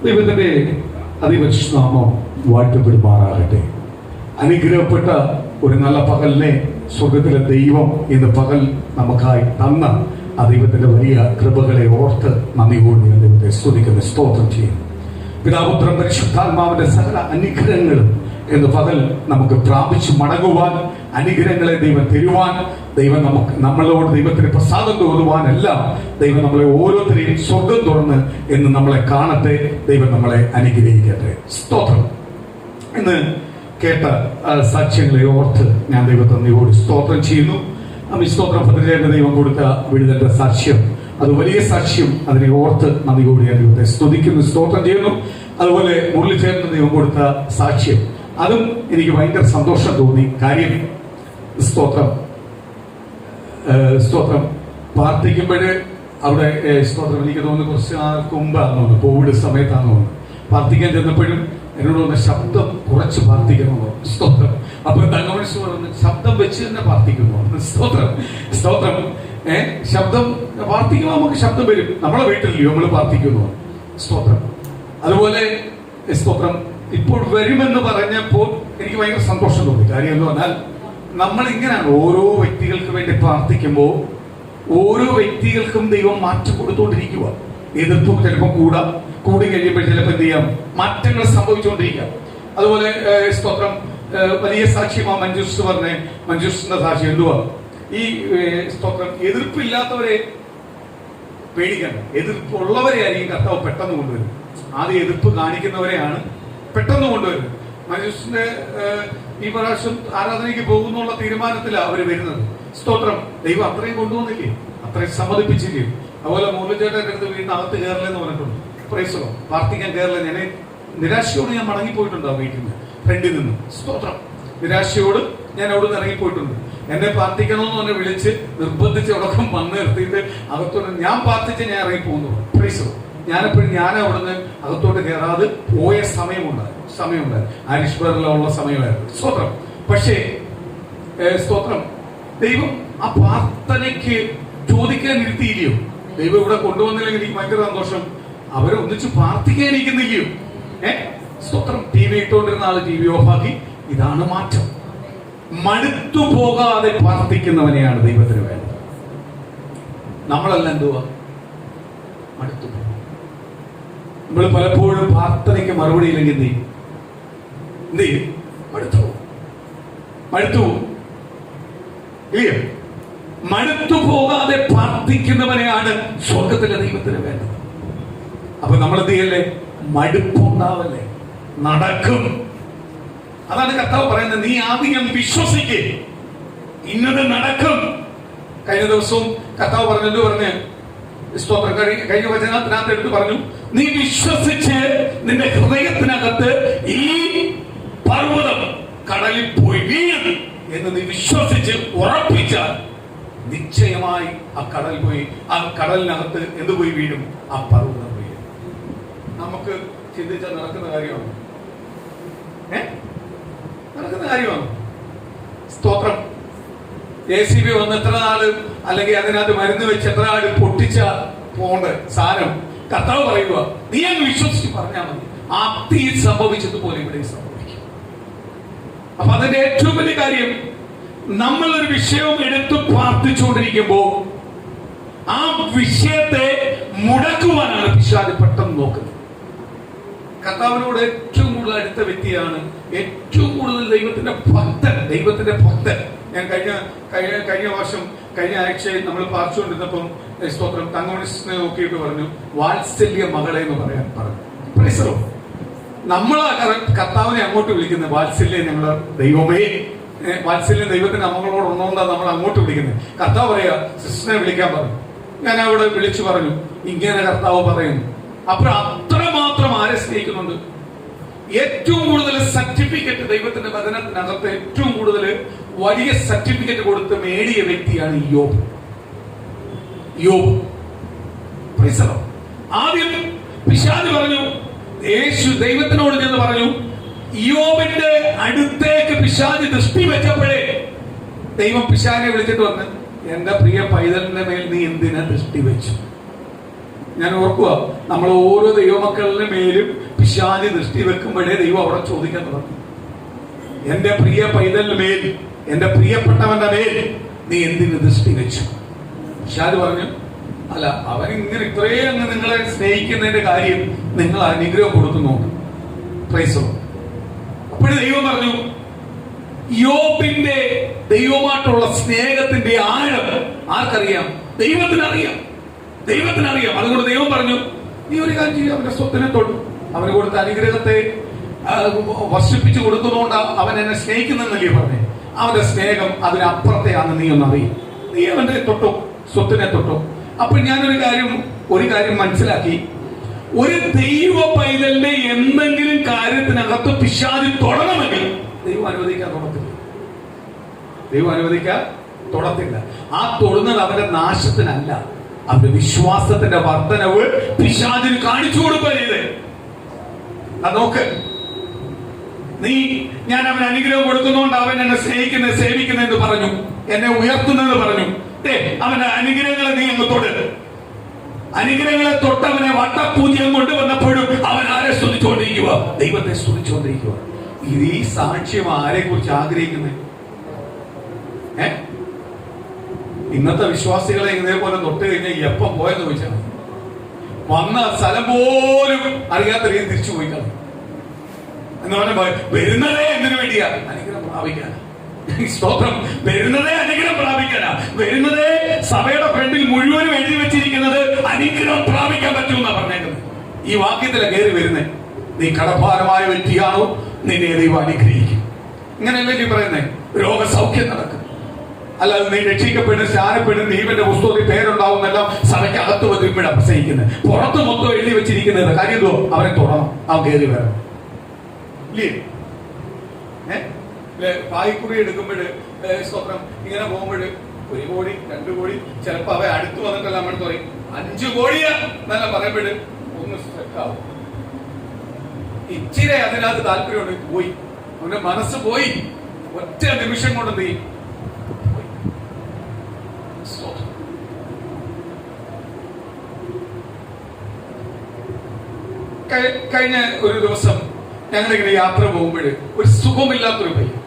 ദൈവത്തിന്റെ അതിപരിശുദ്ധ നാമം വാഴ്ത്തപ്പെടുമാറാകട്ടെ. അനുഗ്രഹപ്പെട്ട ഒരു നല്ല പകലിനെ സ്വർഗത്തിലെ ദൈവം ഇന്ന് പകൽ നമുക്കായി തന്ന ആ ദൈവത്തിന്റെ വലിയ കൃപകളെ ഓർത്ത് നന്ദിയോടെ ഞാൻ ദൈവത്തെ സ്തുതിക്കുന്ന സ്തോത്രം ചെയ്യും. പിതാപുത്രൻ പരിശുദ്ധാത്മാവിന്റെ സകല അനുഗ്രഹങ്ങളും എന്ന് പകൽ നമുക്ക് പ്രാപിച്ചു മടങ്ങുവാൻ, അനുഗ്രഹങ്ങളെ ദൈവം തരുവാൻ, ദൈവം നമ്മളോട് ദൈവത്തിന് പ്രസാദം തോന്നുവാനെല്ലാം ദൈവം നമ്മളെ ഓരോരുത്തരെയും സ്വർഗം തുറന്ന് എന്ന് നമ്മളെ കാണട്ടെ. ദൈവം നമ്മളെ അനുഗ്രഹിക്കട്ടെ. സ്തോത്രം. ഇന്ന് കേട്ട സാക്ഷ്യങ്ങളെ ഓർത്ത് ഞാൻ ദൈവത്തെ നന്ദിയോട് സ്തോത്രം ചെയ്യുന്നു. ഈ സ്തോത്രം ഭദ്രയുടെ ദൈവം കൊടുത്ത വിടുതലിന്റെ സാക്ഷ്യം, അത് വലിയ സാക്ഷ്യം. അതിനെ ഓർത്ത് നന്ദിയോട് ഞാൻ ദൈവത്തെ സ്തുതിക്കുന്നു, സ്തോത്രം ചെയ്യുന്നു. അതുപോലെ മുരളിച്ചേട്ടന് ദൈവം കൊടുത്ത സാക്ഷ്യം, അതും എനിക്ക് ഭയങ്കര സന്തോഷം തോന്നി. കാര്യം സ്തോത്രം പ്രാർത്ഥിക്കുമ്പോഴ് അവിടെ സ്തോത്രം എനിക്ക് തോന്നുന്നു കുറച്ച് നാൾക്ക് മുമ്പാന്ന് തോന്നുന്നു, കോവിഡ് സമയത്താന്ന് തോന്നുന്നു, പ്രാർത്ഥിക്കാൻ ചെന്നപ്പോഴും എന്നോട് വന്ന ശബ്ദം കുറച്ച് പ്രാർത്ഥിക്കണമെന്നോ സ്തോത്രം. അപ്പൊ തങ്ങമനുഷ്യ പറഞ്ഞു ശബ്ദം വെച്ച് തന്നെ പ്രാർത്ഥിക്കുന്നു. സ്തോത്രം ശബ്ദം പ്രാർത്ഥിക്കുമ്പോൾ നമുക്ക് ശബ്ദം വരും. നമ്മളെ വീട്ടിലല്ലോ നമ്മൾ പ്രാർത്ഥിക്കുന്നു. സ്തോത്രം. അതുപോലെ സ്തോത്രം ഇപ്പോൾ വരുമെന്ന് പറഞ്ഞപ്പോൾ എനിക്ക് ഭയങ്കര സന്തോഷം തോന്നി. കാര്യം എന്ന് പറഞ്ഞാൽ നമ്മൾ ഇങ്ങനെയാണ് ഓരോ വ്യക്തികൾക്ക് വേണ്ടി പ്രാർത്ഥിക്കുമ്പോൾ ഓരോ വ്യക്തികൾക്കും ദൈവം മാറ്റം കൊടുത്തുകൊണ്ടിരിക്കുക. എതിർപ്പും ചിലപ്പോൾ കൂടി കഴിയുമ്പോൾ ചിലപ്പോൾ എന്ത് ചെയ്യാം, മാറ്റങ്ങൾ സംഭവിച്ചുകൊണ്ടിരിക്കാം. അതുപോലെ സ്തോത്രം വലിയ സാക്ഷ്യമാ മഞ്ജുസിന്റെ സാക്ഷ്യം എന്തുവാ, ഈ സ്തോത്രം എതിർപ്പില്ലാത്തവരെ പേടിക്കണം, എതിർപ്പുള്ളവരെ ആയിരിക്കും കർത്താവ് പെട്ടെന്ന് കൊണ്ടുവരും. ആദ്യം എതിർപ്പ് കാണിക്കുന്നവരെയാണ് പെട്ടെന്ന് കൊണ്ടുവരുന്നത്. മഞ്ജുസിന്റെ ഈ പ്രാവശ്യം ആരാധനയ്ക്ക് പോകുന്നുള്ള തീരുമാനത്തിലാണ് അവർ വരുന്നത്. സ്തോത്രം. ദൈവം അത്രയും കൊണ്ടുവന്നില്ലേ, അത്രയും സമ്മതിപ്പിച്ചില്ലേ. അതുപോലെ മുരളിച്ചേട്ടൻ്റെ അടുത്ത് വീടിനകത്ത് കയറില്ലെന്ന് പറഞ്ഞിട്ടുണ്ട്. പ്രൈസോ പ്രാർത്ഥിക്കാൻ കയറില്ല. ഞാൻ നിരാശയോട് ഞാൻ മടങ്ങിപ്പോയിട്ടുണ്ട് ആ വീട്ടിൽ നിന്ന്, ഫ്രണ്ടിൽ നിന്ന്. സ്തോത്രം. നിരാശയോട് ഞാൻ അവിടെ നിന്ന് ഇറങ്ങിപ്പോയിട്ടുണ്ട്. എന്നെ പ്രാർത്ഥിക്കണമെന്ന് പറഞ്ഞ് വിളിച്ച് നിർബന്ധിച്ച് ഉടക്കം വന്ന് നിർത്തിയിട്ട് അകത്തോട്ട് ഞാൻ പ്രാർത്ഥിച്ച് ഞാൻ ഇറങ്ങിപ്പോകുന്നു. പ്രൈസോ. ഞാൻ അവിടുന്ന് അകത്തോട്ട് കയറാതെ പോയ സമയമുണ്ടായിരുന്നു. ആരിഷ്ബറിലുള്ള സമയമായിരുന്നു. സ്തോത്രം. പക്ഷേ സ്തോത്രം ദൈവം ആ പ്രാർത്ഥനയ്ക്ക് ചോദിക്കാൻ ഇരുത്തിയില്ലയോ. ദൈവം ഇവിടെ കൊണ്ടുവന്നില്ലെങ്കിൽ എനിക്ക് ഭയങ്കര സന്തോഷം. അവരെ ഒന്നിച്ച് പ്രാർത്ഥിക്കാൻ ഇരിക്കുന്നില്ലയോ. സ്തോത്രം. ടി വി ഇട്ടുകൊണ്ടിരുന്ന ആള് ടി വി ഓഫാക്കി. ഇതാണ് മാറ്റം. മടുത്തു പോകാതെ പ്രാർത്ഥിക്കുന്നവനെയാണ് ദൈവത്തിന് വേണ്ടത്. നമ്മളല്ല എന്തുവാ, മടുത്തു പോകും. നമ്മൾ പലപ്പോഴും പ്രാർത്ഥനയ്ക്ക് മറുപടി ഇല്ലെങ്കിൽ എന്ത് ചെയ്യും, മടുത്തു ഇല്ലയോ. മടുത്തു പോകാതെ പ്രാർത്ഥിക്കുന്നവനെയാണ് സ്വർഗത്തിലെ ദൈവത്തിന് വേണ്ടത്. അപ്പൊ നമ്മൾ എന്ത് ചെയ്യല്ലേ, മടുപ്പുണ്ടാവല്ലേ, നടക്കും. അതാണ് കർത്താവ് പറയുന്നത്. നീ ആദ്യം വിശ്വസിക്ക്, ഇന്നത് നടക്കും. കഴിഞ്ഞ ദിവസവും കർത്താവ് പറഞ്ഞ് സ്തോത്രം കഴിഞ്ഞ വചനത്തിനകത്ത് എടുത്ത് പറഞ്ഞു, നീ വിശ്വസിച്ച് നിന്റെ ഹൃദയത്തിനകത്ത് ഈ പർവ്വതം കടലിൽ പോയി വീഴും എന്ന് നീ വിശ്വസിച്ച് ഉറപ്പിച്ചാൽ നിശ്ചയമായി ആ കടലിനകത്ത് എന്ത് പോയി വീഴും, ആ പർവ്വതം വീഴും. നമുക്ക് ചിന്തിച്ചാൽ നടക്കുന്ന കാര്യമാണ്, നടക്കുന്ന കാര്യമാണ്. സ്തോത്രം. JCB വന്ന് എത്ര നാള്, അല്ലെങ്കിൽ അതിനകത്ത് മരുന്ന് വെച്ച് എത്ര നാള് പൊട്ടിച്ച പോണ്ട് സാധനം കർത്താവ് പറയുക, നീ അങ്ങ് വിശ്വസിച്ച് പറഞ്ഞാൽ മതി. അതി സംഭവിച്ചതുപോലെ ഇവിടെ സംഭവിക്കും. അപ്പൊ അതിന്റെ ഏറ്റവും വലിയ കാര്യം, നമ്മളൊരു വിഷയം എടുത്ത് പ്രാർത്ഥിച്ചുകൊണ്ടിരിക്കുമ്പോ ആ വിഷയത്തെ മുടക്കുവാനാണ് പിശാച് പെട്ടെന്ന് നോക്കുന്നത്. കർത്താവിനോട് ഏറ്റവും കൂടുതൽ അടുത്ത വ്യക്തിയാണ് ഏറ്റവും കൂടുതൽ ദൈവത്തിന്റെ ഭക്തൻ. ഞാൻ കഴിഞ്ഞ വർഷം കഴിഞ്ഞ ആഴ്ചയിൽ നമ്മൾ പ്രാർത്ഥിച്ചുകൊണ്ടിരുന്നപ്പം സ്തോത്രം തങ്ങമനുഷ്യനെ നോക്കിയിട്ട് പറഞ്ഞു, വാത്സല്യ മകളെ എന്ന് പറഞ്ഞു. നമ്മൾ കർത്താവിനെ അങ്ങോട്ട് വിളിക്കുന്നത് വാത്സല്യം, ഞങ്ങള് ദൈവമേ, വാത്സല്യം ദൈവത്തിന്റെ അമ്മകളോട് ഉണ്ടോന്നാ നമ്മൾ അങ്ങോട്ട് വിളിക്കുന്നത്. കർത്താവ് പറയാ സിസ്റ്ററിനെ വിളിക്കാൻ പറഞ്ഞു. ഞാൻ അവിടെ വിളിച്ചു പറഞ്ഞു, ഇങ്ങനെ കർത്താവ് പറയുന്നു. അപ്പോൾ അത്രമാത്രം ആരെ സ്നേഹിക്കുന്നുണ്ട്. ഏറ്റവും കൂടുതൽ സർട്ടിഫിക്കറ്റ് ദൈവത്തിന്റെ വചനത്തിനകത്ത് ഏറ്റവും കൂടുതൽ വലിയ സർട്ടിഫിക്കറ്റ് കൊടുത്ത് നേടിയ വ്യക്തിയാണ് യോബ്. ആദ്യം പിശാച് പറഞ്ഞു, യേശു ദൈവത്തിനോട് ചെന്ന് പറഞ്ഞു, യോബിന്റെ അടുത്തേക്ക് പിശാച് ദൃഷ്ടി വെച്ചപ്പോഴേ ദൈവം പിശാചിനെ വിളിച്ചിട്ട് വന്ന്, എന്റെ പ്രിയ പൈതലിന്റെ മേൽ നീ എന്തിനാ ദൃഷ്ടി വെച്ചു? ഞാൻ ഓർക്കുക, നമ്മൾ ഓരോ ദൈവമക്കളുടെ മേലും പിശാചി ദൃഷ്ടി വെക്കുമ്പോഴേ ദൈവം അവിടെ ചോദിക്കാൻ തുടങ്ങും, എന്റെ പ്രിയ പൈതലിന്റെ മേൽ, എന്റെ പ്രിയപ്പെട്ടവന്റെ മേൽ നീ എന്തിന് ദൃഷ്ടി വെച്ചു? പിശാച് പറഞ്ഞു, അല്ല, അവൻ ഇങ്ങനെ ഇത്രയും അങ്ങ് നിങ്ങളെ സ്നേഹിക്കുന്നതിന്റെ കാര്യം നിങ്ങൾ അനുഗ്രഹം കൊടുക്കുന്നുണ്ട്. അപ്പോഴും ദൈവം പറഞ്ഞു, യോബിന്റെ ദൈവമായിട്ടുള്ള സ്നേഹത്തിന്റെ ആഴം ആർക്കറിയാം? ദൈവത്തിനറിയാം. അതുകൊണ്ട് ദൈവം പറഞ്ഞു, നീ ഒരു കാര്യം ചെയ്യും, അവന്റെ സ്വത്തിനെ തൊട്ടു, അവന് കൊടുത്ത അനുഗ്രഹത്തെ വർഷിപ്പിച്ചു കൊടുക്കുന്നതുകൊണ്ട് അവൻ എന്നെ സ്നേഹിക്കുന്നല്ലേ പറഞ്ഞേ. അവന്റെ സ്നേഹം അതിനപ്പുറത്തെയാണെന്ന് നീ ഒന്ന് അറിയും. നീ അവന്റെ തൊട്ടോ, സ്വത്തിനെ തൊട്ടോ. അപ്പൊ ഞാനൊരു കാര്യം മനസ്സിലാക്കി, ഒരു ദൈവ പൈതലിന്റെ എന്തെങ്കിലും കാര്യത്തിനകത്ത് പിശാചി തൊടണമെങ്കിൽ ദൈവം അനുവദിക്കാൻ തൊടത്തില്ല. ആ തൊടുന്നത് അവന്റെ നാശത്തിനല്ല, അവന്റെ വിശ്വാസത്തിന്റെ വർധനവ് പിശാചിന് കാണിച്ചു കൊടുക്കുക ചെയ്തേ. നോക്ക്, ഞാൻ അവന് അനുഗ്രഹം കൊടുക്കുന്നതുകൊണ്ട് അവൻ എന്നെ സ്നേഹിക്കുന്നത്, സേവിക്കുന്നതെന്ന് പറഞ്ഞു, എന്നെ ഉയർത്തുന്നെന്ന് പറഞ്ഞു. അവന്റെ അനുഗ്രഹങ്ങളെ നീ അങ്ങ് തൊട്. അനുഗ്രഹങ്ങളെ തൊട്ടവനെ വട്ടപൂജ്യം കൊണ്ടുവന്നപ്പോഴും അവൻ ആരെ സ്തുതിച്ചുകൊണ്ടിരിക്കുക? ദൈവത്തെ സ്തുതിച്ചുകൊണ്ടിരിക്കുക. ഇത് ഈ സാക്ഷ്യം ആരെ കുറിച്ച് ആഗ്രഹിക്കുന്നത്? ഇന്നത്തെ വിശ്വാസികളെ ഇതേപോലെ തൊട്ട് കഴിഞ്ഞാൽ എപ്പം പോയെന്ന് ചോദിച്ചാൽ വന്ന സ്ഥലം പോലും അറിയാത്ത രീതിയിൽ തിരിച്ചു പോയി കളയും. എന്ന് പറഞ്ഞ വരുന്നതേ എന്തിനു വേണ്ടിയാ? അനുഗ്രഹം പ്രാപിക്കാനാ. സ്തോത്രം. വരുന്നതേ അനുഗ്രഹം പ്രാപിക്കാനാ. വരുന്നതേ സഭയുടെ ഫ്രണ്ടിൽ മുഴുവനും എഴുതി വെച്ചിരിക്കുന്നത് അനുഗ്രഹം പ്രാപിക്കാൻ പറ്റുമെന്നാ പറഞ്ഞേക്കുന്നത്. ഈ വാക്യത്തിലെ കയറി വരുന്നേ, നീ കടഭാരമായ വ്യക്തിയാണോ, നിന്നെ ദൈവം അനുഗ്രഹിക്കും. ഇങ്ങനെയല്ലേ നീ പറയുന്നേ? രോഗസൗഖ്യം നടക്കും. അല്ലാതെ നീ രക്ഷിക്കപ്പെടും, സ്നാനപ്പെടും, ദൈവന്റെ പുസ്തകത്തിൽ പേരുണ്ടാവുന്നെല്ലാം സഭയ്ക്ക് അകത്ത് വരുമ്പോഴാണ് പ്രസംഗിക്കുന്നത്. പുറത്ത് മൊത്തം എഴുതി വെച്ചിരിക്കുന്നത് കാര്യം എന്തോ? അവരെ തൊടണം, അവൻ കയറി വരണം. പായിക്കുറി എടുക്കുമ്പോഴ് സ്തോത്രം ഇങ്ങനെ പോകുമ്പോഴ് 1 കോടി 2 കോടി ചിലപ്പോ അവ അടുത്ത് വന്നിട്ടല്ല നമ്മൾ പറയും 5 കോടിയാ എന്നല്ല പറയുമ്പോഴ് ഒന്ന് സ്ട്രെക്കാവും. ഇച്ചിരി അതിനകത്ത് താല്പര്യമുണ്ട്, പോയി, അവന്റെ മനസ്സ് പോയി. ഒറ്റ നിമിഷം കൊണ്ട് നീ കഴിഞ്ഞ ഒരു ദിവസം ഞങ്ങളിങ്ങനെ യാത്ര പോകുമ്പോൾ ഒരു സുഖമില്ലാത്തൊരു പയ്യൻ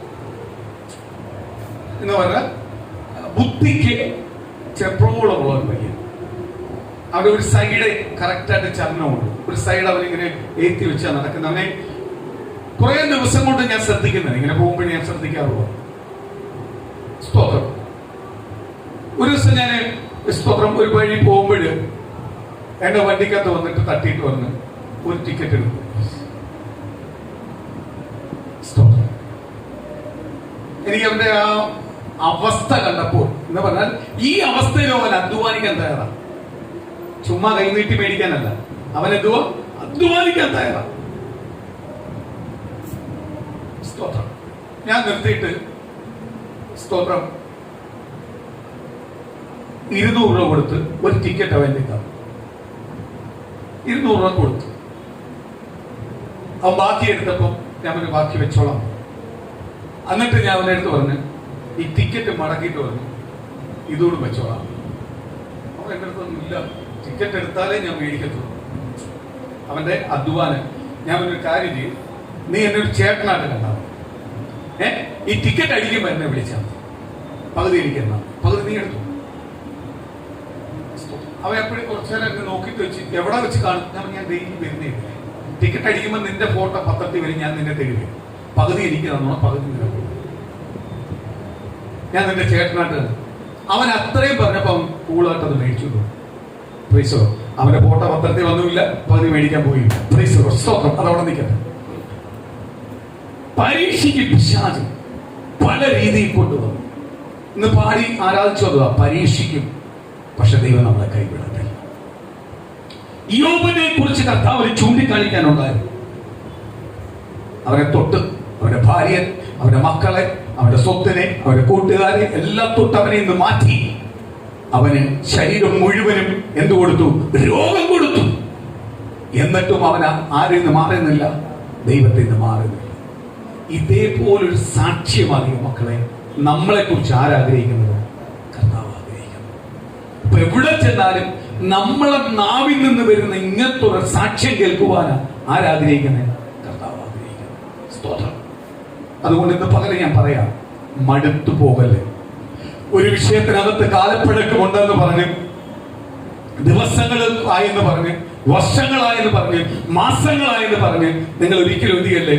എന്ന് പറഞ്ഞാൽ ബുദ്ധിക്ക് ചെറുപ്പമുള്ള ഒരു പയ്യൻ. അവിടെ ഒരു സൈഡ് കറക്റ്റായിട്ട് ചലനമുണ്ട്, ഒരു സൈഡ് അവനിങ്ങനെ ഏറ്റി വെച്ചാൽ നടക്കുന്നത്. അവനെ കുറെ ദിവസം കൊണ്ട് ഞാൻ ശ്രദ്ധിക്കുന്നത്, ഇങ്ങനെ പോകുമ്പോൾ ഞാൻ ശ്രദ്ധിക്കാറുള്ളൂ. സ്തോത്രം. ഒരു ദിവസം ഞാൻ സ്തോത്രം ഒരു വഴി പോകുമ്പോൾ എന്റെ വണ്ടിക്കകത്ത് വന്നിട്ട് തട്ടിയിട്ട് വന്ന് ഒരു ടിക്കറ്റ് എടുക്കും. എനിക്ക് അവന്റെ ആ അവസ്ഥ കണ്ടപ്പോൾ എന്ന് പറഞ്ഞാൽ ഈ അവസ്ഥയിൽ അവൻ അധ്വാനിക്കാൻ തയ്യാറാണ്. ചുമ്മാ കൈനീട്ടി മേടിക്കാനല്ല, അവൻ എന്തുവാ? അധ്വാനിക്കാൻ തയ്യാറാണ്. സ്തോത്രം. ഞാൻ നിർത്തിയിട്ട് സ്തോത്രം 200 രൂപ കൊടുത്ത് ഒരു ടിക്കറ്റ് അവൻ തന്നു. 200 രൂപ കൊടുത്തു. അവൻ ബാക്കി എടുത്തപ്പോ ഞാൻ ഒരു ബാക്കി വെച്ചോളാം. എന്നിട്ട് ഞാൻ അവൻ്റെ അടുത്ത് പറഞ്ഞു, ഈ ടിക്കറ്റ് മടക്കിയിട്ട് പറഞ്ഞു, ഇതോട് വെച്ചോളാം. അവൻ എൻ്റെ അടുത്തൊന്നും ഇല്ല, ടിക്കറ്റ് എടുത്താലേ ഞാൻ മേടിക്കത്തുള്ളൂ. അവന്റെ അധ്വാനം. ഞാൻ ഒരു കാര്യം ചെയ്യും, നീ എന്നെ ഒരു ചേട്ടനായിട്ട് കണ്ടാവും. ഈ ടിക്കറ്റ് അടിക്കുമ്പോ എന്നെ വിളിച്ചാൽ പകുതി എനിക്കെന്ന പകുതി നീ എടുത്തു. അവൻ എപ്പോഴും കുറച്ചു നേരം എന്നെ നോക്കിയിട്ട് വെച്ച് എവിടെ വെച്ച് കാണും? ഞാൻ ഡെയിലി വരുന്നേ. ടിക്കറ്റ് അടിക്കുമ്പോൾ നിന്റെ ഫോട്ടോ പത്രത്തിൽ വരും, ഞാൻ നിന്നെ തരും. പകുതി എനിക്ക് തന്നോ, പകുതി നിന്നെ കൊടുക്കും. ഞാൻ നിന്റെ ചേട്ടനായിട്ട്. അവൻ അത്രയും പറഞ്ഞപ്പോ അവൻ കൂളായിട്ട് അത് മേടിച്ചു. പ്രീസോ അവന്റെ ഫോട്ടോ പത്രത്തിൽ വന്നുമില്ല, പകുതി മേടിക്കാൻ പോയില്ല. പ്രീസോ സ്തോത്രം. അതവിടെ നിൽക്കട്ടെ. പരീക്ഷയ്ക്ക് പിശാച് പല രീതിയിൽ കൊണ്ടുവന്നു. ഇന്ന് പാടി ആരാധിച്ചത് പരീക്ഷിക്കും, പക്ഷെ ദൈവം നമ്മളെ കൈവിടട്ടെ. യോബിനെ കുറിച്ച് കർത്താവിന് ചൂണ്ടിക്കാണിക്കാനുണ്ടായിരുന്നു. അവനെ തൊട്ട്, അവന്റെ ഭാര്യയെ, അവന്റെ മക്കളെ, അവന്റെ സ്വത്തിനെ, അവന്റെ കൂട്ടുകാരെ എല്ലാം തൊട്ട് അവനെ ഇന്ന് മാറ്റി. അവന് ശരീരം മുഴുവനും എന്ത് കൊടുത്തു? രോഗം കൊടുത്തു. എന്നിട്ടും അവൻ ആരിൽ നിന്ന് മാറുന്നില്ല, ദൈവത്തിൽ നിന്ന് മാറുന്നില്ല. ഇതേപോലൊരു സാക്ഷ്യമാണ് മക്കളെ നമ്മളെ കുറിച്ച് ആരാഗ്രഹിക്കുന്നത്? കർത്താവ് ആഗ്രഹിക്കുന്നു. ഇപ്പൊ എവിടെ ചെന്നാലും നമ്മളെ നാവിൽ നിന്ന് വരുന്ന ഇങ്ങനത്തെ ഒരു സാക്ഷ്യം കേൾക്കുവാനാണ് ആരാഗ്രഹിക്കുന്നത്? കർത്താവ് ആഗ്രഹിക്കുന്നത്. സ്തോത്രം. അതുകൊണ്ട് ഇന്ന് പകരം ഞാൻ പറയാം, മടുത്തു പോകല്ലേ. ഒരു വിഷയത്തിനകത്ത് കാലപ്പഴക്കമുണ്ടെന്ന് പറഞ്ഞ്, ദിവസങ്ങൾ ആയെന്ന് പറഞ്ഞ്, വർഷങ്ങളായെന്ന് പറഞ്ഞ്, മാസങ്ങളായെന്ന് പറഞ്ഞ് നിങ്ങൾ ഒരിക്കലും എന്ത് ചെയ്യല്ലേ?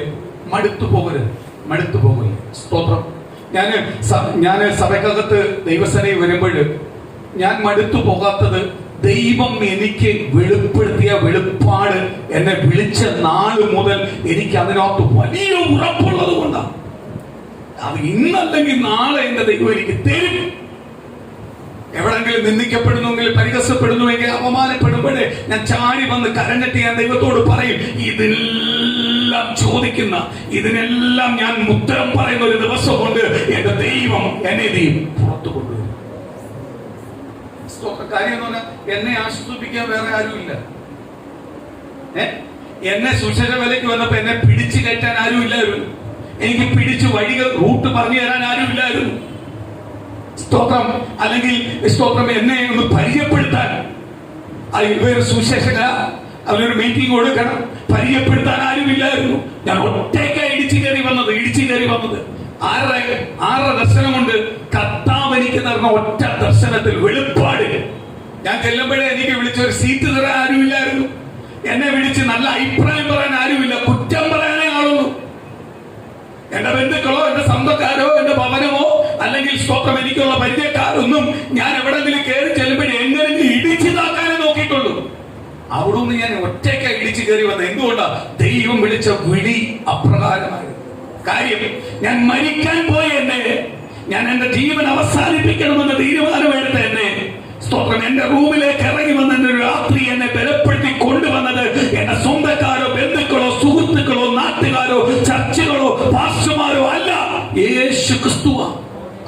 മടുത്തു പോകരുത്. മടുത്തു പോകല്ലേ. സ്തോത്രം. ഞാൻ സഭയ്ക്കകത്ത് ദൈവസേനയിൽ വരുമ്പോൾ ഞാൻ മടുത്തു പോകാത്തത്, ദൈവം എനിക്ക് വെളിപ്പെടുത്തിയ വെളിപ്പാട്, എന്നെ വിളിച്ച നാള് മുതൽ എനിക്ക് അതിനകത്ത് വലിയ ഉറപ്പുള്ളത് കൊണ്ടാണ്. അത് ഇന്നല്ലെങ്കിൽ നാളെ എന്റെ ദൈവം എനിക്ക് തരും. എവിടെങ്കിലും നിന്ദിക്കപ്പെടുന്നുവെങ്കിൽ, പരിഹസപ്പെടുന്നുവെങ്കിൽ, അപമാനപ്പെടുമ്പോഴേ ഞാൻ ചാടി വന്ന് കരഞ്ഞിട്ട് ഞാൻ ദൈവത്തോട് പറയും, ഇതിനെല്ലാം ചോദിക്കുന്ന, ഇതിനെല്ലാം ഞാൻ ഉത്തരം പറയുന്ന ഒരു ദിവസം കൊണ്ട് എന്റെ ദൈവം എന്നെ പുറത്തു കൊണ്ടുവരും. കാര്യം എന്ന് പറഞ്ഞാൽ എന്നെ ആശ്വസിപ്പിക്കാൻ വേറെ ആരുമില്ല. എന്നെ സുശേഷ വിലയ്ക്ക് വന്നപ്പോ എന്നെ പിടിച്ചു കയറ്റാൻ ആരുമില്ലായിരുന്നു. എനിക്ക് പിടിച്ചു വഴികൾ റൂട്ട് പറഞ്ഞു തരാൻ ആരുമില്ലായിരുന്നു. സ്തോത്രം. അല്ലെങ്കിൽ സ്തോത്രം, എന്നെ ഒന്ന് പരിചയപ്പെടുത്താൻ, ഇവര് സുശേഷക അവരൊരു മീറ്റിംഗ് കൊടുക്കണം, പരിചയപ്പെടുത്താൻ ആരുമില്ലായിരുന്നു. ഞാൻ ഒറ്റയ്ക്കാണ് ഇടിച്ചു കയറി വന്നത്. ആരുടെ ദർശനം കൊണ്ട്? കർത്താവ് എനിക്ക് തരുന്ന ഒറ്റ ദർശനത്തിൽ വെളിപ്പാട്. ഞാൻ ചെല്ലുമ്പോഴേ എനിക്ക് വിളിച്ചൊരു സീറ്റ് തരാൻ ആരുമില്ലായിരുന്നു. എന്നെ വിളിച്ച് നല്ല അഭിപ്രായം പറയാൻ ആരുമില്ല, കുറ്റം പറയാനേ ആളുള്ളൂ. എന്റെ ബന്ധുക്കളോ എന്റെ സ്വന്തക്കാരോ എന്റെ ഭവനമോ അല്ലെങ്കിൽ സ്തോത്രം എനിക്കുള്ള പരിചയക്കാരൊന്നും ഞാൻ എവിടെങ്കിലും കയറി ചെല്ലുമ്പോഴേ എങ്ങനെങ്കിലും ഇടിച്ചു താക്കാനേ നോക്കിയിട്ടുള്ളൂ. അവിടെ നിന്ന് ഞാൻ ഒറ്റയ്ക്ക് ഇടിച്ചു കയറി വന്നത്. എന്തുകൊണ്ടാ? ദൈവം വിളിച്ച വിളി അപ്രകാരമായിരുന്നു. കാര്യം, ഞാൻ മരിക്കാൻ പോയ എന്നെ, ഞാൻ എന്റെ ജീവൻ അവസാനിപ്പിക്കണമെന്ന് തീരുമാനമെടുത്ത എന്നെ, സ്തോത്രം, എന്റെ റൂമിലേക്ക് ഇറങ്ങി വന്ന ഒരു രാത്രി എന്നെ ബലപ്പെടുത്തി കൊണ്ടുവന്നത് എന്റെ സ്വന്തക്കാരോ ബന്ധുക്കളോ സുഹൃത്തുക്കളോ നാട്ടുകാരോ ചർച്ചകളോ പാസ്റ്റർമാരോ അല്ല, യേശു ക്രിസ്തുവാ.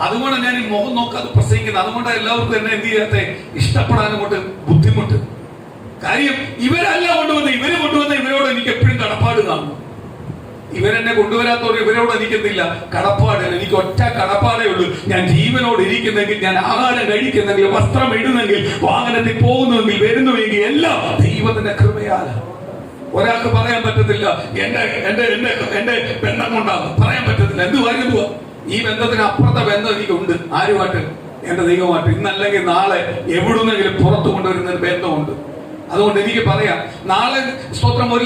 അതുകൊണ്ട് ഞാൻ ഈ മുഖം നോക്കാതെ പ്രസംഗിക്കുന്നത്. അതുകൊണ്ട് എല്ലാവർക്കും എന്നെ എന്ത് ചെയ്യാത്ത ഇഷ്ടപ്പെടാനും കൊണ്ട് ബുദ്ധിമുട്ട്. കാര്യം, ഇവരല്ല കൊണ്ടുവന്ന്, ഇവരോട് എനിക്ക് എപ്പോഴും കടപ്പാട് കാണുന്നു. ഇവരെന്നെ കൊണ്ടുവരാത്തവർ ഇവരോട് എനിക്കെന്തില്ല കടപ്പാട്. എനിക്ക് ഒറ്റ കടപ്പാടേ ഉള്ളൂ. ഞാൻ ജീവനോട് ഇരിക്കുന്നെങ്കിൽ, ഞാൻ ആഹാരം കഴിക്കുന്നെങ്കിൽ, വസ്ത്രം ഇടുന്നെങ്കിൽ, വാഹനത്തിൽ പോകുന്നെങ്കിൽ, വരുന്നുവെങ്കിൽ എല്ലാം ദൈവത്തിന്റെ കൃപയാല. ഒരാൾക്ക് പറയാൻ പറ്റത്തില്ല എന്റെ ബന്ധം കൊണ്ടാണ് പറയാൻ പറ്റത്തില്ല. എന്തുവാ ഈ ബന്ധത്തിന് അപ്പുറത്തെ ബന്ധം എനിക്കുണ്ട്. ആരുമായിട്ട്? എന്റെ ദൈവമായിട്ട്. ഇന്നല്ലെങ്കിൽ നാളെ എവിടുന്നെങ്കിലും പുറത്തു കൊണ്ടുവരുന്ന ഒരു ബന്ധമുണ്ട്. അതുകൊണ്ട് എനിക്ക് പറയാം, നാളെ സ്തോത്രം ഒരു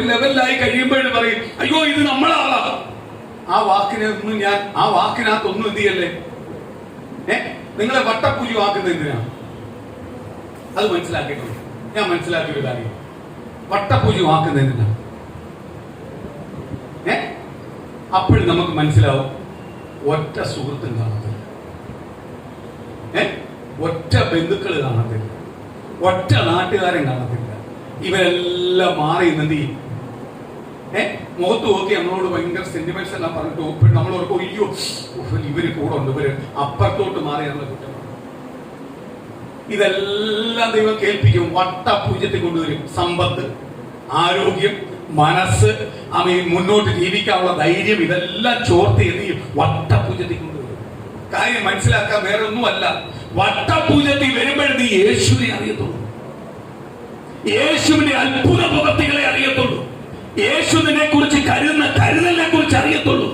ലെവലിലായി കഴിയുമ്പോഴും പറയും, അയ്യോ ഇത് നമ്മളാളാ. ആ വാക്കിനകത്തൊന്നും എന്ത് ചെയ്യല്ലേ. നിങ്ങളെ വട്ടപ്പൂജ ആക്കുന്നത് എന്തിനാണ്? അത് മനസ്സിലാക്കിയിട്ടുണ്ട്. ഞാൻ മനസ്സിലാക്കിയൊരു കാര്യം, വട്ടപ്പൂജ ആക്കുന്നത് എന്തിനാണ്? അപ്പോഴും നമുക്ക് മനസ്സിലാവും, ഒറ്റ സുഹൃത്തും കാണത്തില്ല, ഒറ്റ ബന്ധുക്കൾ കാണത്തില്ല, ഒറ്റ നാട്ടുകാരൻ കാണത്തില്ല. ഇവരെല്ലാം മാറി എന്ത് ചെയ്യും? മുഖത്ത് നോക്കി നമ്മളോട് ഭയങ്കര സെന്റിമെന്റ്സ് എല്ലാം പറഞ്ഞിട്ട് നമ്മളോർക്ക് അയ്യോ ഇവര് കൂടെ ഉണ്ട്, ഇവര് അപ്പുറത്തോട്ട് മാറി നമ്മളെ കുറ്റം. ഇതെല്ലാം ദൈവം കേൾപ്പിക്കും. വട്ടപൂജ്യത്തിൽ കൊണ്ടുവരും. സമ്പത്ത്, ആരോഗ്യം, മനസ്സ്, മുന്നോട്ട് ജീവിക്കാനുള്ള ധൈര്യം, ഇതെല്ലാം ചോർത്ത് എന്ത് ചെയ്യും? വട്ടപൂജ്യത്തിൽ കൊണ്ടുവരും. കാര്യം മനസ്സിലാക്കാൻ വേറെ ഒന്നുമല്ല, വട്ടപൂജത്തിൽ വരുമ്പോഴേ നീ യേശുവിനെ അറിയത്തുള്ളൂ, യേശുവിന്റെ അത്ഭുത പ്രവൃത്തികളെ അറിയത്തുള്ളൂ, യേശുവിനെ കുറിച്ച് കരുതലിനെ കുറിച്ച് അറിയത്തുള്ളൂ.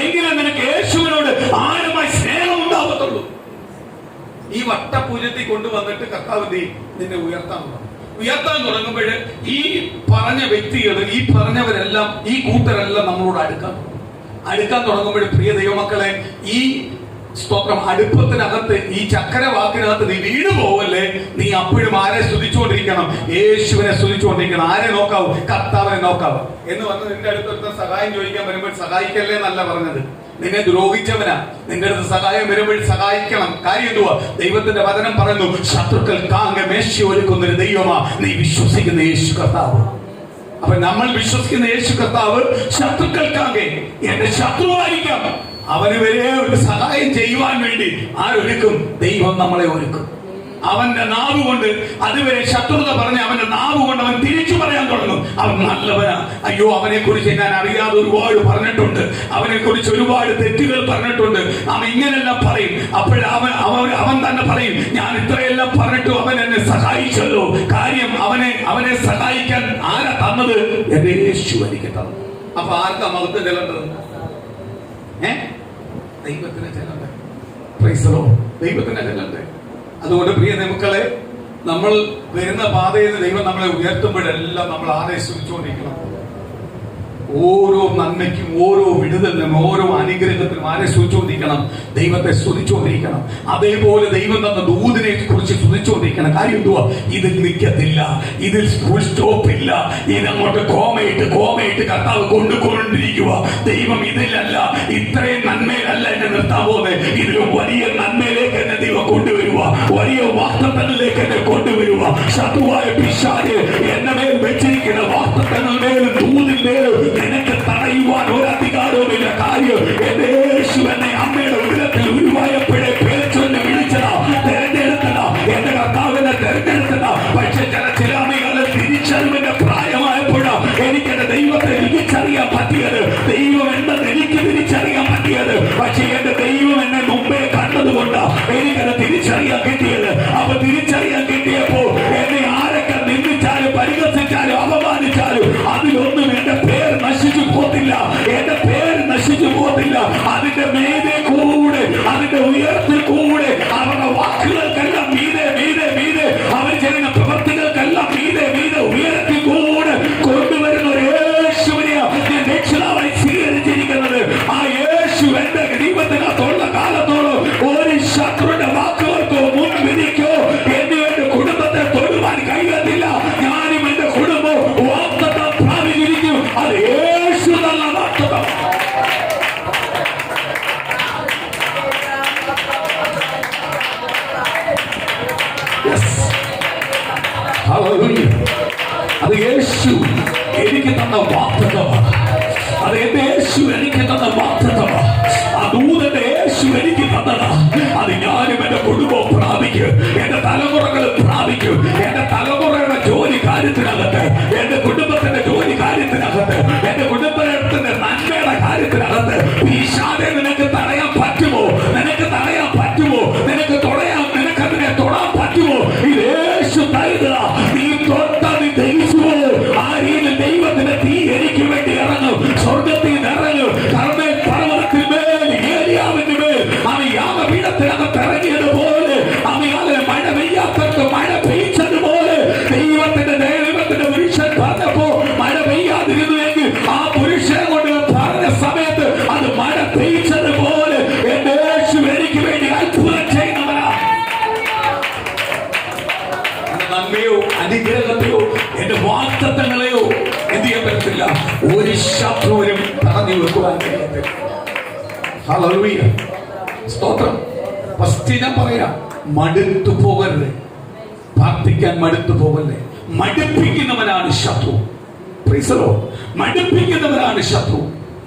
എങ്കിലും നിനക്ക് യേശുവിനോട് ആഴമായി സ്നേഹം ഉണ്ടാവത്തുള്ളൂ. ഈ വട്ടപൂജത്തിൽ കൊണ്ടുവന്നിട്ട് കർത്താവ് നിന്നെ ഉയർത്താൻ തുടങ്ങുമ്പോൾ ഈ പറഞ്ഞ വ്യക്തികൾ, ഈ പറഞ്ഞവരെല്ലാം, ഈ കൂട്ടരെല്ലാം നമ്മളോട് അടുക്കാൻ തുടങ്ങുമ്പോൾ, പ്രിയ ദൈവമക്കളെ, ഈ സ്തോത്രം അടുപ്പത്തിനകത്ത്, ഈ ചക്കരവാക്കിനകത്ത് നീ വീണു പോവല്ലേ. നീ അപ്പോഴും ആരെ സ്തുതിച്ചുകൊണ്ടിരിക്കണം? യേശുവിനെ സ്തുതിച്ചുകൊണ്ടിരിക്കണം. ആരെ നോക്കാവൂ? കർത്താവിനെ നോക്കാവൂ. എന്ന് പറഞ്ഞ് നിന്റെ അടുത്തൊരുത്ത സഹായം ചോദിക്കാൻ വരുമ്പോൾ സഹായിക്കല്ലേ എന്നല്ല പറഞ്ഞത്. നിന്നെ ദ്രോഹിച്ചവനാ. നിന്റെ അടുത്ത് സഹായം വരുമ്പോൾ സഹായിക്കണം. കാര്യം എന്തുവാ? ദൈവത്തിന്റെ വചനം പറയുന്നു, ശത്രുക്കൾക്കാകെ മേശ ഒരുക്കുന്നൊരു ദൈവമാ നീ വിശ്വസിക്കുന്ന യേശു കർത്താവ്. അപ്പൊ നമ്മൾ വിശ്വസിക്കുന്ന യേശു കർത്താവ് ശത്രുക്കൾക്കാകെ, എന്റെ ശത്രുവായിരിക്കാം, അവന് വരെ ഒരു സഹായം ചെയ്യുവാൻ വേണ്ടി ആരൊരുക്കും? ദൈവം നമ്മളെ ഒരുക്കും. അവന്റെ നാവ് കൊണ്ട് അതുവരെ ശത്രുത പറഞ്ഞ് അവന്റെ നാവ് കൊണ്ട് അവൻ തിരിച്ചു പറയാൻ തുടങ്ങും. അവൻ നല്ലവനാ, അയ്യോ അവനെ കുറിച്ച് ഞാൻ അറിയാതെ ഒരുപാട് പറഞ്ഞിട്ടുണ്ട്, അവനെ കുറിച്ച് ഒരുപാട് തെറ്റുകൾ പറഞ്ഞിട്ടുണ്ട്, അവൻ ഇങ്ങനെല്ലാം പറയും. അപ്പോൾ അവൻ തന്നെ പറയും, ഞാൻ ഇത്രയെല്ലാം പറഞ്ഞിട്ടും അവൻ എന്നെ സഹായിച്ചല്ലോ. കാര്യം അവനെ സഹായിക്കാൻ ആരാ തന്നത്? എന്റെ യേശു എനിക്ക് തന്നു. അപ്പൊ ആർക്കാ മഹത്വം ചെല്ലേണ്ടത്? ദൈവത്തിന് ചെല്ലണ്ടേ? Praise the Lord. ദൈവത്തിന് ചെല്ലണ്ടേ? അതുകൊണ്ട് പ്രിയ മക്കളെ, നമ്മൾ വരുന്ന പാതയിൽ ദൈവം നമ്മളെ ഉയർത്തുമ്പോഴെല്ലാം നമ്മൾ ആരെ സ്തുതിച്ചുകൊണ്ടിരിക്കണം? ഓരോ നന്മയ്ക്കും, ഓരോ വിടുതലിനും, ഓരോ അനുഗ്രഹത്തിനും ആരെ സ്തുതിച്ചുകൊണ്ടിരിക്കണം? ദൈവത്തെ സ്തുതിച്ചുകൊണ്ടിരിക്കണം. അതേപോലെ ദൈവം തന്ന ദൂതിനെ കുറിച്ച് സ്തുതിച്ചുകൊണ്ടിരിക്കണം. കാര്യം എന്തുവാ? ഇതിൽ നിൽക്കത്തില്ല, ഇതിൽ ഫുൾ സ്റ്റോപ്പ് ഇല്ല, ഇതങ്ങോട്ട് കോമയിട്ട് കർത്താവ് കൊണ്ടുകൊണ്ടിരിക്കുക. ദൈവം ഇതിലല്ല, ഇത്രയും നന്മയിലല്ല എന്നെ നിർത്താൻ പോകുന്നത്, ഇതിലും വലിയ നന്മയിലേക്ക് എന്നെ ദൈവം കൊണ്ടുവരുക, വലിയ വാഗ്ദത്തങ്ങളിലേക്ക് എന്നെ കൊണ്ടുവരുക. ശത്രുവായ പിശാച് എന്നെ മേൽ വെച്ചിരിക്കുന്ന വാഗ്ദത്തങ്ങളിന്മേലും ദൂതിന്മേലും നിനക്ക് തടയുവാൻ ഒരധികാരവുമില്ല. കാര്യം എന്റെ യേശു എന്നെ അമ്മയുടെ ഉദരത്തിൽ ഉരുവായപ്പോഴേ പേച്ചൊന്നെ വിളിച്ചതാ, തെരഞ്ഞെടുത്തതാ, എന്റെ കർത്താവിനെ തെരഞ്ഞെടുത്തതാ. പക്ഷെ ചില അമ്മകളെ തിരിച്ചറിവിന്റെ പ്രായമായപ്പോഴാ എനിക്ക് എന്റെ ദൈവത്തെ തിരിച്ചറിയാൻ പറ്റിയത്, ദൈവം എന്തെന്ന് എനിക്ക് തിരിച്ചറിയാൻ പറ്റിയത്. പക്ഷെ എന്റെ ദൈവം എന്നെ മുമ്പേ കണ്ടതുകൊണ്ടാ എനിക്കത് തിരിച്ചറിയാൻ കിട്ടിയത്. അപ്പൊ തിരിച്ചറിയാൻ കിട്ടിയപ്പോ എന്നെ ആരൊക്കെ നിന്ദിച്ചാലും പരിഹസിച്ചാലും അപമാനിച്ചാലും അതിലൊന്നും എന്റെ പേര് നശിച്ചു പോകത്തില്ല, എന്റെ പേര് നശിച്ചു പോകത്തില്ല. അതിന്റെ മേലെ കൂടെ, അതിന്റെ ഉയരത്തിൽ കൂടെ, അവരുടെ വാക്കുകൾക്കെല്ലാം മീതെ അവർ ചെയ്യുന്ന പ്രവർത്തികൾക്കെല്ലാം മീതെ ഉയരത്തിൽ കൂടെ കൊണ്ടുവരുന്ന ഒരു യേശുവിനെയാ ഞാൻ രക്ഷിതാവായി സ്വീകരിച്ചിരിക്കുന്നത്. ആ യേശു എന്റെ ദൈവത്തിനകത്തുള്ള കാലത്തോളം ഒരു ശത്രുവിന്റെ വാക്കുകൾക്കോ മുൻവിധിക്കോ എന്റെ കുടുംബത്തെ തൊടുവാൻ കഴിയത്തില്ല. ഞാനും എന്റെ കുടുംബവും വാഗ്ദത്തം പ്രാപിച്ചിരിക്കും. അത് യേശു തന്ന വാഗ്ദത്തം. അത് യേശു എനിക്ക് തന്ന വാഗ്ദത്തമാണ്. അത് എന്റെ യേശു എനിക്ക് തന്ന വാഗ്ദത്തമാണ്. ആ ദൂതന്റെ യേശു എനിക്ക് തന്നതാ. അത് ഞാനും എന്റെ കുടുംബവും പ്രാപിക്കും, എന്റെ തലമുറകൾ പ്രാപിക്കും. എന്റെ തലമുറയുടെ ജോലി കാര്യത്തിനകത്ത്, എന്റെ കുടുംബത്തിന്റെ ജോലി കാര്യത്തിനകത്ത്, എന്റെ കുടുംബത്തിന്റെ നന്മയുടെ കാര്യത്തിനകത്ത് പിശാചിനെ നിനക്ക് തടയാൻ പറ്റുമോ? നിനക്ക് തടയാൻ പറ്റുമോ? നിനക്ക് നിനക്കതിനെ തൊടാൻ പറ്റുമോ? ഇത് യേശു തരുന്നതാ. നീ തൊട്ട നീ ദഹിച്ചുവോ? ആ രീതിയിൽ ദൈവത്തിന്റെ തീ എനിക്ക് വേണ്ടി ഇറങ്ങും, സ്വർഗത്തിൽ ഇറങ്ങും. കർമ്മേൽ പർവ്വതത്തിൽ മേൽ, ഏലിയാവിന്റെ മേൽ അവൻ യാഗപീഠത്തിനകത്ത് ഇറങ്ങിയതുപോലെ, അവൻ മഴ പെയ്യാത്തവർക്ക് മഴ പെയ്ച്ചതുപോലെ, ദൈവത്തിന്റെ പുരുഷൻ പറഞ്ഞപ്പോ മഴ പെയ്യാതിരുന്നുവെങ്കിൽ ആ പുരുഷനെ കൊണ്ട് പറഞ്ഞ സമയത്ത് അത് മഴ പെയ്ച്ചതുപോലെ എന്റെ യേശു എനിക്ക് വേണ്ടി അത്ഭുതം ചെയ്യുന്നവരാ. നന്മയോ അനുഗ്രഹത്തെയോ എന്റെ വാഗ്ദത്തങ്ങളെയോ എന്ത് ചെയ്യാൻ പറ്റത്തില്ല, ഒരു ശത്രുവിനും തടഞ്ഞു വെക്കുവാൻ കഴിയത്തില്ല. ഹല്ലേലൂയ, സ്തോത്രം. ഫസ്റ്റ് ഞാൻ പറയാം, മടുത്തു പോകരുത്, പ്രാർത്ഥിക്കാൻ മടുത്തു പോകല്ലേ. മടുപ്പിക്കുന്നവനാണ് ശത്രു. Praise the Lord. മടുപ്പിക്കുന്നവനാണ് ശത്രു.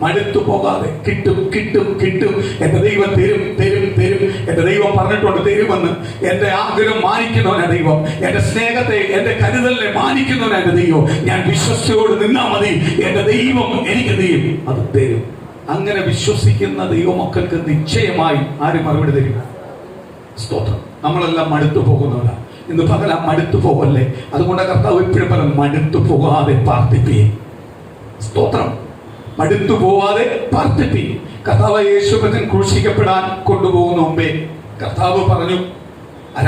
മടുത്തു പോകാതെ കിട്ടും. എന്റെ ദൈവം തരും. എന്റെ ദൈവം പറഞ്ഞിട്ടുണ്ട് തരുമെന്ന്. എന്റെ ആഗ്രഹം മാനിക്കുന്നവനാ ദൈവം. എന്റെ സ്നേഹത്തെ, എന്റെ കരുതലിനെ മാനിക്കുന്നവനാ എന്റെ ദൈവം. ഞാൻ വിശ്വസിയോട് നിന്നാ മതി, എന്റെ ദൈവം എനിക്ക് തരും, അത് തരും. അങ്ങനെ വിശ്വസിക്കുന്ന ദൈവമക്കൾക്ക് നിശ്ചയമായി ആര് മറുപടി തരും? സ്തോത്രം. നമ്മളെല്ലാം മടുത്തു പോകുന്നവരാ. ഇന്ന് പകല മടുത്തു പോകല്ലേ. അതുകൊണ്ട് കർത്താവ് എപ്പോഴും പറഞ്ഞു, മടുത്തു പോകാതെ പ്രാർത്ഥിപ്പീ. സ്തോത്രം. മടുത്തു പോവാതെ പ്രാർത്ഥിപ്പീ. കർത്താവ് യേശുക്രിസ്തു ക്രൂശിക്കപ്പെടാൻ കൊണ്ടുപോകുന്ന മുമ്പേ കർത്താവ് പറഞ്ഞു,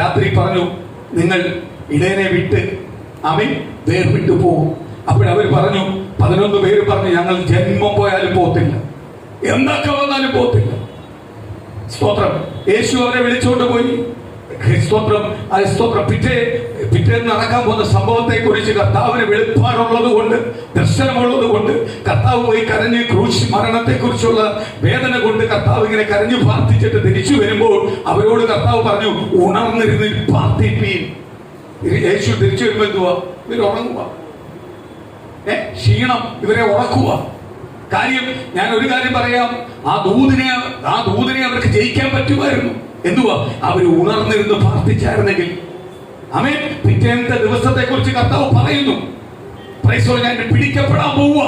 രാത്രി പറഞ്ഞു, നിങ്ങൾ ഇടയനെ വിട്ട് അവൻ വേർവിട്ടു പോകും. അപ്പോഴവർ പറഞ്ഞു, 11 പേര് പറഞ്ഞു, ഞങ്ങൾ ജന്മം പോയാലും പോത്തില്ല, എന്തൊക്കെ വന്നാലും പോത്തില്ല. സ്തോത്രം. യേശു അവരെ വിളിച്ചുകൊണ്ട് പോയി. സ്തോത്രം. പിറ്റേന്ന് നടക്കാൻ പോകുന്ന സംഭവത്തെ കുറിച്ച് കർത്താവിന് വെളിപ്പാടുള്ളത് കൊണ്ട്, ദർശനമുള്ളത് കൊണ്ട് കർത്താവ് പോയി കരഞ്ഞ് ക്രൂശ് മരണത്തെ കുറിച്ചുള്ള വേദന കൊണ്ട് കർത്താവ് ഇങ്ങനെ കരഞ്ഞു പ്രാർത്ഥിച്ചിട്ട് തിരിച്ചു വരുമ്പോൾ അവരോട് കർത്താവ് പറഞ്ഞു, ഉണർന്നിരുന്ന് പ്രാർത്ഥിപ്പീൻ. യേശു തിരിച്ചു വരുമ്പോ എന്തുവാ? ഇവർ ഉറങ്ങുക. ക്ഷീണം ഇവരെ ഉറക്കുക. കാര്യം ഞാൻ ഒരു കാര്യം പറയാം, ആ ദൂതിനെ അവർക്ക് ജയിക്കാൻ പറ്റുമായിരുന്നു. എന്തുവാ? അവർ ഉണർന്നിരുന്ന് പ്രാർത്ഥിച്ചായിരുന്നെങ്കിൽ. ആമേൻ. പിറ്റേന്നത്തെ ദിവസത്തെ കുറിച്ച് കർത്താവ് പറയുന്നു. ഞാൻ പിടിക്കപ്പെടാൻ പോവുക.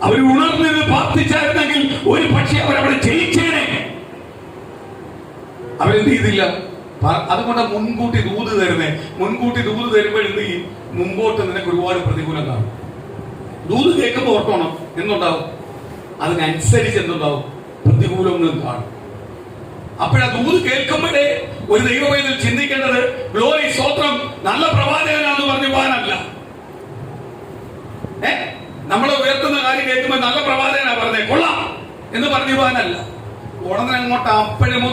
അവർ ഉണർന്നിരുന്ന് പ്രാർത്ഥിച്ചായിരുന്നെങ്കിൽ ഒരു പക്ഷേ അവരവിടെ ജയിച്ചേനെ. അവരെന്ത് ചെയ്തില്ല. അതുകൊണ്ട് മുൻകൂട്ടി ദൂത് തരുന്നേ. മുൻകൂട്ടി ദൂത് തരുമ്പോഴെന്ത് ചെയ്യും? മുമ്പോട്ട് നിനക്ക് ഒരുപാട് പ്രതികൂലം കാണും. ദൂത് കേൾക്കുമ്പോൾ ഓർക്കണം എന്നുണ്ടാവും, അതിനനുസരിച്ച് എന്തുണ്ടാവും? പ്രതികൂലങ്ങളും കാണും. അപ്പോഴാ ദൂത് കേൾക്കുമ്പോഴേ ഒരു ദൈവവേദന ചിന്തിക്കേണ്ടത് ഗ്ലോറി സ്തോത്രം നല്ല പ്രവാചകനാന്ന് പറഞ്ഞു പോകാനല്ല. നമ്മളെ ഉയർത്തുന്ന കാര്യം കേൾക്കുമ്പോൾ നല്ല പ്രവാചകനാ പറഞ്ഞേ കൊള്ളാം എന്ന് പറഞ്ഞു പോകാനല്ല. ഉടനെ അങ്ങോട്ട്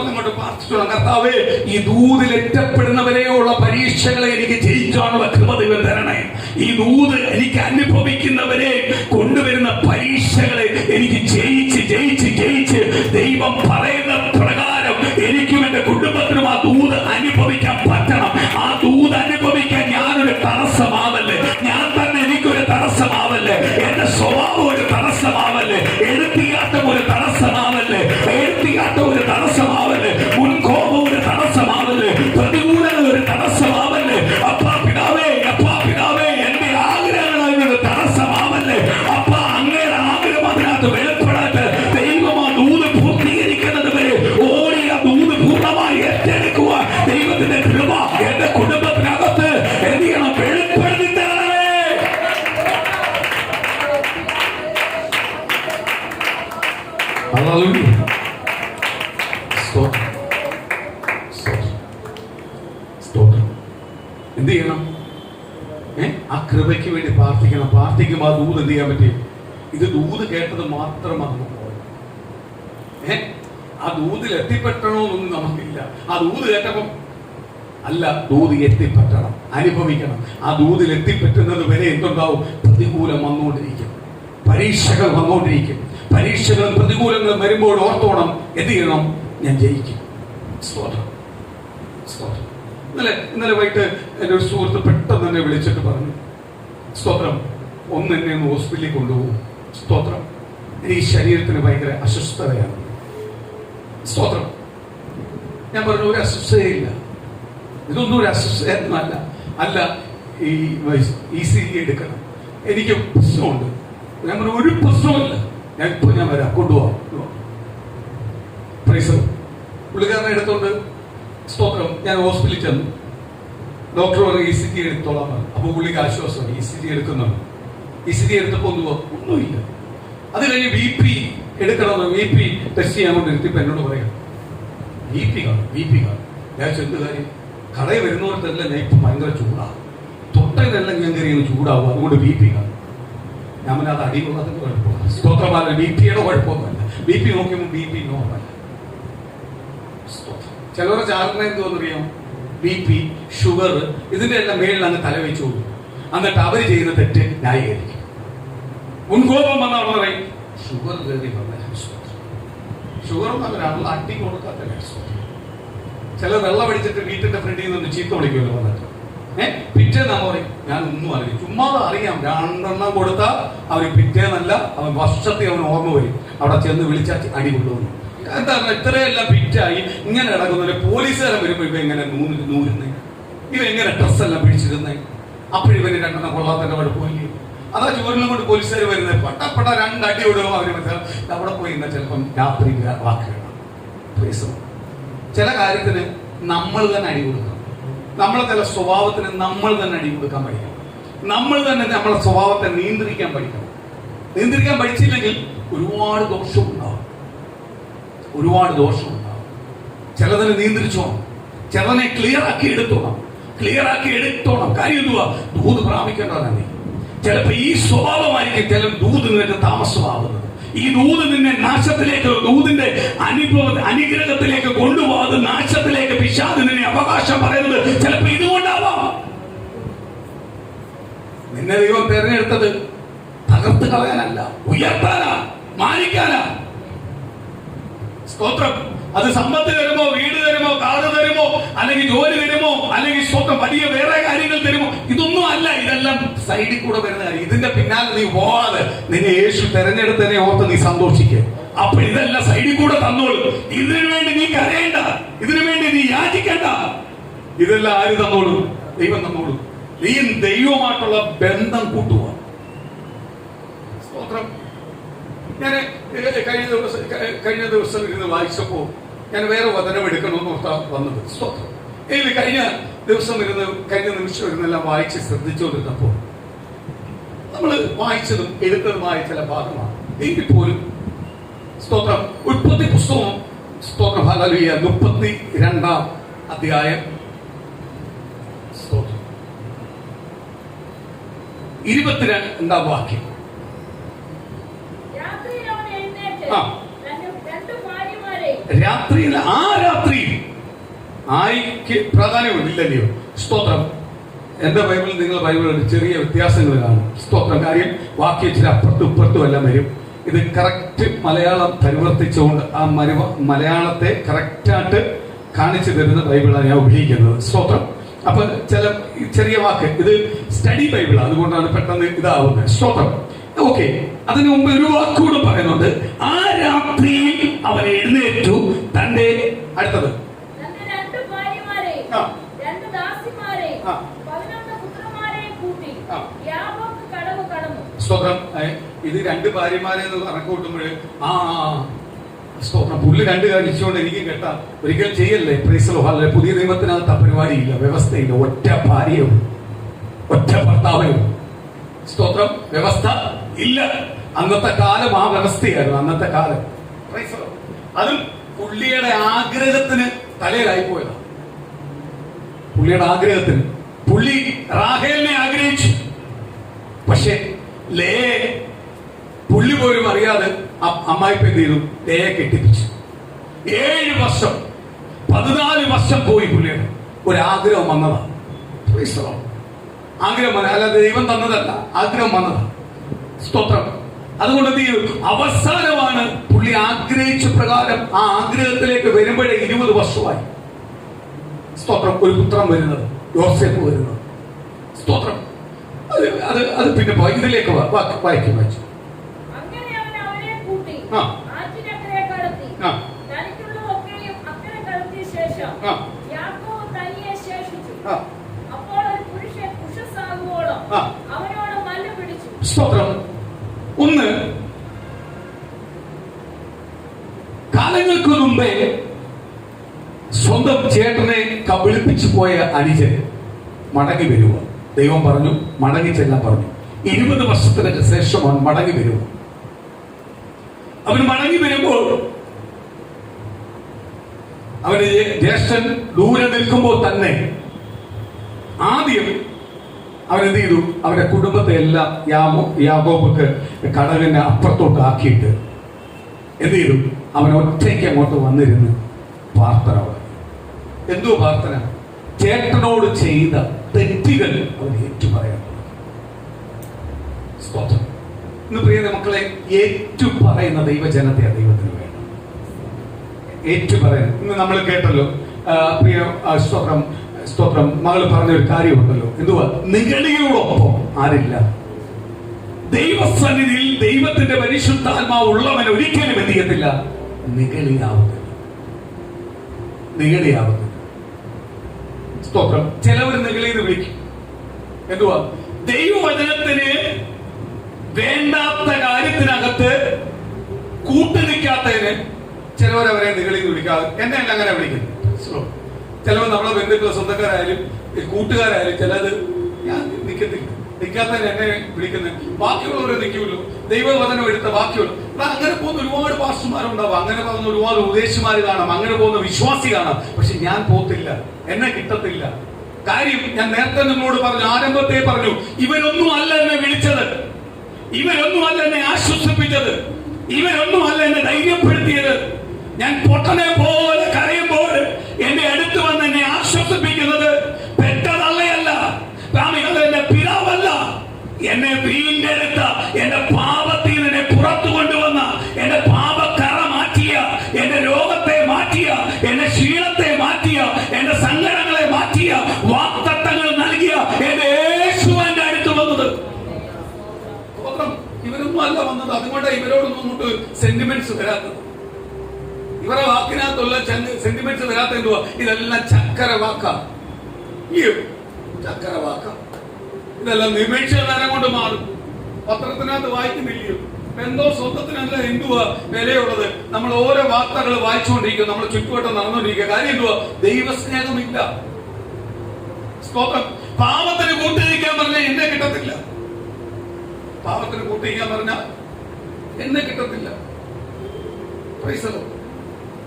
അങ്ങോട്ട് പ്രാർത്ഥിച്ചോളാം. കർത്താവേ, ഈ ദൂതിൽ എറ്റപ്പെടുന്നവരെയുള്ള പരീക്ഷകളെ എനിക്ക് ജയിക്കാനുള്ള കൃപ ദൈവം തരണേ. ഈ ദൂത് എനിക്ക് അനുഭവിക്കുന്നവരെ കൊണ്ടുവരുന്ന പരീക്ഷകളെ എനിക്ക് ജയിച്ച് ജയിച്ച് ജയിച്ച് ദൈവം പറയുന്ന പ്രകാരം എനിക്കും എന്റെ കുടുംബത്തിനും ആ ദൂത് അനുഭവിക്കാൻ പറ്റണം. ആ ദൂത് അനുഭവിക്കാൻ ഞാനൊരു തടസ്സമാവല്ലേ, ഞാൻ തന്നെ എനിക്കൊരു തടസ്സമാവല്ലേ, എന്റെ സ്വഭാവം ഒരു തടസ്സമാവല്ലേ, എഴുത്തിയാട്ടം ഒരു തടസ്സമാവല്ലേ, എഴുത്തിയാട്ടം ഒരു തടസ്സമാവല്ലേ, മുൻകോപം ഒരു തടസ്സമാവല്ലേ, പ്രതികൂലങ്ങൾ ഒരു തടസ്സമാവല്ലേ. അപ്പാ പിതാവേ എന്റെ ആഗ്രഹങ്ങൾ അതിനൊരു തടസ്സമാവല്ലേ. അപ്പാ അങ്ങയുടെ ആഗ്രഹം അതിനകത്ത് വെളിപ്പെടാത്ത ദൈവം ആ ദൂത് പൂർത്തീകരിക്കുന്നത് വരെ ഓടി ആ ദൂത് പൂർണ്ണമായി ഏറ്റെടുക്കുക. ദൈവത്തിന്റെ കൃപ എന്റെ കുടുംബത്തിനകത്ത് എന്ത് ചെയ്യണം? വെളിപ്പെടുത്തി തരണമേ. എന്ത് ചെയ്യണം? ആ കൃപയ്ക്ക് വേണ്ടി പ്രാർത്ഥിക്കണം. പ്രാർത്ഥിക്കുമ്പോൾ ആ ദൂത് എന്ത് ചെയ്യാൻ പറ്റും? ഇത് ദൂത് കേട്ടത് മാത്രമാണ്. ആ ദൂതിൽ എത്തിപ്പെട്ടണമെന്നൊന്നും നമുക്കില്ല. ആ ദൂത് കേട്ടപ്പം അല്ല, ദൂത് എത്തിപ്പെട്ടണം, അനുഭവിക്കണം. ആ ദൂതിൽ എത്തിപ്പറ്റുന്നത് വരെ എന്തുണ്ടാവും? പ്രതികൂലം വന്നുകൊണ്ടിരിക്കും, പരീക്ഷകൾ വന്നുകൊണ്ടിരിക്കും. പരീക്ഷകളും പ്രതികൂലങ്ങളും വരുമ്പോൾ ഓർത്തോണം, എന്ത് ചെയ്യണം? ഞാൻ ജയിക്കും. സ്തോത്രം. ഇന്നലെ വൈകിട്ട് എൻ്റെ ഒരു സുഹൃത്ത് പെട്ടെന്ന് എന്നെ വിളിച്ചിട്ട് പറഞ്ഞു, സ്തോത്രം, എന്നെ ഒന്ന് ഹോസ്പിറ്റലിൽ കൊണ്ടുപോകും. സ്തോത്രം, ഈ ശരീരത്തിന് ഭയങ്കര അസ്വസ്ഥതയാണ്. സ്തോത്രം. ഞാൻ പറഞ്ഞു, ഒരു അസ്വസ്ഥതയില്ല, ഇതൊന്നും ഒരു അസ്വസ്ഥയല്ല. അല്ല, ഈ ECG എടുക്കണം, എനിക്ക് പ്രശ്നമുണ്ട്. ഞാൻ പറഞ്ഞു, ഒരു പ്രശ്നമില്ല, ഞാൻ വരാം, കൊണ്ടുപോകാം. പുള്ളിക്കാരനെ എടുത്തോണ്ട് സ്തോത്രം ഞാൻ ഹോസ്പിറ്റലിൽ ചെന്നു. ഡോക്ടർ പറഞ്ഞു ECG എടുത്തോളാം പറഞ്ഞു. അപ്പൊ പുള്ളിക്ക് ആശ്വാസം, ECG എടുക്കുന്നുണ്ട്. ECG എടുത്തപ്പോ ഒന്നുമില്ല. അത് കഴിഞ്ഞ് BP എടുക്കണം, BP ടെസ്റ്റ് ചെയ്യാൻ കൊണ്ട് ഇരുത്തിപ്പോ എന്നോട് പറയാം, BP കാണും. ഞാൻ ചെന്ന് കാര്യം കടയിൽ വരുന്നവർക്കെല്ലാം ഞാൻ ഇപ്പൊ ഭയങ്കര ചൂടാകും, തൊട്ടതിനെല്ലാം ഞാൻ കയറി ചൂടാവും, അതുകൊണ്ട് BP കാണും. ഞാൻ പിന്നെ അത് അടികൊള്ളാതിന്റെ കുഴപ്പമില്ല. സ്തോത്രമാണ്, BPയുടെ കുഴപ്പമൊന്നുമല്ല. BP നോക്കിയപ്പോൾ BP നോർമൽ. ചിലവരെ ചാറിനെ എന്തോന്നറിയാം? BP, ഷുഗർ, ഇതിന്റെ എല്ലാം മേളിൽ അങ്ങ് തലവെച്ചു കൊടുക്കും. എന്നിട്ട് അവർ ചെയ്യുന്ന തെറ്റ് ന്യായീകരിക്കും. മുൻകോപം വന്നാൽ പറയും ഷുഗർ കയറി വന്ന ഷുഗറും അവരാണല്ലോ അട്ടി കൊടുക്കാത്ത. ചില വെള്ളം അടിച്ചിട്ട് വീട്ടിന്റെ ഫ്രണ്ടിൽ നിന്ന് ചീത്ത വിളിക്കുമല്ലോ വന്നിട്ട്. പിറ്റേന്ന് നമ്മൾ പറയും ഞാൻ ഒന്നും അറിയില്ല, ചുമ്മാതെ അറിയാം. 2 കൊടുത്താൽ അവന് പിറ്റേന്നല്ല, അവൻ വർഷത്തെ അവൻ ഓർമ്മ വരും. അവിടെ ചെന്ന് വിളിച്ചാൽ അടി കൊണ്ടുവന്നു. എന്താ ഇത്രയെല്ലാം ഫിറ്റായി ഇങ്ങനെ കിടക്കുന്നവരെ പോലീസുകാരൻ വരുമ്പോ ഇവ എങ്ങനെ നൂരുന്നേ, ഇവ എങ്ങനെ ഡ്രസ്സെല്ലാം പിടിച്ചിരുന്നേ. അപ്പോഴിവന് 2 കൊള്ളാത്തന്റെ കുഴപ്പമില്ലേ? അതാ ചോറിലും കൊണ്ട് പോലീസുകാർ വരുന്നത്. പട്ടപ്പട 2 അടി വിടുമോ അവര് മനസ്സിലാവും. അവിടെ പോയി ഇന്ന ചിലപ്പം രാത്രി വാക്കുകൾ. ചില കാര്യത്തിന് നമ്മൾ തന്നെ അടി കൊടുക്കണം. നമ്മളെ ചില സ്വഭാവത്തിന് നമ്മൾ തന്നെ അടി കൊടുക്കാൻ പഠിക്കണം. നമ്മൾ തന്നെ നമ്മളെ സ്വഭാവത്തെ നിയന്ത്രിക്കാൻ പഠിക്കണം. നിയന്ത്രിക്കാൻ പഠിച്ചില്ലെങ്കിൽ ഒരുപാട് ദോഷമുണ്ടാവും. ചിലതിനെ നിയന്ത്രിച്ചോണം, ചിലതിനെ ക്ലിയർ ആക്കി എടുത്തോണം. കാര്യം എന്തുവാ? ദൂത് പ്രാപിക്കേണ്ടതാണ്. ചിലപ്പോ ഈ സ്വഭാവമായിരിക്കും ചില ദൂത് നിനക്ക് താമസമാകുന്നത്. ഈ ദൂത് നിന്നെ നാശത്തിലേക്ക്, ദൂതിന്റെ അനുഗ്രഹത്തിലേക്ക് കൊണ്ടുപോകാതെ നാശത്തിലേക്ക് പിശാച് നിന്നെ അവകാശം പറയുന്നത് ചിലപ്പോ ഇതുകൊണ്ടാവാം. നിന്നെ ദൈവം തെരഞ്ഞെടുത്തത് തകർത്ത് കളയാനല്ല, ഉയർത്താനാ, മാനിക്കാനാ. സ്തോത്രം. അത് സമ്പത്ത് തരുമോ, വീട് തരുമോ, കാറ് തരുമോ, അല്ലെങ്കിൽ ജോലി തരുമോ, അല്ലെങ്കിൽ സ്വന്തം വലിയ വേറെ കാര്യങ്ങൾ തരുമോ, ഇതൊന്നും അല്ല. ഇതെല്ലാം സൈഡിൽ കൂടെ വരുന്ന കാര്യം. ഇതിന്റെ പിന്നാലെ നീ പോവാതെ നിന്നെ യേശു തെരഞ്ഞെടുത്തതിനെ ഓർത്ത് നീ സന്തോഷിക്കുക. അപ്പൊ ഇതെല്ലാം സൈഡിൽ കൂടെ തന്നോളൂ. ഇതിനു വേണ്ടി നീ കരയേണ്ട, ഇതിനു വേണ്ടി നീ യാചിക്കേണ്ട. ഇതെല്ലാം ആര് തന്നോളൂ? ദൈവം തന്നോളൂ. നീ ദൈവമായിട്ടുള്ള ബന്ധം കൂട്ടുക. സ്തോത്രം. ഞാൻ കഴിഞ്ഞ ദിവസം ഇരുന്ന് വായിച്ചപ്പോൾ ഞാൻ വേറെ വചനം എടുക്കണമെന്ന് ഓർത്താ വന്നത്. സ്തോത്രം. ഇതിൽ കഴിഞ്ഞ നിമിഷം ഇരുന്നെല്ലാം വായിച്ച് ശ്രദ്ധിച്ചുകൊണ്ടിരുന്നപ്പോൾ നമ്മൾ വായിച്ചതും എഴുത്തതുമായ ചില ഭാഗമാണ്. എങ്കിൽ പോലും സ്തോത്രം, ഉൽപ്പത്തി പുസ്തകം സ്തോത്രം ഹല്ലേലൂയ 32 അധ്യായം സ്തോത്രം 22 വാക്യം. രാത്രിയിൽ ആയിക്ക് പ്രാധാന്യമില്ലല്ലയോ? സ്തോത്രം. എന്റെ ബൈബിളിൽ നിങ്ങളുടെ ബൈബിളിൽ ചെറിയ വ്യത്യാസങ്ങൾ കാണും. സ്തോത്രം. കാര്യം വാക്യം ഇച്ചിരി അപ്പുറത്തും ഇപ്പുറത്തും എല്ലാം വരും. ഇത് കറക്റ്റ് മലയാളം പരിവർത്തിച്ചുകൊണ്ട് ആ മലയാളത്തെ കറക്റ്റായിട്ട് കാണിച്ചു തരുന്ന ബൈബിളാണ് ഞാൻ ഉപയോഗിക്കുന്നത്. സ്തോത്രം. അപ്പൊ ചെറിയ വാക്ക്, ഇത് സ്റ്റഡി ബൈബിളാണ്, അതുകൊണ്ടാണ് പെട്ടെന്ന് ഇതാവുന്നത്. സ്തോത്രം. ഓക്കെ. അതിനു മുമ്പ് ഒരു വാക്കുകൂടെ പറയുന്നുണ്ട്. ആ രാത്രിയിൽ അവൻ എഴുന്നേറ്റു തന്റെ അടുത്തത് സ്തോത്രം. ഇത് 2 ഭാര്യമാരെ കണക്കൂട്ടുമ്പോൾ സ്തോത്രം, പുല്ല് 2 കഴിച്ചുകൊണ്ട് എനിക്ക് കേട്ടാ ഒരിക്കലും ചെയ്യല്ലേ. പ്രൈസ്. പുതിയ നിയമത്തിനകത്ത് ആ പരിപാടിയില്ല, വ്യവസ്ഥയില്ല. ഒറ്റ ഭാര്യയും ഒറ്റ ഭർത്താവും. സ്തോത്രം. വ്യവസ്ഥ ഇല്ല. അന്നത്തെ കാലം ആ വ്യവസ്ഥയായിരുന്നു. അന്നത്തെ കാലം അതും പുള്ളിയുടെ ആഗ്രഹത്തിന് തലയിലായി പോയതാണ്. പുള്ളിയുടെ ആഗ്രഹത്തിന് പുള്ളി റാഹേലിനെ ആഗ്രഹിച്ചു. പക്ഷെ പുള്ളി പോലും അറിയാതെ അമ്മായിപ്പ എന്ത് ചെയ്തു? ലേയെ കെട്ടിപ്പിച്ചു. 7 വർഷം 14 വർഷം പോയി. പുള്ളിയുടെ ഒരാഗ്രഹം വന്നതാണ്. ആഗ്രഹം വന്ന, അല്ലാതെ ദൈവം തന്നതല്ല, ആഗ്രഹം വന്നതാണ്. സ്തോത്രം. അതുകൊണ്ട് എന്ത് ചെയ്തു? അവസാനമാണ് പുള്ളി ആഗ്രഹിച്ച പ്രകാരം ആ ആഗ്രഹത്തിലേക്ക് വരുമ്പോഴേ 20 വർഷമായി. സ്തോത്രം. ഒരു പുത്രൻ വരുന്നത്, യോസേഫ് വരുന്നത്. സ്തോത്രം. അത് പിന്നെ ഇതിലേക്ക് വായിക്കും. സ്തോത്രം. ഒന്ന്, കാലങ്ങൾക്ക് മുമ്പേ സ്വന്തം ചേട്ടനെ കബളിപ്പിച്ചു പോയ അനുജൻ മടങ്ങി വരുക. ദൈവം പറഞ്ഞു മടങ്ങി ചെല്ലാൻ പറഞ്ഞു. 20 വർഷത്തിന് ശേഷം അവൻ മടങ്ങി വരുക. അവൻ മടങ്ങി വരുമ്പോൾ അവന് ജ്യേഷ്ഠൻ ദൂരെ നിൽക്കുമ്പോൾ തന്നെ ആദ്യം അവനെന്ത് ചെയ്തു? അവന്റെ കുടുംബത്തെ എല്ലാം യാക്കോബുക്ക് കടലിന്റെ അപ്പുറത്തോട്ട് ആക്കിയിട്ട് എന്ത് ചെയ്തു? അവൻ ഒറ്റയ്ക്ക് അങ്ങോട്ട് വന്നിരുന്ന് പ്രാർത്ഥന. എന്തോ പ്രാർത്ഥന? ചേട്ടനോട് ചെയ്ത തെറ്റുകൾ അവൻ ഏറ്റുപറയാൻ. സ്തോത്രം. ഇന്ന് പ്രിയ മക്കളെ, ഏറ്റുപറയുന്ന ദൈവജനത്തെ ദൈവത്തിന് വേണം. ഏറ്റുപറയാൻ. ഇന്ന് നമ്മൾ കേട്ടല്ലോ, പ്രിയ സ്തോത്രം മകൾ പറഞ്ഞൊരു കാര്യമുണ്ടല്ലോ. എന്തുവാ? നിഗളിയോടൊപ്പം ആരില്ല. ദൈവസന്നിധിയിൽ ദൈവത്തിന്റെ പരിശുദ്ധാത്മാവ് ഉള്ളവൻ ഒരിക്കലും എന്ത് ചെയ്യത്തില്ല? നിഗളിയാവുന്നില്ല. സ്തോത്രം. ചിലവർ നിഗളിന്ന് വിളിക്കും. എന്തുവാ? ദൈവവചനത്തിന് വേണ്ടാത്ത കാര്യത്തിനകത്ത് കൂട്ടുനിൽക്കാത്തതിന് ചിലവരവരെ നിഗളിന്ന് വിളിക്കാതെ എന്നെ അല്ല അങ്ങനെ വിളിക്കുന്നു. ചിലവർ നമ്മളെ ബന്ധുക്കളോ സ്വന്തക്കാരായാലും കൂട്ടുകാരായാലും ചിലത് ഞാൻ നിൽക്കാത്തതിന് എന്നെ വിളിക്കുന്നത്. ബാക്കിയുള്ളവരെ നിൽക്കുമല്ലോ. ദൈവവചനം എടുത്ത ബാക്കിയുള്ള അങ്ങനെ പോകുന്ന ഒരുപാട് പാസ്റ്റർമാരുണ്ടാവാം, അങ്ങനെ പോകുന്ന ഒരുപാട് ഉപദേശിമാര് കാണാം, അങ്ങനെ പോകുന്ന വിശ്വാസി കാണാം. പക്ഷെ ഞാൻ പോത്തില്ല, എന്നെ കിട്ടത്തില്ല. കാര്യം ഞാൻ നേരത്തെ നിങ്ങളോട് പറഞ്ഞു, ആരംഭത്തെ പറഞ്ഞു, ഇവരൊന്നും അല്ല എന്നെ വിളിച്ചത്, ഇവരൊന്നും അല്ല എന്നെ ആശ്വസിപ്പിച്ചത്, ഇവരൊന്നും അല്ല എന്നെ ധൈര്യപ്പെടുത്തിയത്. ഞാൻ പൊട്ടനെ പോലെ കരയുമ്പോൾ എന്റെ അടുത്ത് വന്ന് എന്നെ ആശ്വസിപ്പിക്കുന്നത് പെട്ടതല്ലയല്ല, എന്റെ പിതാവല്ല, എന്നെ വീണ്ടെടുത്ത, എന്റെ പാപത്തിൽ എന്നെ പുറത്തു കൊണ്ടുവന്ന, എന്റെ പാപക്കറ മാറ്റിയ, എന്റെ രോഗത്തെ മാറ്റിയ, എന്റെ ക്ഷീണത്തെ മാറ്റിയ, എന്റെ സങ്കടങ്ങളെ മാറ്റിയ, വാഗ്ദത്തങ്ങൾ നൽകിയ എന്റെ യേശു എന്റെ അടുത്ത് വന്നത്. ഇവരൊന്നും അല്ല വന്നത്. അതുകൊണ്ട് ഇവരോടൊന്നും അങ്ങോട്ട് സെന്റിമെന്റ്സ് വരാത്തത്. ഇവരുടെ വാക്കിനകത്തുള്ള സെന്റിമെന്റ്സ് വരാത്ത എന്തുവാ? ഇതെല്ലാം ചക്കര വാക്ക, ചക്കര വാക്ക. ഇതെല്ലാം നിമിഷ നേരം കൊണ്ട് മാറും. പത്രത്തിനകത്ത് വായിക്കുന്നില്ലയോ? എന്തോ സ്വന്തത്തിനല്ല എന്തുവാ വിലയുള്ളത്? നമ്മൾ ഓരോ വാർത്തകൾ വായിച്ചുകൊണ്ടിരിക്കുക, നമ്മൾ ചുറ്റുവട്ടം നടന്നുകൊണ്ടിരിക്കുക. കാര്യം എന്തുവാ? ദൈവസ്നേഹമില്ല. സ്തോത്രം. പാപത്തിന് കൂട്ടുനിൽക്കാൻ പറഞ്ഞാൽ എന്നെ കിട്ടത്തില്ല. പാപത്തിന് കൂട്ടുനിൽക്കാൻ പറഞ്ഞാൽ എന്നെ കിട്ടത്തില്ല.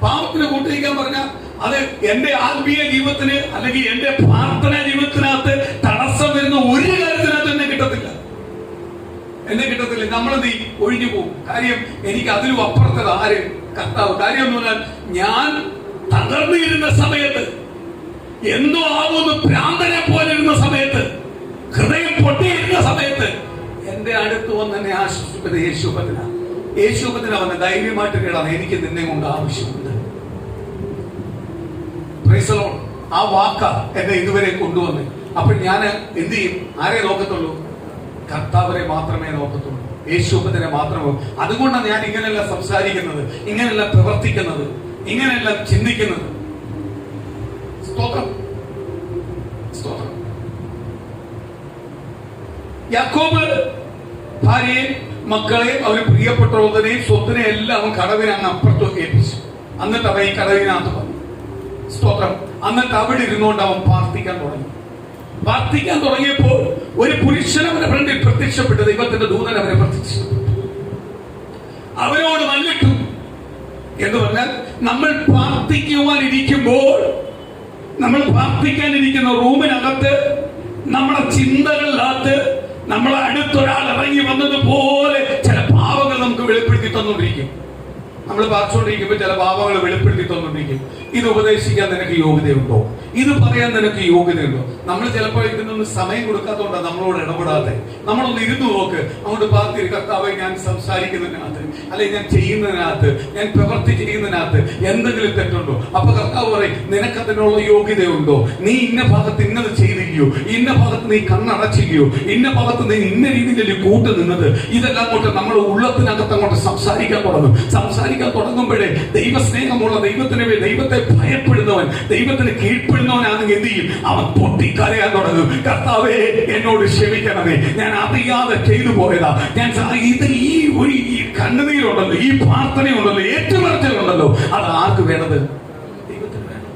പാപത്തിന് കൂട്ടുനിൽക്കാൻ പറഞ്ഞാൽ അത് എന്റെ ആത്മീയ ജീവിതത്തിന് അല്ലെങ്കിൽ എന്റെ പ്രാർത്ഥനാ ജീവിതത്തിനകത്ത് തടസ്സം വരുന്ന ഒരു കാര്യത്തിനകത്ത് എന്നെ കിട്ടത്തില്ല. നമ്മളെന്ത് ഒഴിഞ്ഞു പോകും. കാര്യം എനിക്ക് അതിലും അപ്പുറത്തത് ആര്? കർത്താവ്. കാര്യം എന്ന് പറഞ്ഞാൽ ഞാൻ തകർന്നിരുന്ന സമയത്ത്, എന്തോ ആവുമെന്ന് ഭ്രാന്തനെ പോലെ ഇരുന്ന സമയത്ത്, ഹൃദയം പൊട്ടിയിരുന്ന സമയത്ത് എന്റെ അടുത്ത് വന്ന് എന്നെ ആശ്വസിപ്പത് യേശുപത്തിനാ വന്ന് ധൈര്യമായിട്ട് കേടാണ്, എനിക്ക് നിന്നെ കൊണ്ട് ആവശ്യമുണ്ട്. ആ വാക്ക എന്നെ ഇതുവരെ കൊണ്ടുവന്ന്. അപ്പോൾ ഞാൻ എന്ത് ചെയ്യും? ആരെ നോക്കത്തുള്ളൂ? കർത്താവിനെ മാത്രമേ നോക്കത്തുള്ളൂ, യേശുപത്തിനെ മാത്രമേ. അതുകൊണ്ടാണ് ഞാൻ ഇങ്ങനെയല്ല സംസാരിക്കുന്നത്, ഇങ്ങനെയല്ല പ്രവർത്തിക്കുന്നത്, ഇങ്ങനെയല്ല ചിന്തിക്കുന്നത്. സ്തോത്രം, സ്തോത്രം. യാക്കോബ് ഭാര്യയെ, മക്കളെ, അവന് പ്രിയപ്പെട്ടവരെയും സ്വത്തിനെ എല്ലാം അവൻ കടവിനെ അങ്ങ് അപ്പുറത്ത് ഏൽപ്പിച്ചു. എന്നിട്ട് അവൻ ഈ കടവിനകത്ത് വന്നു. സ്തോത്രം. എന്നിട്ട് അവിടെ ഇരുന്നുകൊണ്ട് അവൻ പ്രാർത്ഥിക്കാൻ തുടങ്ങിയപ്പോൾ ഒരു പുരുഷൻ അവന്റെ ഫ്രണ്ടിൽ പ്രത്യക്ഷപ്പെട്ടു. ദൈവത്തിന്റെ ദൂതൻ അവനെ പ്രത്യക്ഷപ്പെട്ടു. അവനോട് മല്ലിട്ടു എന്ന് പറഞ്ഞാൽ, നമ്മൾ പ്രാർത്ഥിക്കാനിരിക്കുമ്പോൾ, നമ്മൾ പ്രാർത്ഥിക്കാനിരിക്കുന്ന റൂമിനകത്ത്, നമ്മുടെ ചിന്തകളിനകത്ത് നമ്മളെ അടുത്തൊരാൾ ഇറങ്ങി വന്നതുപോലെ ചില പാവങ്ങൾ നമുക്ക് വെളിപ്പെടുത്തി തന്നുകൊണ്ടിരിക്കും. നമ്മൾ പ്രാർത്ഥിച്ചുകൊണ്ടിരിക്കുമ്പോൾ ചില പാവങ്ങൾ വെളിപ്പെടുത്തി തന്നുകൊണ്ടിരിക്കും. ഇത് ഉപദേശിക്കാൻ നിനക്ക് യോഗ്യതയുണ്ടോ? ഇത് പറയാൻ നിനക്ക് യോഗ്യതയുണ്ടോ? നമ്മൾ ചിലപ്പോൾ ഇതിനൊന്ന് സമയം കൊടുക്കാത്തതുകൊണ്ടാണ് നമ്മളോട് ഇടപെടാതെ. നമ്മളൊന്ന് ഇരുന്ന് നോക്ക്, അങ്ങോട്ട് പ്രാർത്ഥിക്കും. കർത്താവേ, ഞാൻ സംസാരിക്കുന്നതിനകത്ത്, അല്ലെങ്കിൽ ഞാൻ ചെയ്യുന്നതിനകത്ത്, ഞാൻ പ്രവൃത്തി ചെയ്യുന്നതിനകത്ത് എന്തെങ്കിലും തെറ്റുണ്ടോ? അപ്പൊ കർത്താവ് പറയും, നിനക്കതിനുള്ള യോഗ്യതയുണ്ടോ? നീ ഇന്ന ഭാഗത്ത് ഇന്നത് ചെയ്തില്ലയോ? ഇന്ന ഭാഗത്ത് നീ കണ്ണടച്ചില്ലയോ? ഇന്ന ഭാഗത്ത് നീ ഇന്ന രീതിയിൽ കൂട്ടു നിന്നത്? ഇതെല്ലാം അങ്ങോട്ട് നമ്മൾ ഉള്ളത്തിനകത്ത് അങ്ങോട്ട് സംസാരിക്കാൻ തുടങ്ങുമ്പോഴേ ദൈവസ്നേഹമുള്ള, ദൈവത്തെ ഭയപ്പെടുന്നവൻ, ദൈവത്തിന് കീഴ്പ്പെടുന്നവനാണെങ്കിൽ എന്ത് ചെയ്യും? അവൻ പൊട്ടിക്കരയാൻ തുടങ്ങും. കർത്താവേ, എന്നോട് ക്ഷമിക്കണമേ, ഞാൻ അറിയാതെ ചെയ്തു പോയതാ. ഞാൻ ഈ കണ്ണുനീരുണ്ടല്ലോ, ഈ പ്രാർത്ഥനയുണ്ടല്ലോ, ഏറ്റുപറച്ചിലുണ്ടല്ലോ, അത് ആർക്ക് വേണത്? ദൈവത്തിന് വേണം.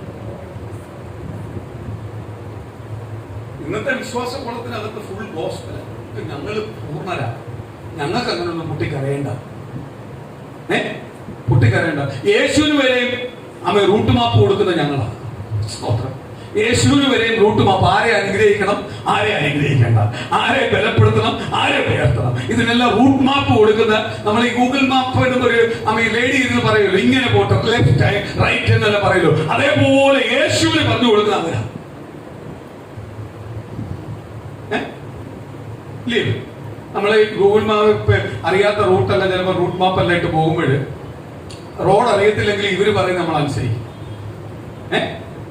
ഇന്നത്തെ വിശ്വാസ കുളത്തിനകത്ത് ഫുൾ ഗോസ്പൽ. ഞങ്ങള് പൂർണ്ണരാ, ഞങ്ങൾക്ക് അങ്ങനൊന്നും പൊട്ടിക്കരയേണ്ട. യേശുവിന് വരെയും അമ്മ റൂട്ട് മാപ്പ് കൊടുക്കുന്ന ഞങ്ങളാണ്. സ്തോത്രം. യേശുവിന് വരെയും റൂട്ട് മാപ്പ്. ആരെ അനുഗ്രഹിക്കണം, ആരെ അനുഗ്രഹിക്കേണ്ട, ആരെ ബലപ്പെടുത്തണം, ആരെ ഉയർത്തണം, ഇതിനെല്ലാം റൂട്ട് മാപ്പ് കൊടുക്കുന്ന നമ്മൾ ഈ ഗൂഗിൾ മാപ്പ് എന്നൊരു അമ്മ ലേഡി ഇരുന്ന് പറയുമല്ലോ, ഇങ്ങനെ പോട്ടെ, ലെഫ്റ്റ് റൈറ്റ് എന്നല്ല പറയുമല്ലോ, അതേപോലെ യേശുവിന് പറഞ്ഞു കൊടുക്കുന്ന അവരാ. നമ്മളെ ഗൂഗിൾ മാപ്പ് അറിയാത്ത റൂട്ടല്ല, ചിലപ്പോൾ റൂട്ട് മാപ്പ് അല്ല ഇട്ട് പോകുമ്പോൾ റോഡ് അറിയത്തില്ലെങ്കിൽ ഇവര് പറയുന്നത് നമ്മൾ അനുസരിക്കും.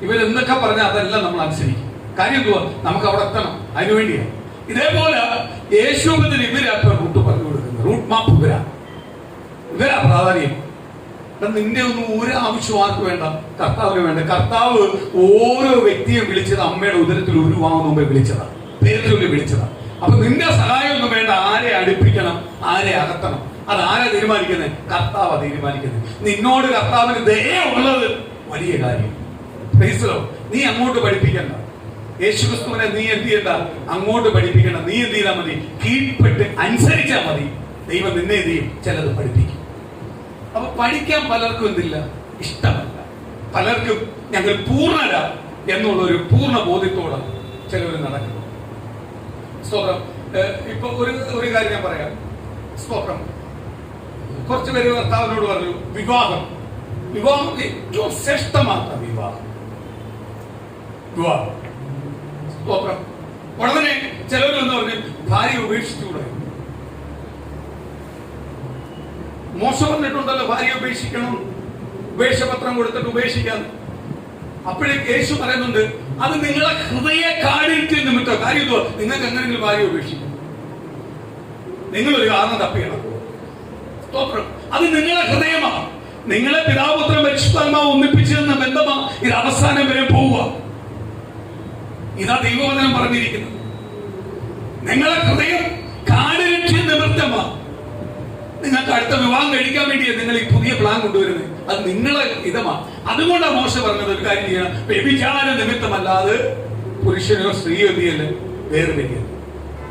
ഇവരെന്തൊക്കെ പറഞ്ഞാൽ അതെല്ലാം നമ്മൾ അനുസരിക്കും. കാര്യം എന്തുവാ? നമുക്ക് അവിടെ എത്തണം, അതിനുവേണ്ടിയാണ്. ഇതേപോലെ യേശുവിന് ഇവരാ റൂട്ട് പറഞ്ഞു കൊടുക്കുന്നത്, റൂട്ട് മാപ്പ് ഇവരാ പ്രാധാന്യം. നിന്റെ ഒന്നും ഒരു ആവശ്യം ആർക്ക് വേണ്ട? കർത്താവിന് വേണ്ട. കർത്താവ് ഓരോ വ്യക്തിയെ വിളിച്ചത് അമ്മയുടെ ഉദരത്തിൽ ഉരുവാകുന്ന മുമ്പേ വിളിച്ചതാണ്, പേരിൽ വിളിച്ചതാണ്. അപ്പൊ നിന്റെ സഹായം ഒന്നും വേണ്ട. ആരെ അടുപ്പിക്കണം, ആരെ അകത്തണം, അത് ആരാ തീരുമാനിക്കുന്നത്? കർത്താവാ തീരുമാനിക്കുന്നത്. നിന്നോട് കർത്താവിന് ദയുള്ളത് വലിയ കാര്യം. നീ അങ്ങോട്ട് പഠിപ്പിക്കണ്ട. യേശുക്രിസ്തുവിനെ നീ എന്ത് ചെയ്യണ്ട? അങ്ങോട്ട് പഠിപ്പിക്കണം. നീ എന്ത് ചെയ്താൽ മതി? കീഴ്പ്പെട്ട് അനുസരിച്ചാൽ മതി. ദൈവം നിന്നെ എന്ത് ചെയ്യും? ചിലത് പഠിപ്പിക്കും. അപ്പൊ പഠിക്കാൻ പലർക്കും എന്തില്ല, ഇഷ്ടമല്ല. പലർക്കും ഞങ്ങൾ പൂർണ്ണരാ എന്നുള്ള ഒരു പൂർണ്ണ ബോധ്യത്തോടാണ് ചിലവർ നടക്കുന്നത്. സ്തോത്രം. ഇപ്പൊ ഒരു കാര്യം ഞാൻ പറയാം. സ്തോത്രം. കുറച്ചു പേര് കർത്താവിനോട് പറഞ്ഞു, വിവാഹം ഏറ്റവും ശ്രേഷ്ഠമാത്ത വിവാഹം. സ്തോത്രം. ഉടനെ ചിലവരെന്ന് പറഞ്ഞു, ഭാര്യ ഉപേക്ഷിച്ചുകൂടെ? മോശം വന്നിട്ടുണ്ടല്ലോ, ഭാര്യ ഉപേക്ഷിക്കണം, ഉപേക്ഷപത്രം കൊടുത്തിട്ട് ഉപേക്ഷിക്കാൻ. അപ്പോഴേക്ക് യേശു പറയുന്നുണ്ട്, അത് നിങ്ങളെ ഹൃദയ കാഠിന്യം നിമിത്തം. കാര്യം ഇതോ, നിങ്ങൾക്ക് എങ്ങനെയെങ്കിലും ഭാര്യ ഉപേക്ഷിക്കും, നിങ്ങളൊരു കാരണം തപ്പിയണം. സ്തോത്രം. അത് നിങ്ങളെ ഹൃദയമാണ്. നിങ്ങളെ പിതാപുത്രൻ പരിശുദ്ധാത്മാവ് ഒന്നിപ്പിച്ചെന്ന ബന്ധമാ ഇത് അവസാനം വരെ പോവുക. ഇതാ ദൈവവചനം പറഞ്ഞിരിക്കുന്നത്. നിങ്ങളെ ഹൃദയം കാഠിന്യം നിങ്ങൾക്ക് അടുത്ത വിവാഹം കഴിക്കാൻ വേണ്ടിയാണ് നിങ്ങൾ ഈ പുതിയ പ്ലാൻ കൊണ്ടുവരുന്നത്. അത് നിങ്ങളെ ഹിതമാണ്. അതുകൊണ്ടാണ് മോശം പറഞ്ഞത് ഒരു കാര്യം ചെയ്യണം, വ്യഭിചാര നിമിത്തമല്ലാതെ പുരുഷനോ സ്ത്രീയോ എന്ത് ചെയ്യല്ലേ വേർപിരിയല്ല.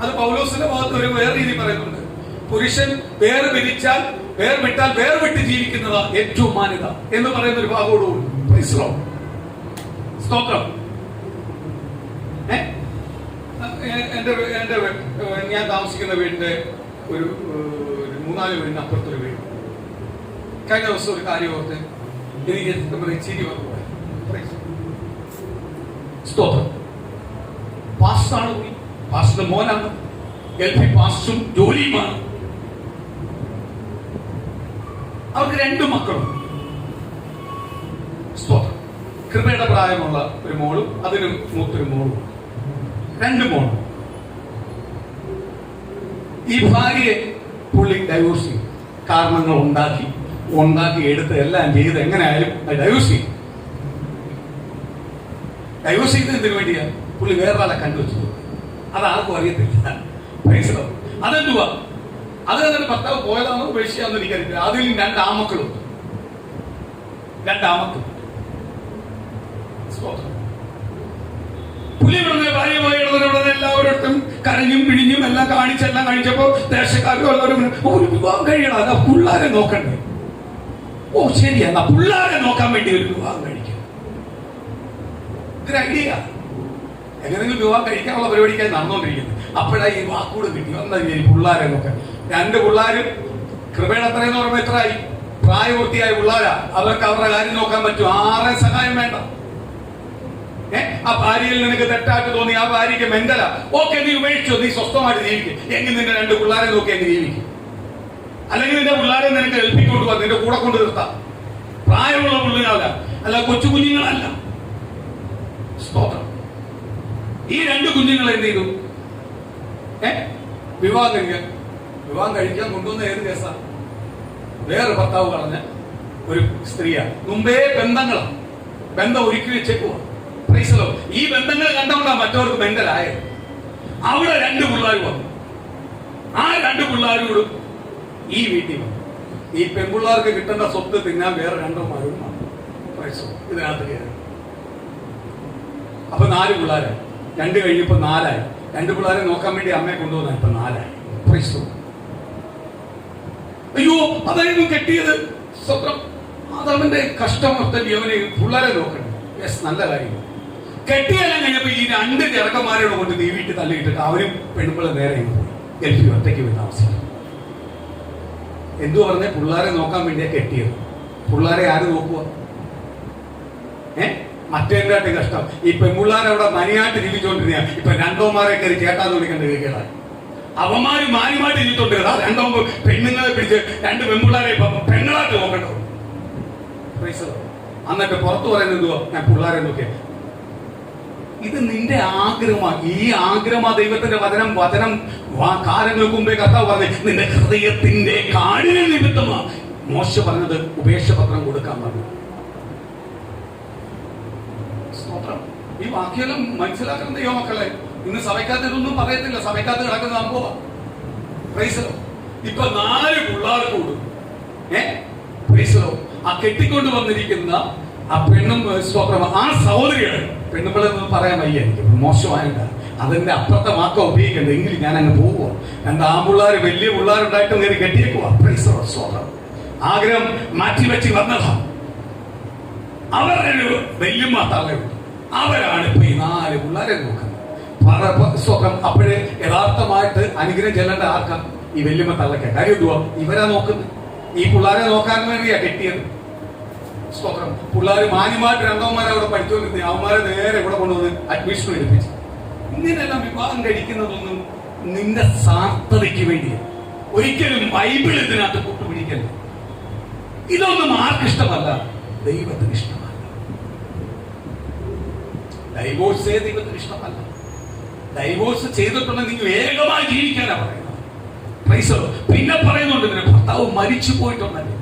അത് പൗലോസിന്റെ ഭാഗത്ത് ഒരു വേറെ രീതി പറയുന്നുണ്ട്. പുരുഷൻ വേർപിരിച്ചാൽ വേർവിട്ട് ജീവിക്കുന്നതാ ഏറ്റവും മാന്യത എന്ന് പറയുന്ന ഒരു ഭാഗത്തോടുകൂടി സ്തോത്രം. എന്റെ ഞാൻ താമസിക്കുന്ന വീടിന്റെ ഒരു 3-4 വീടിന് അപ്പുറത്തൊരു വീട്. കഴിഞ്ഞ ദിവസം ഒരു കാര്യം ഓർത്ത് എനിക്ക് ചിരി വന്നു. സ്തോത്രം. പാസ്റ്റാണ്, പാസ്റ്റിന്റെ മോനാണ്, LP പാസ്റ്റും ജോലിയുമാണ്. അവർക്ക് 2 മക്കളും. സ്തോത്രം. കൃപയുടെ പ്രായമുള്ള ഒരു മോളും അതിന് മൂത്തൊരു മോളും, 2 മോളും. ഈ ഭാര്യയെ പുള്ളി ഡൈവോഴ്സ് ചെയ്യും. കാരണങ്ങൾ ഉണ്ടാക്കി എടുത്ത് എല്ലാം ചെയ്ത് എങ്ങനെയായാലും ഡൈവോഴ്സ് ചെയ്യും. ഡൈവോഴ്സ് ചെയ്തതിന് വേണ്ടിയാ പുള്ളി വേറൊരാളെ കണ്ടുവച്ചു. അതാർക്കും അറിയത്തില്ല. അതെന്തുവാ? അത് തന്നെ ഭർത്താവ് പോയതാണോ ഉപേക്ഷിച്ചാന്ന് എനിക്കറിയില്ല. അതിൽ 2 ആമക്കളുണ്ട്. 2 ആമക്കൾ. പുലി വിടുന്ന ഭാര്യമായി ഇടുന്നവരുടെ എല്ലാവരും കരഞ്ഞും പിഴിഞ്ഞും എല്ലാം കാണിച്ചപ്പോ ദേശക്കാരും എല്ലാവരും ഒരു വിവാഹം കഴിയണം, അതാ പിള്ളേരെ നോക്കണ്ടേ. ഓ ശരിയാ, എന്നാ പിള്ളേരെ നോക്കാൻ വേണ്ടി ഒരു വിവാഹം കഴിക്കാം. ഇതൊരു ഐഡിയ. എങ്ങനെങ്കിലും വിവാഹം കഴിക്കാനുള്ള പരിപാടിക്കായി നടന്നുകൊണ്ടിരിക്കുന്നത്. അപ്പോഴാണ് ഈ വാക്കൂട് കിട്ടി. എന്താ പിള്ളേരെ നോക്കാൻ. 2 പിള്ളേരും കൃപയുടെ അത്രയെന്ന് പറയുമ്പോൾ എത്രയായി? പ്രായപൂർത്തിയായ പിള്ളേരാ. അവർക്ക് അവരുടെ കാര്യം നോക്കാൻ പറ്റും. ആരെയും സഹായം വേണ്ട. ആ ഭാര്യയിൽ നിനക്ക് തെറ്റായിട്ട് തോന്നി, ആ ഭാര്യയ്ക്ക് മെന്റലാ, ഓക്കെ നീ ഉപേക്ഷിച്ചോ, നീ സ്വസ്ഥമായിട്ട് ജീവിക്കും. എങ്കിൽ നിന്റെ 2 പിള്ളേരെ നോക്കി അങ്ങ് ജീവിക്കും. അല്ലെങ്കിൽ നിന്റെ പിള്ളേരെ നിനക്ക് ഏൽപ്പിക്കൊണ്ട് പോകാം, നിന്റെ കൂടെ കൊണ്ട് നിർത്താം. പ്രായമുള്ള പിള്ളേരല്ല, അല്ല കൊച്ചു കുഞ്ഞുങ്ങളല്ല. സ്തോത്രം. ഈ 2 കുഞ്ഞുങ്ങൾ എന്ത് ചെയ്തു? വിവാഹം കഴിക്കാൻ കൊണ്ടുവന്ന ഏത് കേസാ? വേറെ ഭർത്താവ് കളഞ്ഞ ഒരു സ്ത്രീയാ. മുമ്പേ ബന്ധം ഒരുക്കി വെച്ചേക്കുവാ. ഈ ബന്ധങ്ങൾ കണ്ടുകൊണ്ടാണ് മറ്റവർക്ക് മെന്റലായത്. അവിടെ 2 പിള്ളേർ വന്നു. ആ 2 പിള്ളേരോടും ഈ വീട്ടിൽ വന്നു. ഈ പെൺപിള്ളേർക്ക് കിട്ടേണ്ട സ്വത്ത് തിന്നാൻ വേറെ 2 മരുമാ ഇതിനകത്ത് കയറി. അപ്പൊ 4 പിള്ളേരായി. 2 കഴിഞ്ഞപ്പോ 4ആയി. 2 പിള്ളേരെ നോക്കാൻ വേണ്ടി അമ്മയെ കൊണ്ടുവന്ന ഇപ്പൊ 4ആയി. അയ്യോ അതായിരുന്നു കെട്ടിയത്. സ്വപ്നം. അതവന്റെ കഷ്ടമൊത്തല്ലി അവന് പിള്ളേരെ നോക്കണം. യെസ്, നല്ല കാര്യം. കെട്ടിയെല്ലാം കഴിഞ്ഞപ്പോ ഈ 2 ചെറുക്കന്മാരോട് കൊണ്ട് നീ വീട്ടിൽ തള്ളിയിട്ടിട്ട് അവരും പെണ്ണുമ്പിളെ നേരെ പോയി ഗൾഫിൽ ഒറ്റയ്ക്ക് പോയി താമസിക്കും. എന്തു പറഞ്ഞേ? പിള്ളേരെ നോക്കാൻ വേണ്ടിയാ കെട്ടിയത്. പിള്ളേരെ ആര് നോക്കുക? മറ്റേതായിട്ട് കഷ്ടം. ഈ പെൺപിള്ളേരെ അവിടെ മനിയായിട്ട് ജീവിച്ചോണ്ടിരുന്ന ഇപ്പൊ 2 കയറി ചേട്ടാന്ന് വിളിക്കേണ്ട കേൾക്കലായി. അവന്മാര് മാന്യമായിട്ട് ജീവിച്ചോണ്ടിരുന്നത്. ആ 2 പെണ്ണുങ്ങളെ പിടിച്ച് 2 പെൺപിള്ളേരെ പെണ്ണുകളായിട്ട് നോക്കണ്ടോ? എന്നിട്ട് പുറത്തു പറയുന്നത് എന്തുവാ? ഞാൻ പിള്ളേരെ നോക്കിയ. ഇത് നിന്റെ ആഗ്രഹമാണ്. ഈ ആഗ്രഹമാ ദൈവത്തിന്റെ വചനം കാലങ്ങൾക്ക് മുമ്പേ കർത്താവ് പറഞ്ഞു, നിന്റെ ഹൃദയത്തിന്റെ കാഠിന്യ നിമിത്തമാ മോശ പറഞ്ഞത് ഉപേക്ഷപത്രം കൊടുക്കാൻ പറഞ്ഞു. ഈ വാക്യെല്ലാം മനസ്സിലാക്കുന്ന ദൈവമക്കളെ. ഇന്ന് സഭയ്ക്കകത്ത് ഇതൊന്നും പറയത്തില്ല. സഭയ്ക്കകത്ത് കിടക്കുന്ന സംഭവം. ഇപ്പൊ 4 പിള്ളേർക്ക് കൂടും. ആ കെട്ടിക്കൊണ്ട് വന്നിരിക്കുന്ന ആ പെണ്ണും സ്വപ്നം ആ സഹോദരിയാണ്. പെണ്ണുമ്പിളെന്ന് പറയാൻ വയ്യ, എനിക്ക് മോശമായില്ല. അതിന്റെ അപ്പുറത്തെ വാക്കം ഉപയോഗിക്കണ്ട. എങ്കിലും ഞാൻ അങ്ങ് പോവുക. 2 ആൺപിള്ളേര് വലിയ പിള്ളേരുണ്ടായിട്ടും കയറി കെട്ടിയേക്കുവാ. സ്വപ്നം ആഗ്രഹം മാറ്റിവെച്ച് വന്നതാ. അവരൊരു വല്യമ്മ തള്ളയുണ്ട്. അവരാണ് ഇപ്പൊ ഈ 4 പിള്ളേരെ നോക്കുന്നത്. സ്വപ്നം. അപ്പോഴേ യഥാർത്ഥമായിട്ട് അനുഗ്രഹം ചെല്ലേണ്ട ആർക്കാം? ഈ വല്യമ്മ തള്ളയ്ക്ക. കാര്യം എന്തുവാ? ഇവരാ നോക്കുന്നത്. ഈ പിള്ളേരെ നോക്കാൻ വേണ്ടിയാ കെട്ടിയത്. സ്തോത്രം. പിള്ളേർ മാന്യമായിട്ട് 2 അവിടെ പഠിച്ചുകൊണ്ടിരുന്ന അവന്മാരെ നേരെ ഇവിടെ കൊണ്ടുവന്ന് അഡ്മിഷൻ എടുപ്പിച്ചു. ഇങ്ങനെയെല്ലാം വിവാഹം കഴിക്കുന്നതൊന്നും നിന്റെ സാർത്ഥതയ്ക്ക് വേണ്ടിയാണ്. ഒരിക്കലും ബൈബിൾ ഇതിനകത്ത് കൂട്ടുപിടിക്കരുത്. ഇതൊന്നും ആർക്കിഷ്ടമല്ല? ദൈവത്തിന് ഇഷ്ടമല്ല. ഡൈവോഴ്സ് ദൈവത്തിന് ഇഷ്ടമല്ല. ഡൈവോഴ്സ് ചെയ്തിട്ടുണ്ടെങ്കിൽ നിങ്ങൾ വേഗമായി ജീവിക്കാനാ പറയുന്നത്. പിന്നെ പറയുന്നുണ്ട് ഇതിന് ഭർത്താവ് മരിച്ചു പോയിട്ടുണ്ടല്ലോ.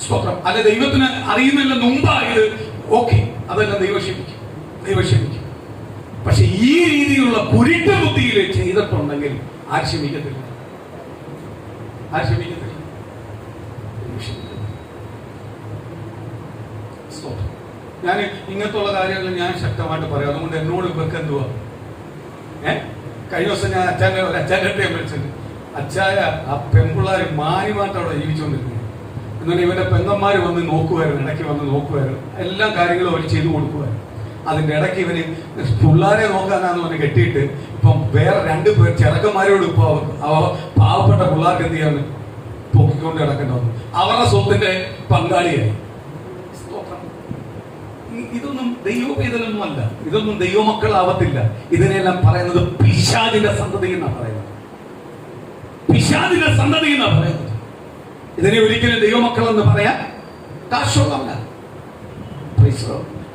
സ്തോത്രം. അല്ല ദൈവത്തിന് അറിയുന്നില്ല മുമ്പായത്. ഓക്കെ, അതെല്ലാം ദൈവം ക്ഷമിക്കും. പക്ഷെ ഈ രീതിയിലുള്ള കുരുട്ട ബുദ്ധിയിൽ ചെയ്തിട്ടുണ്ടെങ്കിൽ ആര് ക്ഷമിക്കത്തില്ല? ആ ക്ഷമിക്കത്തില്ല. ഞാൻ ഇങ്ങനത്തുള്ള കാര്യങ്ങൾ ഞാൻ ശക്തമായിട്ട് പറയാം. അതുകൊണ്ട് എന്നോട് ഇവർക്ക് എന്തുവാ, കഴിഞ്ഞ ദിവസം ഞാൻ അച്ഛൻ്റെ വിളിച്ചിട്ട്, അച്ചായ ആ പെൺപിള്ളേർ മാന്യമായിട്ട് അവിടെ ജീവിച്ചുകൊണ്ടിരിക്കുന്നു. എന്നിട്ട് ഇവന്റെ പെങ്ങന്മാർ വന്ന് നോക്കുമായിരുന്നു, ഇടയ്ക്ക് വന്ന് നോക്കുമായിരുന്നു, എല്ലാ കാര്യങ്ങളും അവർ ചെയ്തു കൊടുക്കുമായിരുന്നു. അതിന്റെ ഇടയ്ക്ക് ഇവന് പിള്ളേരെ നോക്കാനാന്ന് പറഞ്ഞ് കെട്ടിയിട്ട് ഇപ്പം വേറെ 2 പേർ ചെറുക്കന്മാരോട് ഇപ്പൊ പാവപ്പെട്ട പിള്ളേർക്ക് എന്ത് ചെയ്യാൻ പൊക്കിക്കൊണ്ട് കിടക്കേണ്ടി വന്നു. അവരുടെ സ്വത്തിന്റെ പങ്കാളിയായി. ഇതൊന്നും ദൈവവേദനൊന്നും അല്ല, ഇതൊന്നും ദൈവമക്കളാവത്തില്ല. ഇതിനെല്ലാം പറയുന്നത് പിശാചിന്റെ സന്തതി എന്നാണ് പറയുന്നത്. പിശാചിന്റെ സന്തതി എന്നാണ് പറയുന്നത്. ഇതിനെ ഒരിക്കലും ദൈവമക്കൾ എന്ന് പറയാൻ കാശുള്ളവന.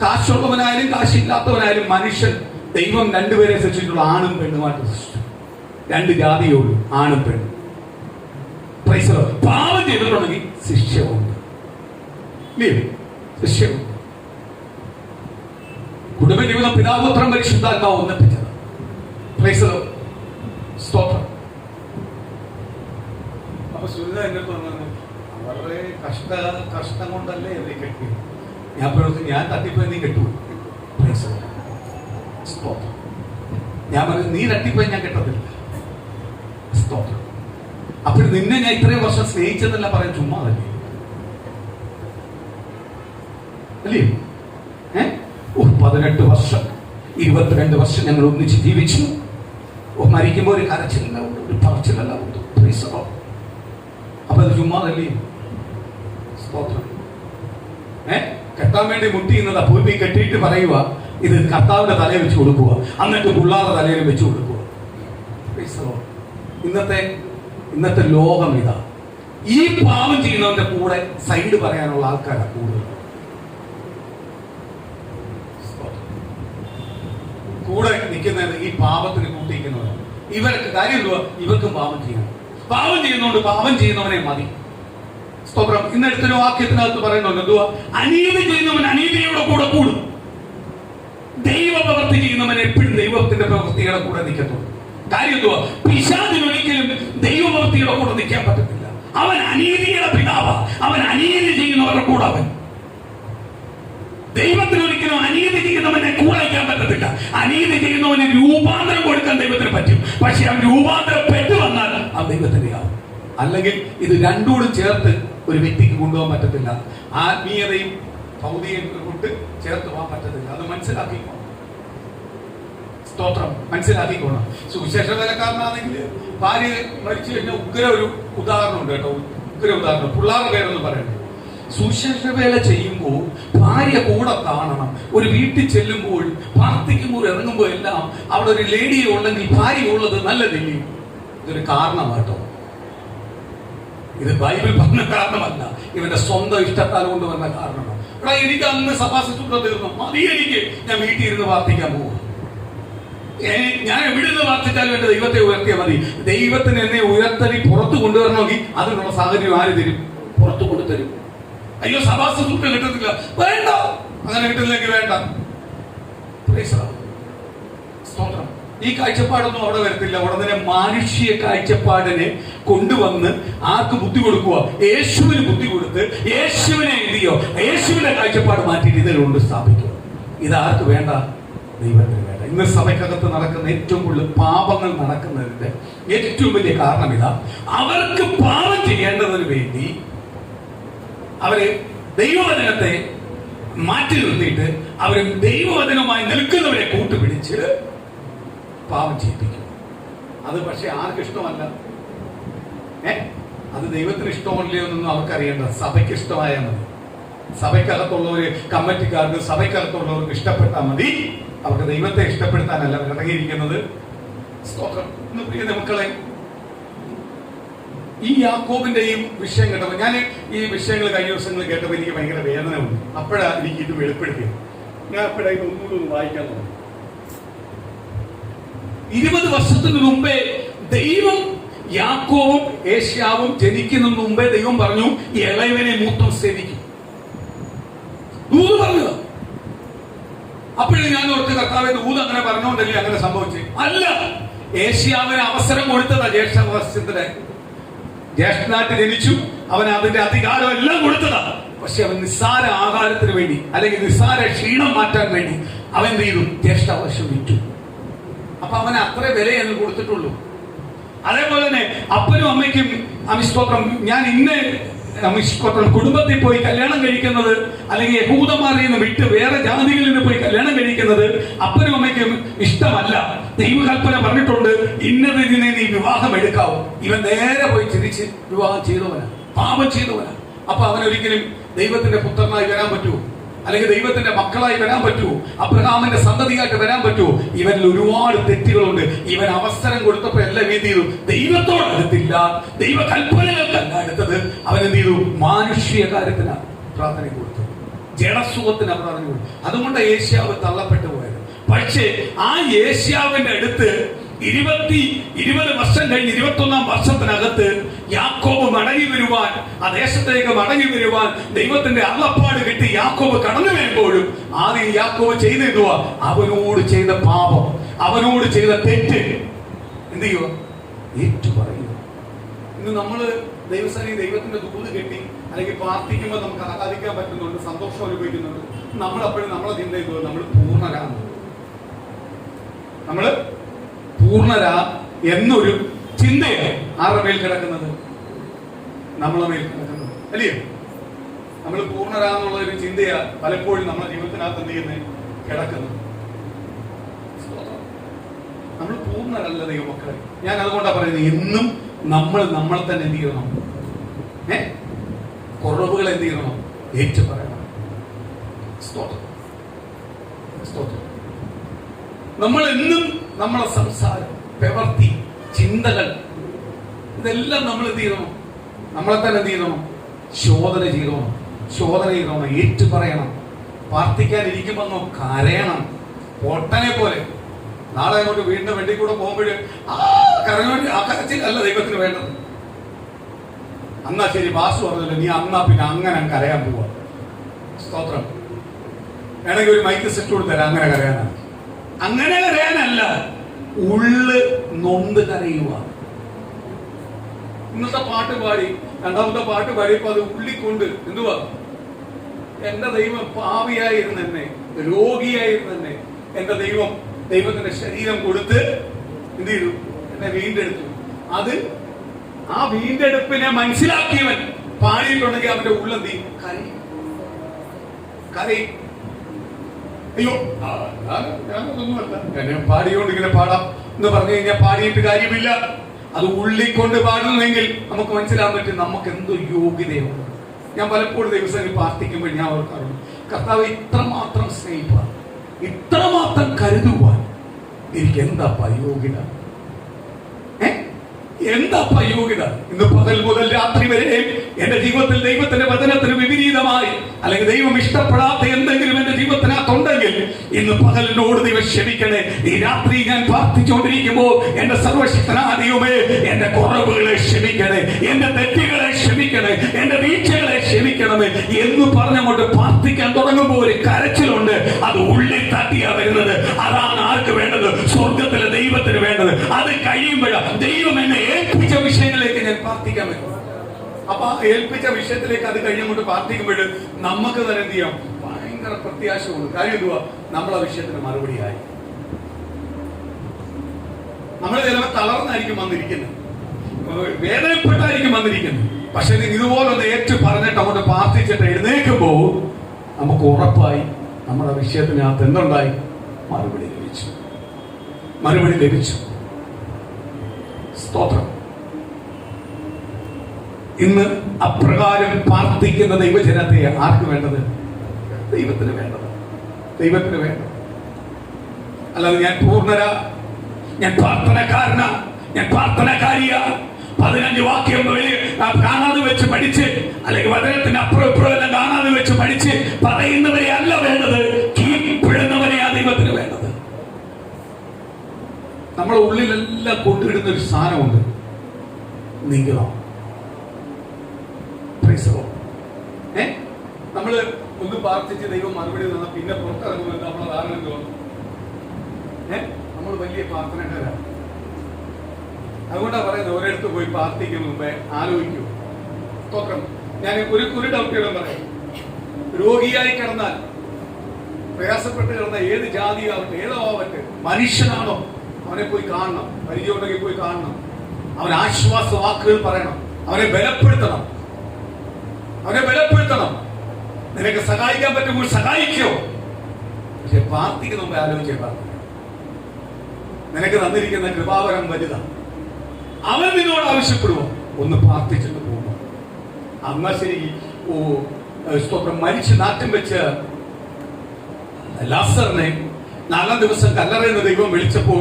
കാശുള്ളവനായാലും കാശില്ലാത്തവനായാലും മനുഷ്യൻ, ദൈവം 2 പേരെ സൃഷ്ടിച്ചിട്ടുള്ള ആണും പെണ്ണുമായിട്ട് സൃഷ്ടിച്ചു. 2 ജാതിയോടും ആണും പെണ്ണും. പാവം ചെയ്തിട്ടുണ്ടെങ്കിൽ ശിക്ഷയുണ്ട്, ശിക്ഷയുണ്ട്. കുടുംബ ജീവിതം പിതാപുത്രം പരിശുദ്ധാത്മാവ് ഒന്നിപ്പിച്ചത്. സ്തോത്രം. അപ്പൊ സുനിത എന്നെ പറഞ്ഞത് വളരെ കഷ്ടം കൊണ്ടല്ലേ എന്നെ കെട്ടിയത്. ഞാൻ തട്ടിപ്പോയി നീ കെട്ടു. സ്തോത്രം. ഞാൻ പറഞ്ഞു നീ തട്ടിപ്പോയി ഞാൻ കെട്ടത്തില്ല. സ്തോത്രം. അപ്പോൾ നിന്നെ ഞാൻ ഇത്രയും വർഷം സ്നേഹിച്ചെന്നല്ല പറയാൻ ചുമ്മാ അല്ലേ? 18 വർഷം 22 വർഷം ഞങ്ങൾ ഒന്നിച്ച് ജീവിച്ചു. മരിക്കുമ്പോൾ ഒരു കരച്ചിലല്ല, ഒരു പറച്ചിലല്ല. അപ്പൊ അത് ചുമ്മാതല്ലേ? സ്തോത്രം. കെട്ടാൻ വേണ്ടി മുട്ടിയുന്നത് ഭൂമി കെട്ടിയിട്ട് പറയുക, ഇത് കർത്താവിന്റെ തലയിൽ വെച്ച് കൊടുക്കുക, എന്നിട്ട് പിള്ളാരുടെ തലയിൽ വെച്ച് കൊടുക്കുക. ഇന്നത്തെ ലോകം ഇതാ. ഈ പാവം ചെയ്യുന്നവന്റെ കൂടെ സൈഡ് പറയാനുള്ള ആൾക്കാരാണ് കൂടുതൽ. കൂടെ നിൽക്കുന്നത് ഈ പാപത്തിന് കൂട്ടിയിരിക്കുന്നവരാണ്. ഇവർക്ക് കാര്യം എന്തുവാ? ഇവർക്കും പാപം ചെയ്യണം. പാപം ചെയ്യുന്നതുകൊണ്ട് പാപം ചെയ്യുന്നവനെ മതി. സ്തോത്രം. ഇന്നെടുത്തൊരു വാക്യത്തിനകത്ത് പറയുന്നുണ്ട്, എന്തുവാ? അനീതി ചെയ്യുന്നവൻ അനീതിയുടെ കൂടെ കൂടും. ദൈവ പ്രവൃത്തി ചെയ്യുന്നവൻ എപ്പോഴും ദൈവത്തിന്റെ പ്രവൃത്തിയുടെ കൂടെ നിൽക്കത്തുള്ളൂ. കാര്യം എന്തുവാ? പിശാചിന് ഒരിക്കലും ദൈവപ്രവൃത്തിയുടെ കൂടെ നിൽക്കാൻ പറ്റത്തില്ല. അവൻ അനീതിയുടെ പിതാവാ. അവൻ അനീതി ചെയ്യുന്നവരുടെ കൂടെ അവൻ. ദൈവത്തിന് ഒരിക്കലും അനീതി ചെയ്യുന്നവനെ കൂടെ വയ്ക്കാൻ പറ്റത്തില്ല. അനീതി ചെയ്യുന്നവന് രൂപാന്തരം കൊടുക്കാൻ ദൈവത്തിന് പറ്റും. പക്ഷെ അവൻ രൂപാന്തരപ്പെട്ടു വന്നാൽ ആ ദൈവത്തിന്റെ ആവും. അല്ലെങ്കിൽ ഇത് രണ്ടൂടും ചേർത്ത് ഒരു വ്യക്തിക്ക് കൊണ്ടുപോകാൻ പറ്റത്തില്ല. ആത്മീയതയും ഭൗതികയും കൊണ്ട് ചേർത്ത് പോകാൻ പറ്റത്തില്ല. അത് മനസ്സിലാക്കിക്കോണം. സ്തോത്രം. മനസ്സിലാക്കിക്കോണം. സുവിശേഷ വേലക്കാരനാണെങ്കിൽ ഭാര്യ മരിച്ചു കഴിഞ്ഞാൽ ഉഗ്ര ഒരു ഉദാഹരണമുണ്ട് കേട്ടോ. ഉഗ്ര ഉദാഹരണം. പിള്ളേരുടെ പേരൊന്നും പറയണ്ട. സുവിശേഷ വേല ചെയ്യുമ്പോൾ ഭാര്യ കൂടെ കാണണം. ഒരു വീട്ടിൽ ചെല്ലുമ്പോൾ, പ്രാർത്ഥിക്കുമ്പോൾ, ഇറങ്ങുമ്പോൾ എല്ലാം അവിടെ ഒരു ലേഡിയെ ഉണ്ടെങ്കിൽ ഭാര്യ ഉള്ളത് നല്ലതില്ലേ? ഇതൊരു കാരണമാട്ടോ. ഇത് ബൈബിൾ പറഞ്ഞ കാരണമല്ല, ഇവന്റെ സ്വന്തം ഇഷ്ടത്താൽ കൊണ്ടുവന്ന കാരണമാണ്. എടാ, എനിക്ക് അന്ന് സഭാശുശ്രൂഷ തീർന്നു, മതി എനിക്ക്, ഞാൻ വീട്ടിൽ ഇരുന്ന് പ്രാർത്ഥിക്കാൻ പോവുക. ഞാൻ എവിടുന്ന് പ്രാർത്ഥിച്ചാലും എന്റെ ദൈവത്തെ ഉയർത്തിയാൽ മതി. ദൈവത്തിന് എന്നെ ഉയർത്തനി പുറത്തു കൊണ്ടുവരണമെങ്കിൽ അതിനുള്ള സാഹചര്യം ആര് തരും? പുറത്തു കൊണ്ടുതരും. അയ്യോ, സഭാശുശ്രൂഷ കിട്ടത്തില്ല, വേണ്ട, അങ്ങനെ കിട്ടില്ലെങ്കിൽ വേണ്ട. സ്തോത്രം. ഈ കാഴ്ചപ്പാടൊന്നും അവിടെ വരത്തില്ല. ഉടനെ മാനുഷ്യ കാഴ്ചപ്പാടിനെ കൊണ്ടുവന്ന് ആർക്ക് ബുദ്ധി കൊടുക്കുക? യേശുവിന് ബുദ്ധി കൊടുത്ത് യേശുവിനെ എന്തിയോ, യേശുവിന്റെ കാഴ്ചപ്പാട് മാറ്റിയിട്ട് ഇതിലുണ്ട് സ്ഥാപിക്കുക. ഇതാർക്ക് വേണ്ട? ദൈവത്തിന് വേണ്ട. ഇന്ന് സഭയ്ക്കകത്ത് നടക്കുന്ന ഏറ്റവും കൂടുതൽ പാപങ്ങൾ നടക്കുന്നതിന്റെ ഏറ്റവും വലിയ കാരണം ഇതാ. അവർക്ക് പാപം ചെയ്യേണ്ടതിന് വേണ്ടി അവര് ദൈവവചനത്തെ മാറ്റി നിർത്തിയിട്ട് അവര് ദൈവവചനവുമായി നിൽക്കുന്നവരെ കൂട്ടുപിടിച്ച് പാപം ചെയ്യിപ്പിക്കും. അത് പക്ഷെ ആർക്കും ഇഷ്ടമല്ല. അത് ദൈവത്തിന് ഇഷ്ടമല്ലയോ എന്നൊന്നും അവർക്കറിയേണ്ട. സഭയ്ക്ക് ഇഷ്ടമായാൽ മതി. സഭയ്ക്കകത്തുള്ളവര്, കമ്മിറ്റിക്കാർക്ക്, സഭയ്ക്കകത്തുള്ളവർക്ക് ഇഷ്ടപ്പെട്ടാൽ മതി. അവർക്ക് ദൈവത്തെ ഇഷ്ടപ്പെടുത്താനല്ല ഇറങ്ങിയിരിക്കുന്നത്. സ്തോത്രം. ഇന്ന് പ്രിയ മക്കളെ, ഈ യാക്കോബിന്റെ ഈ വിഷയം കേട്ടപ്പോൾ, ഞാൻ ഈ വിഷയങ്ങൾ കഴിഞ്ഞ ദിവസങ്ങൾ കേട്ടപ്പോൾ എനിക്ക് ഭയങ്കര വേദന ഉണ്ട്. അപ്പോഴാണ് എനിക്ക് ഇത് വെളിപ്പെടുത്തിയത്. ഞാൻ അപ്പോഴാണ് ഇത് ഒന്നുകൂടി വായിക്കാൻ തുടങ്ങി. 20 വർഷത്തിന് മുമ്പേ ദൈവം യാക്കോബും ഏശാവും ജനിക്കുന്നതിന് മുമ്പേ ദൈവം പറഞ്ഞു, ഇളയവനെ മൂത്തം സേവിക്കും. ദൂത് പറഞ്ഞത്. അപ്പോഴും ഞാൻ ഓർത്ത്, കർത്താവേ, ദൂത് അങ്ങനെ പറഞ്ഞോണ്ടല്ലേ അങ്ങനെ സംഭവിച്ചത്? അല്ല, ഏശാവിന് അവസരം കൊടുത്തതാ ജ്യേഷ്ഠാവകാശത്തിന്. ജ്യേഷ്ഠനായിട്ട് ജനിച്ചു, അവൻ അതിന്റെ അധികാരം എല്ലാം കൊടുത്തതാ. പക്ഷെ അവൻ നിസ്സാര ആഹാരത്തിന് വേണ്ടി അല്ലെങ്കിൽ നിസ്സാര ക്ഷീണം മാറ്റാൻ വേണ്ടി അവൻ എന്ത് ചെയ്തു? ജ്യേഷ്ഠാവകാശം വിറ്റു. അപ്പൊ അവന് അത്ര വിലയെന്ന് കൊടുത്തിട്ടുള്ളൂ. അതേപോലെ തന്നെ അപ്പനും അമ്മയ്ക്കും അമിസ്തോത്രം, ഞാൻ ഇന്ന് അമിസ്തോത്രം കുടുംബത്തിൽ പോയി കല്യാണം കഴിക്കുന്നത് അല്ലെങ്കിൽ യഹൂദന്മാരിൽ നിന്ന് വിട്ട് വേറെ ജാതികളിൽ നിന്ന് പോയി കല്യാണം കഴിക്കുന്നത് അപ്പനും അമ്മയ്ക്കും ഇഷ്ടമല്ല. ദൈവകൽപ്പന പറഞ്ഞിട്ടുണ്ട്, ഇന്നതിനെ നീ വിവാഹം എടുക്കാവൂ. ഇവൻ നേരെ പോയി ചിരിച്ച് വിവാഹം ചെയ്തവനാ, പാപം ചെയ്തവനാ. അപ്പൊ അവനൊരിക്കലും ദൈവത്തിന്റെ പുത്രനായി വരാൻ പറ്റുമോ? അല്ലെങ്കിൽ ദൈവത്തിന്റെ മക്കളായി വരാൻ പറ്റുമോ? അബ്രഹാമിന്റെ സന്തതിയായിട്ട് വരാൻ പറ്റുമോ? ഇവനിൽ ഒരുപാട് തെറ്റുകളുണ്ട്. ഇവൻ അവസരം കൊടുത്തപ്പോ എല്ലാം എന്ത് ചെയ്തു? ദൈവത്തോട് അടുത്തില്ല, ദൈവ കൽപ്പനകൾക്കല്ല അടുത്തത്. അവൻ എന്ത് ചെയ്തു? മാനുഷിക കാര്യത്തിനാണ് പ്രാധാന്യം കൊടുത്തത്, ജഡസുഖത്തിനാണ് പ്രാധാന്യം കൊടുത്തത്. അതുകൊണ്ട് ഏഷ്യാവ് തള്ളപ്പെട്ടു പോയത്. പക്ഷേ ആ ഏഷ്യാവിന്റെ അടുത്ത് 20 വർഷം കഴിഞ്ഞ് 21-ാം വർഷത്തിനകത്ത് യാക്കോബ് മടങ്ങി വരുവാൻ, ആ ദേശത്തേക്ക് മടങ്ങി വരുവാൻ ദൈവത്തിന്റെ അള്ളപ്പാട് കിട്ടി യാക്കോബ് കടന്നു വരുമ്പോഴും ആദ്യം യാക്കോബ് ചെയ്തെന്തുവാ? അവനോട് ചെയ്ത പാപം, അവനോട് ചെയ്ത തെറ്റ് എന്ത് ചെയ്യുക? ഏറ്റു പറയുക. ഇന്ന് നമ്മള് ദൈവസേനയിൽ ദൈവത്തിന്റെ ദൂത് കെട്ടി അല്ലെങ്കിൽ പ്രാർത്ഥിക്കുമ്പോൾ നമുക്ക് ആരാധിക്കാൻ പറ്റുന്നുണ്ട്, സന്തോഷം അനുഭവിക്കുന്നുണ്ട്. നമ്മളപ്പോഴും നമ്മളെ ചിന്ത ചെയ്തു നമ്മൾ പൂർണ്ണരാണ്, നമ്മള് പൂർണ്ണരാ എന്നൊരു ചിന്തയാണ് ആരുടെ മേൽ കിടക്കുന്നത്? നമ്മളെ മേൽ കിടക്കുന്നത്, അല്ലയോ? നമ്മൾ പൂർണ്ണരാന്നുള്ള ഒരു ചിന്തയാ പലപ്പോഴും നമ്മുടെ ജീവിതത്തിനകത്ത് എന്ത് ചെയ്യുന്നത്? കിടക്കുന്നത്. നമ്മൾ പൂർണ്ണരല്ല ദൈവമക്കളെ. ഞാൻ അതുകൊണ്ടാണ് പറയുന്നത്, എന്നും നമ്മൾ നമ്മളെ തന്നെ എന്ത് ചെയ്യണം? കുറവുകൾ എന്ത് ചെയ്യണം? ഏറ്റു പറയണം. സ്തോത്രം, സ്തോത്രം. നമ്മൾ എന്നും നമ്മളെ സംസാരം, പ്രവൃത്തി, ചിന്തകൾ, ഇതെല്ലാം നമ്മൾ എന്ത് ചെയ്യണം? നമ്മളെ തന്നെ എന്ത് ചെയ്യണം? ശോധന ചെയ്യണം, ശോധന ചെയ്യണം, ഏറ്റു പറയണം. പ്രാർത്ഥിക്കാനിരിക്കുമ്പോ കരയണം, പൊട്ടനെ പോലെ. നാളെ അങ്ങോട്ട് വീടിന്റെ വെണ്ടി കൂടെ പോകുമ്പോഴ് ആ കരച്ചിലല്ല ദൈവത്തിന് വേണ്ടത്. അന്നാ ശരി, ബാസ് പറഞ്ഞല്ലോ, നീ അന്നാ പിന്നെ അങ്ങനെ കരയാൻ പോവാ. സ്തോത്രം. വേണമെങ്കിൽ ഒരു മൈക്ക് സെറ്റ് കൊടുത്തരാം, അങ്ങനെ കരയാനാണ്. അങ്ങനെ കരയാനല്ല, ഉള്ള് നൊന്ത് കരയുക. ഇന്നത്തെ പാട്ട് പാടി, രണ്ടാമത്തെ പാട്ട് പാടിയപ്പോ അത് ഉള്ളിക്കൊണ്ട് എന്തുവാ? എന്റെ ദൈവം പാവിയായിരുന്നു എന്നെ, രോഗിയായിരുന്നു എന്നെ എന്റെ ദൈവം ദൈവത്തിന്റെ ശരീരം കൊടുത്ത് എന്ത് ചെയ്തു? എന്നെ വീണ്ടെടുത്തു. അത് ആ വീണ്ടെടുപ്പിനെ മനസ്സിലാക്കിയവൻ പാടിയിട്ടുണ്ടെങ്കിൽ അവന്റെ ഉള്ളെന്തി കരയും, കരയും. അയ്യോ, ഞാനതൊന്നുമല്ല, എന്നെ പാടിയോണ്ട് ഇങ്ങനെ പാടാം എന്ന് പറഞ്ഞു കഴിഞ്ഞാൽ പാടിയിട്ട് കാര്യമില്ല. അത് ഉള്ളിക്കൊണ്ട് പാടുന്നെങ്കിൽ നമുക്ക് മനസ്സിലാൻ പറ്റും നമുക്ക് എന്തോ യോഗ്യതയുണ്ട്. ഞാൻ പലപ്പോഴും ദിവസങ്ങളിൽ പ്രാർത്ഥിക്കുമ്പോൾ ഞാൻ ഓർക്കാറുണ്ട്, കർത്താവ് ഇത്രമാത്രം സ്നേഹിപ്പാൻ, ഇത്രമാത്രം കരുതുവാൻ എനിക്ക് എന്താ യോഗ്യത? എന്താ യോഗ്യത? ഇന്ന് പകൽ മുതൽ രാത്രി വരെ എന്റെ ജീവിതത്തിൽ ദൈവത്തിന്റെ വചനത്തിന് വിപരീതമായി അല്ലെങ്കിൽ ദൈവം ഇഷ്ടപ്പെടാത്ത എന്തെങ്കിലും എന്റെ ജീവിതത്തിനകത്തുണ്ടെങ്കിൽ ഇന്ന് പകലിനോട് ദൈവം ക്ഷമിക്കണേ. ഈ രാത്രി ഞാൻ പ്രാർത്ഥിച്ചുകൊണ്ടിരിക്കുമ്പോൾ എന്റെ സർവശക്തനായ ദൈവമേ, എന്റെ കുറവുകളെ ക്ഷമിക്കണേ, എന്റെ തെറ്റുകളെ ക്ഷമിക്കണേ, എന്റെ വീഴ്ചകളെ ക്ഷമിക്കണമേ എന്ന് പറഞ്ഞങ്ങോട്ട് പ്രാർത്ഥിക്കാൻ തുടങ്ങുമ്പോൾ ഒരു കരച്ചിലുണ്ട്. അത് ഉള്ളിൽ തട്ടിയാ വരുന്നത്. അതാണ് ആർക്ക് വേണ്ടത്? സ്വർഗത്തിലെ ദൈവത്തിന് വേണ്ടത്. അത് കഴിയുമ്പോഴാണ് ദൈവം എന്നെ ഏൽപ്പിച്ച വിഷയങ്ങളിലേക്ക് ഞാൻ പ്രാർത്ഥിക്കാൻ പറ്റും. അപ്പൊ ഏൽപ്പിച്ച വിഷയത്തിലേക്ക് അത് കഴിഞ്ഞുകൊണ്ട് പ്രാർത്ഥിക്കുമ്പോൾ നമുക്ക് തന്നെ എന്ത് ചെയ്യാം? ഭയങ്കര പ്രത്യാശ ഉണ്ട്. കാര്യം എന്തുവാ? നമ്മളെ വിഷയത്തിന് മറുപടിയായി. നമ്മൾ ചിലപ്പോൾ തളർന്നായിരിക്കും വന്നിരിക്കുന്നത്, വേദനപ്പെട്ടായിരിക്കും വന്നിരിക്കുന്നത്. പക്ഷെ ഇതുപോലൊന്ന് ഏറ്റു പറഞ്ഞിട്ട് അങ്ങോട്ട് പ്രാർത്ഥിച്ചിട്ട് എഴുന്നേൽക്കുമ്പോ നമുക്ക് ഉറപ്പായി നമ്മുടെ വിഷയത്തിനകത്ത് എന്തുണ്ടായി? മറുപടി ലഭിച്ചു, മറുപടി ലഭിച്ചു. സ്തോത്രം. ഇന്ന് അപ്രകാരം പ്രാർത്ഥിക്കുന്ന ദൈവജനത്തെ ആർക്ക് വേണ്ടത്? ദൈവത്തിന് വേണ്ടത്, ദൈവത്തിന് വേണ്ടത്. അല്ലാതെ ഞാൻ പൂർണ്ണര, ഞാൻ പ്രാർത്ഥനക്കാരന, ഞാൻ പ്രാർത്ഥനക്കാരിയ, 15 വാക്യം കാണാതെ വെച്ച് പഠിച്ച് അല്ലെങ്കിൽ വചനത്തിന് അപ്പുറം ഇപ്പുറം എല്ലാം കാണാതെ വെച്ച് പഠിച്ച് പറയുന്നവരെ അല്ല വേണ്ടത്, കീഴ്പ്പെടുന്നവരെയാ ദൈവത്തിന് വേണ്ടത്. നമ്മുടെ ഉള്ളിലെല്ലാം കൊണ്ടിടുന്ന ഒരു സാധനമുണ്ട്, നീളം. നമ്മള് ഒന്ന് പ്രാർത്ഥിച്ച് ദൈവം മറുപടി തന്ന പിന്നെ പുറത്തിറങ്ങുമ്പോൾ നമ്മളെ ധാരണ എന്തുവാ? നമ്മൾ വലിയ പ്രാർത്ഥനക്കാരാണ്. അതുകൊണ്ടാണ് പറയുന്നത്, ഒരിടത്ത് പോയി പ്രാർത്ഥിക്കുന്ന മുമ്പേ ആലോചിക്കൂ. സ്തോത്രം. ഞാൻ ഒരു ഡൗട്ടിയോടെ പറയാം. രോഗിയായി കിടന്നാൽ, പ്രയാസപ്പെട്ട് കിടന്ന ഏത് ജാതിയാവട്ടെ, ഏതോ ആവട്ടെ, മനുഷ്യനാണോ, അവനെ പോയി കാണണം. പരിചയം ഉണ്ടെങ്കിൽ പോയി കാണണം. അവൻ ആശ്വാസ വാക്കുകൾ പറയണം. അവനെ ബലപ്പെടുത്തണം. നിനക്ക് സഹായിക്കാൻ പറ്റുമ്പോൾ സഹായിക്കോ. പക്ഷെ പ്രാർത്ഥിക്കുന്ന മുമ്പ് ആലോചിച്ചേ പ്രാർത്ഥിക്കും. നിനക്ക് തന്നിരിക്കുന്ന കൃപാവരം വലുതാണ്. അവൻ നിന്നോട് ആവശ്യപ്പെടുമോ, ഒന്ന് പ്രാർത്ഥിച്ചിട്ട് പോകുമോ. അന്നാ ശരി. സ്തോത്രം. മരിച്ച് നാട്ടം വെച്ച് ലാസറിനെ 4 ദിവസം കല്ലറയുന്ന ദൈവം വിളിച്ചപ്പോൾ,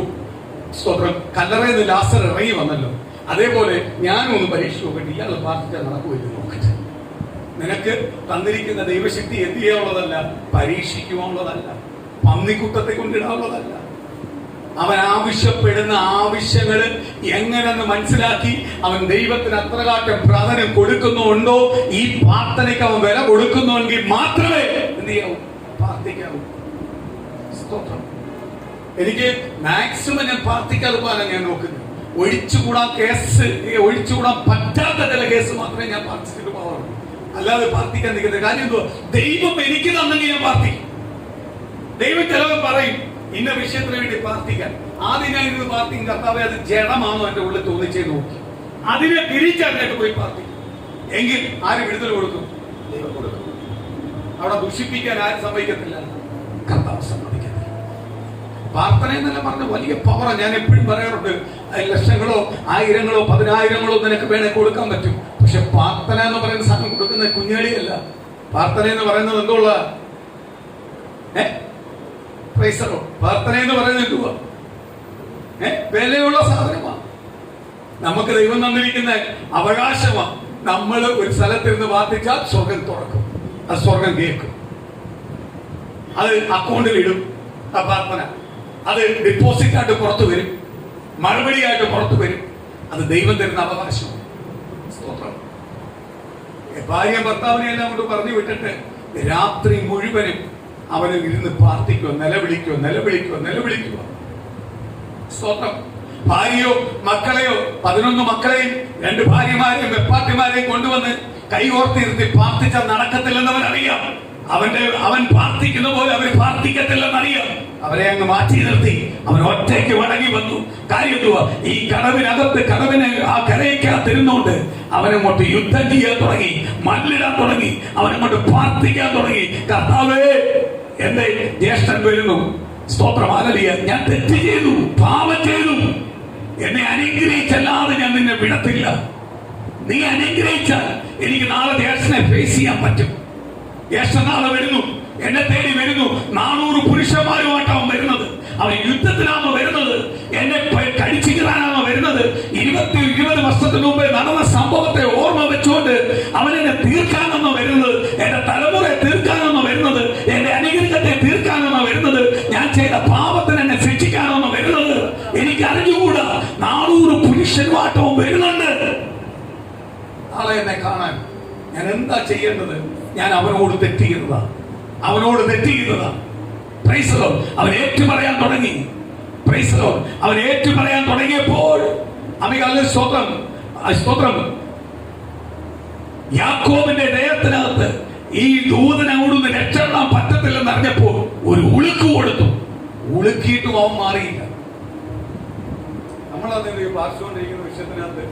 സ്തോത്രം, കല്ലറയുന്ന ലാസർ ഇറങ്ങി വന്നല്ലോ. അതേപോലെ ഞാനും ഒന്ന് പരീക്ഷ നോക്കട്ടെ, ഇയാൾ പ്രാർത്ഥിച്ചാൽ നടക്കുമല്ലോ നോക്കട്ടെ. നിനക്ക് തന്നിരിക്കുന്ന ദൈവശക്തി എന്ത് ചെയ്യാനുള്ളതല്ല, പരീക്ഷിക്കുവാനുള്ളതല്ല, പന്നിക്കുട്ടത്തെ കൊണ്ടിടാനുള്ളതല്ല. അവൻ ആവശ്യപ്പെടുന്ന ആവശ്യങ്ങൾ എങ്ങനെന്ന് മനസ്സിലാക്കി അവൻ ദൈവത്തിന് അത്രകാട്ടം പ്രാധാന്യം കൊടുക്കുന്നുണ്ടോ, ഈ പ്രാർത്ഥനയ്ക്ക് അവൻ വില കൊടുക്കുന്നുവെങ്കിൽ മാത്രമേ എന്ത് ചെയ്യാവൂ, പ്രാർത്ഥിക്കാവൂ. സ്തോത്രം. എനിക്ക് മാക്സിമം ഞാൻ പ്രാർത്ഥിക്കാതെ പോകാനാണ് ഞാൻ നോക്കുന്നത്. ഒഴിച്ചുകൂടാൻ പറ്റാത്ത ചില കേസ് മാത്രമേ ഞാൻ പ്രാർത്ഥിച്ചിട്ട് പോകാറുള്ളൂ. അല്ലാതെ പ്രാർത്ഥിക്കാൻ നിൽക്കുന്ന കാര്യം എന്തോ, ദൈവം എനിക്ക് തന്നെങ്കിൽ ഞാൻ പ്രാർത്ഥിക്കും. ദൈവം ചിലവൻ പറയും ഇന്ന വിഷയത്തിന് വേണ്ടി പ്രാർത്ഥിക്കാൻ. ആദ്യം ഞാൻ ഇരുന്ന് പ്രാർത്ഥിക്കും, കർത്താവേ അത് ജഡമാണോ എന്റെ ഉള്ളിൽ തോന്നിച്ചേ നോക്കി അതിനെ തിരിച്ചറിഞ്ഞിട്ട് പോയി പ്രാർത്ഥിക്കും. എങ്കിൽ ആര് വിടുതൽ കൊടുക്കും? ദൈവം കൊടുക്കും. അവിടെ ദുഷിപ്പിക്കാൻ ആരും സമ്മതിക്കത്തില്ല, കർത്താവ് സമ്മതിക്കത്തില്ല. പ്രാർത്ഥന എന്നെല്ലാം പറഞ്ഞ വലിയ പവറാണ്. ഞാൻ എപ്പോഴും പറയാറുണ്ട്, ലക്ഷങ്ങളോ ആയിരങ്ങളോ 10,000 നിനക്ക് വേണേ കൊടുക്കാൻ പറ്റും. പക്ഷെ പ്രാർത്ഥന എന്ന് പറയുന്ന സാധനം കൊടുക്കുന്ന കുഞ്ഞാളിയല്ല. പ്രാർത്ഥന എന്ന് പറയുന്നത് എന്തുള്ള പ്രാർത്ഥന എന്ന് പറയുന്നത് എന്തുവാ? വിലയുള്ള സാധനമാണ്. നമുക്ക് ദൈവം തന്നിരിക്കുന്ന അവകാശമാണ്. നമ്മൾ ഒരു സ്ഥലത്തിരുന്ന് പ്രാർത്ഥിച്ചാൽ സ്വർഗം തുറക്കും, അത് സ്വർഗം കേൾക്കും. അത് അക്കൗണ്ടിൽ ഇടും. ആ പ്രാർത്ഥന അത് ഡിപ്പോസിറ്റ് ആയിട്ട് പുറത്തു വരും, മറുപടിയായിട്ട് പുറത്തു വരും. അത് ദൈവം തരുന്ന അവകാശമാണ്. സ്തോത്രം. ഭാര്യ ഭർത്താവിനെ എല്ലാം കൊണ്ട് പറഞ്ഞു വിട്ടിട്ട് രാത്രി മുഴുവനും അവന് ഇരുന്ന് പ്രാർത്ഥിക്കുക, നിലവിളിക്കുക. സ്തോത്രം. ഭാര്യയോ മക്കളെയോ 11 മക്കളെയും 2 ഭാര്യമാരെയും വെപ്പാട്ടിമാരെയും കൊണ്ടുവന്ന് കൈകോർത്തിരുത്തി പ്രാർത്ഥിച്ചാൽ നടക്കത്തില്ലെന്നവൻ അറിയാം. അവൻ പ്രാർത്ഥിക്കുന്ന പോലെ അവർ പ്രാർത്ഥിക്കത്തില്ലെന്നറിയാം. അവരെ അങ്ങ് മാറ്റി നിർത്തി അവൻ ഒറ്റയ്ക്ക് മടങ്ങി വന്നു. കാര്യം എന്തുവാ? ഈ കടവിന് ആ കരയ്ക്കകത്തിരുന്നുകൊണ്ട് അവനങ്ങോട്ട് യുദ്ധം ചെയ്യാൻ തുടങ്ങി, മല്ലിടാൻ തുടങ്ങി, അവനങ്ങോട്ട് പ്രാർത്ഥിക്കാൻ തുടങ്ങി. കർത്താവേ, എന്റെ ജ്യേഷ്ഠൻ വരുന്നു, സ്തോത്രം, ഹല്ലേലൂയ, ഞാൻ തെറ്റ് ചെയ്തു, പാപം ചെയ്തു, എന്നെ അനുഗ്രഹിച്ചല്ലാതെ ഞാൻ നിന്നെ വിടത്തില്ല. നീ അനുഗ്രഹിച്ചാൽ എനിക്ക് നാളെ ജ്യേഷ്ഠനെ ഫേസ് ചെയ്യാൻ പറ്റും. ജ്യേഷ്ഠൻ നാളെ വരുന്നു, എന്നെ തേടി വരുന്നു. 400 പുരുഷന്മാരുമായിട്ടാണ് വരുന്നത്. അവൻ യുദ്ധത്തിനാണോ വരുന്നത്? എന്നെ കടിച്ചു കീറാനാണോ വരുന്നത്? 20 വർഷത്തിന് മുമ്പേ നടന്ന സംഭവത്തെ ഓർമ്മ വെച്ചുകൊണ്ട് അവൻ എന്നെ തീർക്കാനാണോ വരുന്നത്? എന്റെ തലമുറയെ തീർക്കാനാണോ വരുന്നത്? എന്റെ അനുഗ്രഹത്തെ തീർക്കാനാണോ വരുന്നത്? ഞാൻ ചെയ്ത പാപത്തിന് എന്നെ ശിക്ഷിക്കാനാണോ വരുന്നത്? എനിക്ക് അറിഞ്ഞുകൂടാ. 400 പുരുഷന്മാട്ടവും വരുന്നുണ്ട്. നാളെ എന്നെ കാണാൻ ഞാൻ എന്താ ചെയ്യേണ്ടത്? ഞാൻ അവനോട് തെറ്റിയുന്നതാ. Praise the Lord. അവൻ ഏറ്റുപറയാൻ തുടങ്ങി. Praise the Lord. അവൻ ഏറ്റുപറയാൻ തുടങ്ങിയപ്പോൾ സ്തോത്രം, യാക്കോബിന്റെ ദേഹത്തിനകത്ത് ഈ ദൂതനെ അവിടുന്ന് രക്ഷപ്പെടാൻ പറ്റത്തില്ലെന്ന് അറിഞ്ഞപ്പോൾ ഒരു ഉളുക്ക് കൊടുത്തു. ഉളുക്കിയിട്ടും അവൻ മാറിയില്ല. നമ്മളത് പാർശ്വകൊണ്ടിരിക്കുന്ന വിഷയത്തിനകത്ത്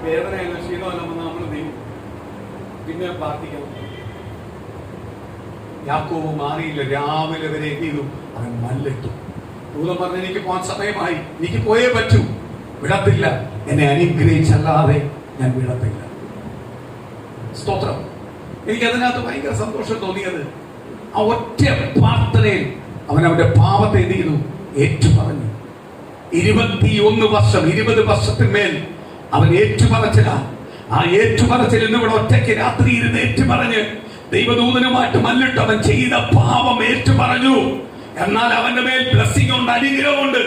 വേദനയല്ല, ക്ഷീണമല്ല നമ്മൾ പിന്നെ പ്രാർത്ഥിക്കണം. യാക്കോബ് മാറിയില്ല. രാവിലെ വരെ എന്ത് ചെയ്തു? അവൻ മല്ലിട്ടു. ദൂതൻ പറഞ്ഞു, എനിക്ക് പോകാൻ സമയമായി, എനിക്ക് പോയേ പറ്റൂ, വിടത്തില്ല, എന്നെ അനുഗ്രഹിച്ചല്ലാതെ ഞാൻ വിടത്തില്ല. സ്തോത്രം. എനിക്കതിനകത്ത് ഭയങ്കര സന്തോഷം തോന്നിയത് ആ ഒറ്റ പ്രാർത്ഥനയിൽ അവന്റെ പാപത്തെ എന്ത് ചെയ്തു? ഏറ്റുപറഞ്ഞു. 21 വർഷം, 20 വർഷത്തിന്മേൽ അവൻ ഏറ്റുപറച്ചില്ല. ആ ഏറ്റുപറച്ചിൽ ഇന്നിവിടെ ഒറ്റയ്ക്ക് രാത്രി ഇരുന്ന് ഏറ്റുപറഞ്ഞ് ദൈവദൂതനുമായിട്ട് മല്ലിട്ട് അവൻ ചെയ്ത പാപം ഏറ്റുപറഞ്ഞു. എന്നാൽ അവന്റെ മേൽ ബ്ലെസ്സിംഗ് ഉണ്ട്, അനുഗ്രഹമുണ്ട്.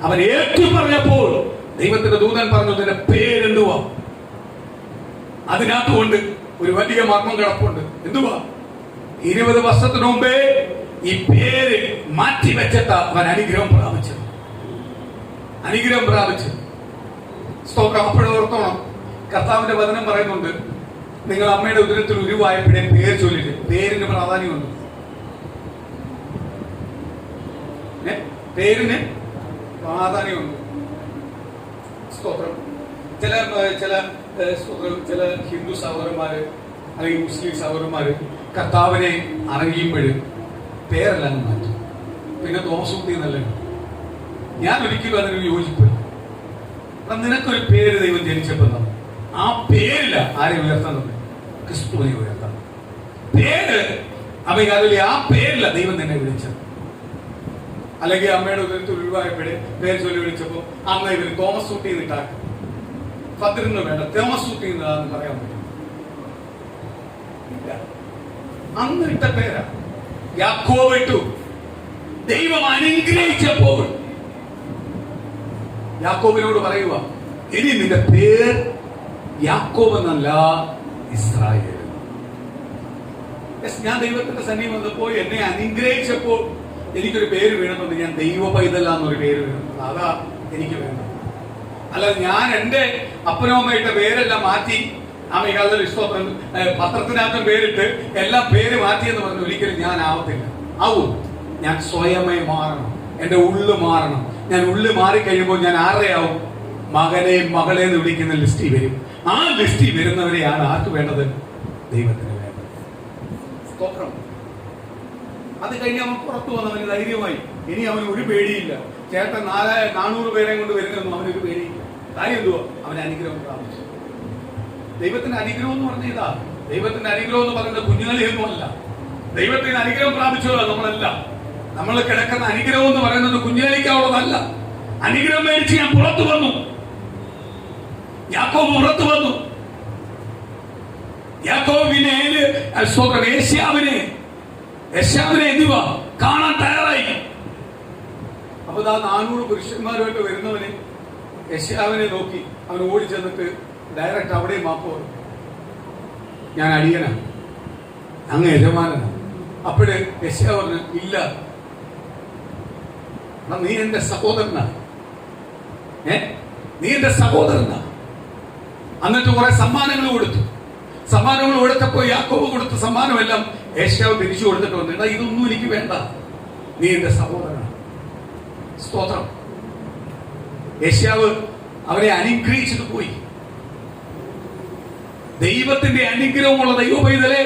അവൻ ഏറ്റുപറഞ്ഞപ്പോൾ ദൈവത്തിന്റെ ദൂതൻ പറഞ്ഞു, നിന്റെ പേരെന്തുവാ? അതിനകത്തുകൊണ്ട് ഒരു വലിയ മർമ്മം കിടപ്പുണ്ട്. എന്തുവാ? 20 വർഷത്തിന് മുമ്പേ ഈ പേര് മാറ്റി വെച്ചിട്ട് അവൻ അനുഗ്രഹം പ്രാപിച്ചത്. അനുഗ്രഹം പ്രാപിച്ച്. സ്തോത്രം. അപ്പോഴോർത്തോണം, കർത്താവിന്റെ വചനം പറയുന്നുണ്ട്, നിങ്ങൾ അമ്മയുടെ ഉദരത്തിൽ ഉരുവായപ്പോഴേ പേര് ചൊല്ലിട്ട്. പേരിന് പ്രാധാന്യമുണ്ട്. പേരിന് പ്രാധാന്യമുണ്ട്. സ്തോത്രം. ചില ചില ഹിന്ദു സഹോദരന്മാര് അല്ലെങ്കിൽ മുസ്ലിം സഹോദരന്മാര് കർത്താവിനെ അറിയുമ്പോൾ പേരെല്ലാം മാറ്റും. പിന്നെ തോമസൂട്ടി എന്നല്ലേ. ഞാൻ ഒരിക്കലും അതിനൊരു യോജിപ്പില്ല. നിനക്കൊരു പേര് ദൈവം ജനിച്ചപ്പോൾ ആ പേരില്ല ആരെ ഉയർത്തുന്നത്? ക്രിസ്തുവിനെ ഉയർത്തണം. പേര് അവയ്ക്ക് ആ പേരില്ല ദൈവം നിന്നെ വിളിച്ചത്. അല്ലെങ്കിൽ അമ്മയുടെ ഉദരത്തിൽ ഒഴിവായപ്പോഴേ പേര് ചൊല്ലി വിളിച്ചപ്പോ അന്ന് ഇവര് തോമസ് ഊട്ടി എന്നിട്ടാക്കും. ഫദ്രിന്ന് വേണ്ട, തോമസ് ഊട്ടി എന്നതാന്ന് പറയാൻ പറ്റും. അന്ന് ഇട്ട പേരാ. യാക്കോബ് ഇട്ടു. ദൈവം അനുഗ്രഹിച്ചപ്പോൾ യാക്കോബിനോട് പറയുക, ഇനി നിന്റെ പേര് യാക്കോബ് എന്നല്ല, ഇസ്രായേൽ. ഞാൻ ദൈവത്തിന്റെ സന്നിധി വന്നപ്പോൾ എന്നെ അനുഗ്രഹിച്ചപ്പോൾ എനിക്കൊരു പേര് വീണമെന്ന്, ഞാൻ ദൈവ പൈതലാന്നൊരു പേര് വീണത്. അതാ എനിക്ക് വേണ്ടത്. അല്ല, ഞാൻ എന്റെ അപ്പനോ അമ്മയുടെ പേരെല്ലാം മാറ്റി അമ്മയുടെ ഇഷ്ടം പത്രത്തിനകത്തും പേരിട്ട് എല്ലാം പേര് മാറ്റിയെന്ന് പറഞ്ഞു ഒരിക്കലും ഞാൻ ആവത്തില്ല. ആവൂ, ഞാൻ സ്വയമേ മാറണം. എന്റെ ഉള്ളു മാറണം. ഞാൻ ഉള്ളു മാറിക്കഴിയുമ്പോൾ ഞാൻ ആരുടെയാവും? മകനെയും മകളെന്ന് വിളിക്കുന്ന ലിസ്റ്റിൽ വരും. ആ ലിസ്റ്റിൽ വരുന്നവരെയാണ് ആർക്ക് വേണ്ടത്? ദൈവത്തിന് വേണ്ടത്. സ്തോത്രം. അത് കഴിഞ്ഞ് അവൻ പുറത്തു വന്നവന് ധൈര്യമായി. ഇനി അവന് ഒരു പേടിയില്ല. ചേട്ടൻ 400 പേരെ കൊണ്ട് വരുന്നൊന്നും അവനൊരു പേടിയില്ല. കാര്യം എന്തുവാ? അവന് അനുഗ്രഹം പ്രാപിച്ചു. ദൈവത്തിന്റെ അനുഗ്രഹം എന്ന് പറഞ്ഞതാ. ദൈവത്തിന്റെ അനുഗ്രഹം എന്ന് പറയുന്നത് കുഞ്ഞുങ്ങളിയൊന്നുമല്ല. ദൈവത്തിന് അനുഗ്രഹം പ്രാപിച്ചതല്ല നമ്മളല്ല. നമ്മൾ കിടക്കുന്ന അനുഗ്രഹം എന്ന് പറയുന്നത് കുഞ്ഞുങ്ങളിക്കാവുള്ളതല്ല. അനുഗ്രഹം മേടിച്ച് ഞാൻ പുറത്തു വന്നു. യാക്കോബ് പുറത്തു വന്നു. യാക്കോബിനെ യേശാവിനെ എന്നിവ കാണാൻ തയ്യാറായി. അപ്പൊ 400 പുരുഷന്മാരുമായിട്ട് വരുന്നവന് യേശാവിനെ നോക്കി അവൻ ഓടി ചെന്നിട്ട് ഡയറക്റ്റ് അവിടെ മാപ്പ് പറഞ്ഞു, ഞാൻ അടിയനാ, അങ്ങ് യജമാനാണ്. അപ്പോഴേ യേശാവ് പറഞ്ഞു, ഇല്ല, നീ എന്റെ സഹോദരനാ, നീ എന്റെ സഹോദരനാ. എന്നിട്ട് കുറെ സമ്മാനങ്ങൾ കൊടുത്തു. സമ്മാനങ്ങൾ കൊടുത്തപ്പോ യാക്കോബ് കൊടുത്ത സമ്മാനമെല്ലാം യേശാവ് തിരിച്ചു കൊടുത്തിട്ട് വന്നിട്ട്, ഇതൊന്നും എനിക്ക് വേണ്ട, നീ എന്റെ സഹോദരനാണ്. സ്തോത്രം. യേശാവ് അവരെ അനുഗ്രഹിച്ചിട്ട് പോയി. ദൈവത്തിന്റെ അനുഗ്രഹമുള്ള ദൈവ പൈതലേ,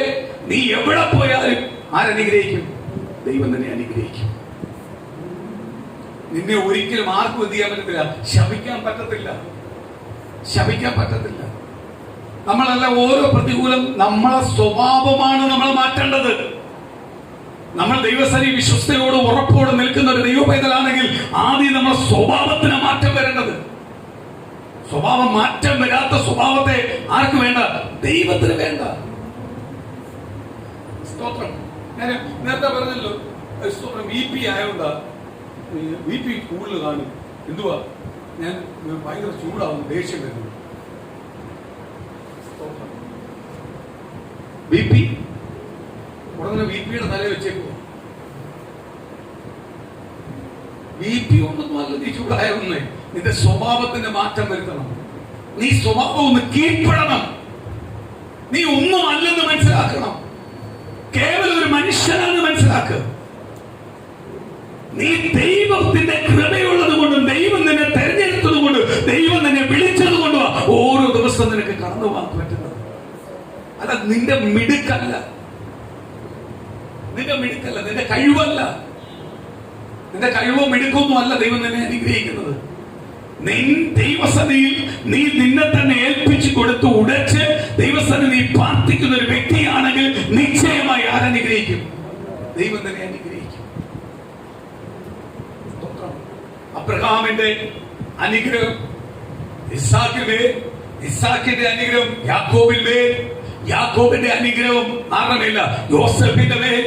നീ എവിടെ പോയാലും ആരനുഗ്രഹിക്കും? ദൈവം തന്നെ അനുഗ്രഹിക്കും. നിന്നെ ഒരിക്കലും ആർക്കും എന്ത് ചെയ്യാൻ പറ്റത്തില്ല? ശപിക്കാൻ പറ്റത്തില്ല. ശപിക്കാൻ പറ്റത്തില്ല. നമ്മളല്ല, ഓരോ പ്രതികൂലം നമ്മളെ സ്വഭാവമാണ് നമ്മൾ മാറ്റേണ്ടത്. നമ്മൾ ദൈവസരി വിശ്വസ്തയോട് ഉറപ്പോട് നിൽക്കുന്ന ഒരു ദൈവ പൈതലാണെങ്കിൽ ആദ്യം നമ്മുടെ സ്വഭാവത്തിന് മാറ്റം വരേണ്ടത്. സ്വഭാവം മാറ്റം വരാത്ത സ്വഭാവത്തെ ആർക്ക് വേണ്ട? ദൈവത്തിന് വേണ്ട. സ്തോത്രം. ഞാൻ നേരത്തെ പറഞ്ഞല്ലോ, സ്തോത്രം. BP ആയോണ്ടാ BP കൂടുതൽ കാണും. എന്തുവാ? ഞാൻ ഭയങ്കര ചൂടാവും, ദേഷ്യം വരുന്നു. BP ഉടനെ VPയുടെ തല വെച്ചേക്കോ. BP ഒന്നും അല്ല, നീ ചൂടായൊന്നേ. നിന്റെ സ്വഭാവത്തിന്റെ മാറ്റം വരുത്തണം. നീ സ്വഭാവം ഒന്ന് കീഴ്പ്പെടണം. നീ ഒന്നും അല്ലെന്ന് മനസ്സിലാക്കണം. കേവലം ഒരു മനുഷ്യനാണെന്ന് മനസ്സിലാക്കുക. നീ ദൈവത്തിന്റെ കൃപയുള്ളത് കൊണ്ടും ദൈവം നിന്നെ തെരഞ്ഞെടുത്തത് കൊണ്ടും ദൈവം നിന്നെ വിളിച്ചത് കൊണ്ടും ഓരോ ദിവസം നിനക്ക് കടന്നു പോകാൻ പറ്റുന്നത്. അല്ല, നിന്റെ മിടുക്കല്ല, നിന്റെ കഴിവല്ല. നിന്റെ കഴിവോ മിടുക്കൊന്നും അല്ല ദൈവം നിന്നെ അനുഗ്രഹിക്കുന്നത്. ദൈവസന്നിധിയിൽ നീ നിന്നെ തന്നെ ഏൽപ്പിച്ചു കൊടുത്ത് ഉടച്ച് ദൈവസന്നിധി പ്രാർത്ഥിക്കുന്ന ഒരു വ്യക്തിയാണെങ്കിൽ നിശ്ചയമായി ആരനുഗ്രഹിക്കും? ദൈവം തന്നെ അനുഗ്രഹിക്കും. അബ്രഹാമിന്റെ അനുഗ്രഹം ഇസ്ഹാക്കിന്റെ അനുഗ്രഹം യാക്കോബിന്മേൽ, യാക്കോബിന്റെ അനുഗ്രഹം ആരുമില്ല, യോസേഫിന്റെ മേൽ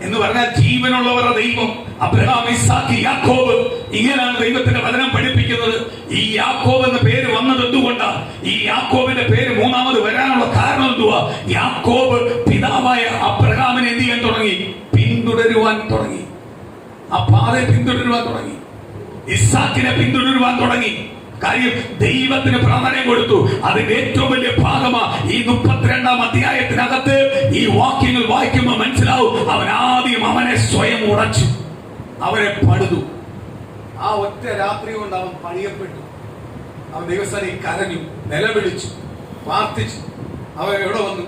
എന്ന് പറഞ്ഞാൽ ജീവനുള്ളവരുടെ ദൈവം അബ്രഹാം, ഇസ്ഹാക്ക്, യാക്കോബ്. ഇങ്ങനെയാണ് ദൈവത്തിന്റെ വചനം പഠിപ്പിക്കുന്നത്. ഈ യാക്കോബ് എന്ന പേര് വന്നത് എന്തുകൊണ്ടാണ്? ഈ യാക്കോബിന്റെ പേര് മൂന്നാമത് വരാനുള്ള കാരണം എന്തുവാ? യാക്കോബ് പിതാവായ അബ്രഹാമിനെ എന്ത് ചെയ്യാൻ തുടങ്ങി? പിന്തുടരുവാൻ തുടങ്ങി. ആ പാതയെ പിന്തുടരുവാൻ തുടങ്ങി. ഇസ്ഹാക്കിനെ പിന്തുടരുവാൻ തുടങ്ങി. കാര്യം ദൈവത്തിന് പ്രാധാന്യം കൊടുത്തു. അതിന്റെ ഏറ്റവും വലിയ ഭാഗമാ ഈ 32-ാം അധ്യായത്തിനകത്ത്. ഈ വാക്യങ്ങൾ വായിക്കുമ്പോൾ മനസ്സിലാവും, അവൻ ആദ്യം അവനെ സ്വയം ഉടച്ചു, അവനെ പണിതു. ആ ഒറ്റ രാത്രി കൊണ്ട് അവൻ പണിയപ്പെട്ടു. അവൻ ദൈവസന്നിധിയിൽ കരഞ്ഞു, നിലവിളിച്ചു, പ്രാർത്ഥിച്ചു. അവൻ എവിടെ വന്നു?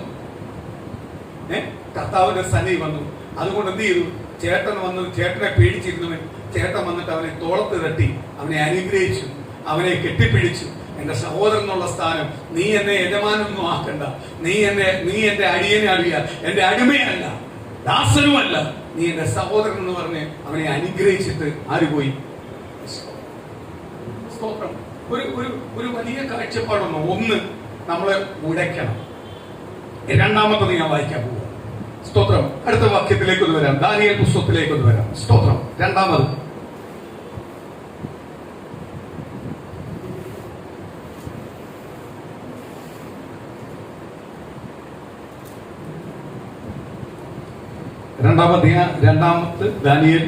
കർത്താവിന്റെ സന്നിധി വന്നു. അതുകൊണ്ട് എന്ത് ചെയ്തു? ചേട്ടൻ വന്നു, ചേട്ടനെ പേടിച്ചിരുന്നവൻ ചേട്ടൻ വന്നിട്ട് അവനെ തോളത്ത് തട്ടി അവനെ അനുഗ്രഹിച്ചു, അവനെ കെട്ടിപ്പിടിച്ചു. എന്റെ സഹോദരൻ എന്നുള്ള സ്ഥാനം, നീ എന്നെ യജമാനൊന്നും ആക്കണ്ട, നീ എന്റെ അടിയനെ അറിയ, എന്റെ അടിമയല്ല, ദാസനുമല്ല, നീ എന്റെ സഹോദരൻ എന്ന് പറഞ്ഞ് അവനെ അനുഗ്രഹിച്ചിട്ട് ആര് പോയി? സ്തോത്രം. ഒരു വലിയ കാഴ്ചപ്പാടൊന്നും. ഒന്ന്, നമ്മളെ ഉടയ്ക്കണം. രണ്ടാമത്തത് ഞാൻ വായിക്കാൻ പോവുക. സ്തോത്രം. അടുത്ത വാക്യത്തിലേക്ക് ഒന്ന് വരാം, ദാനിയേൽ പുസ്തകത്തിലേക്ക് ഒന്ന് വരാം. സ്തോത്രം. രണ്ടാമത് രണ്ടാമത്തെ ദാനിയേൽ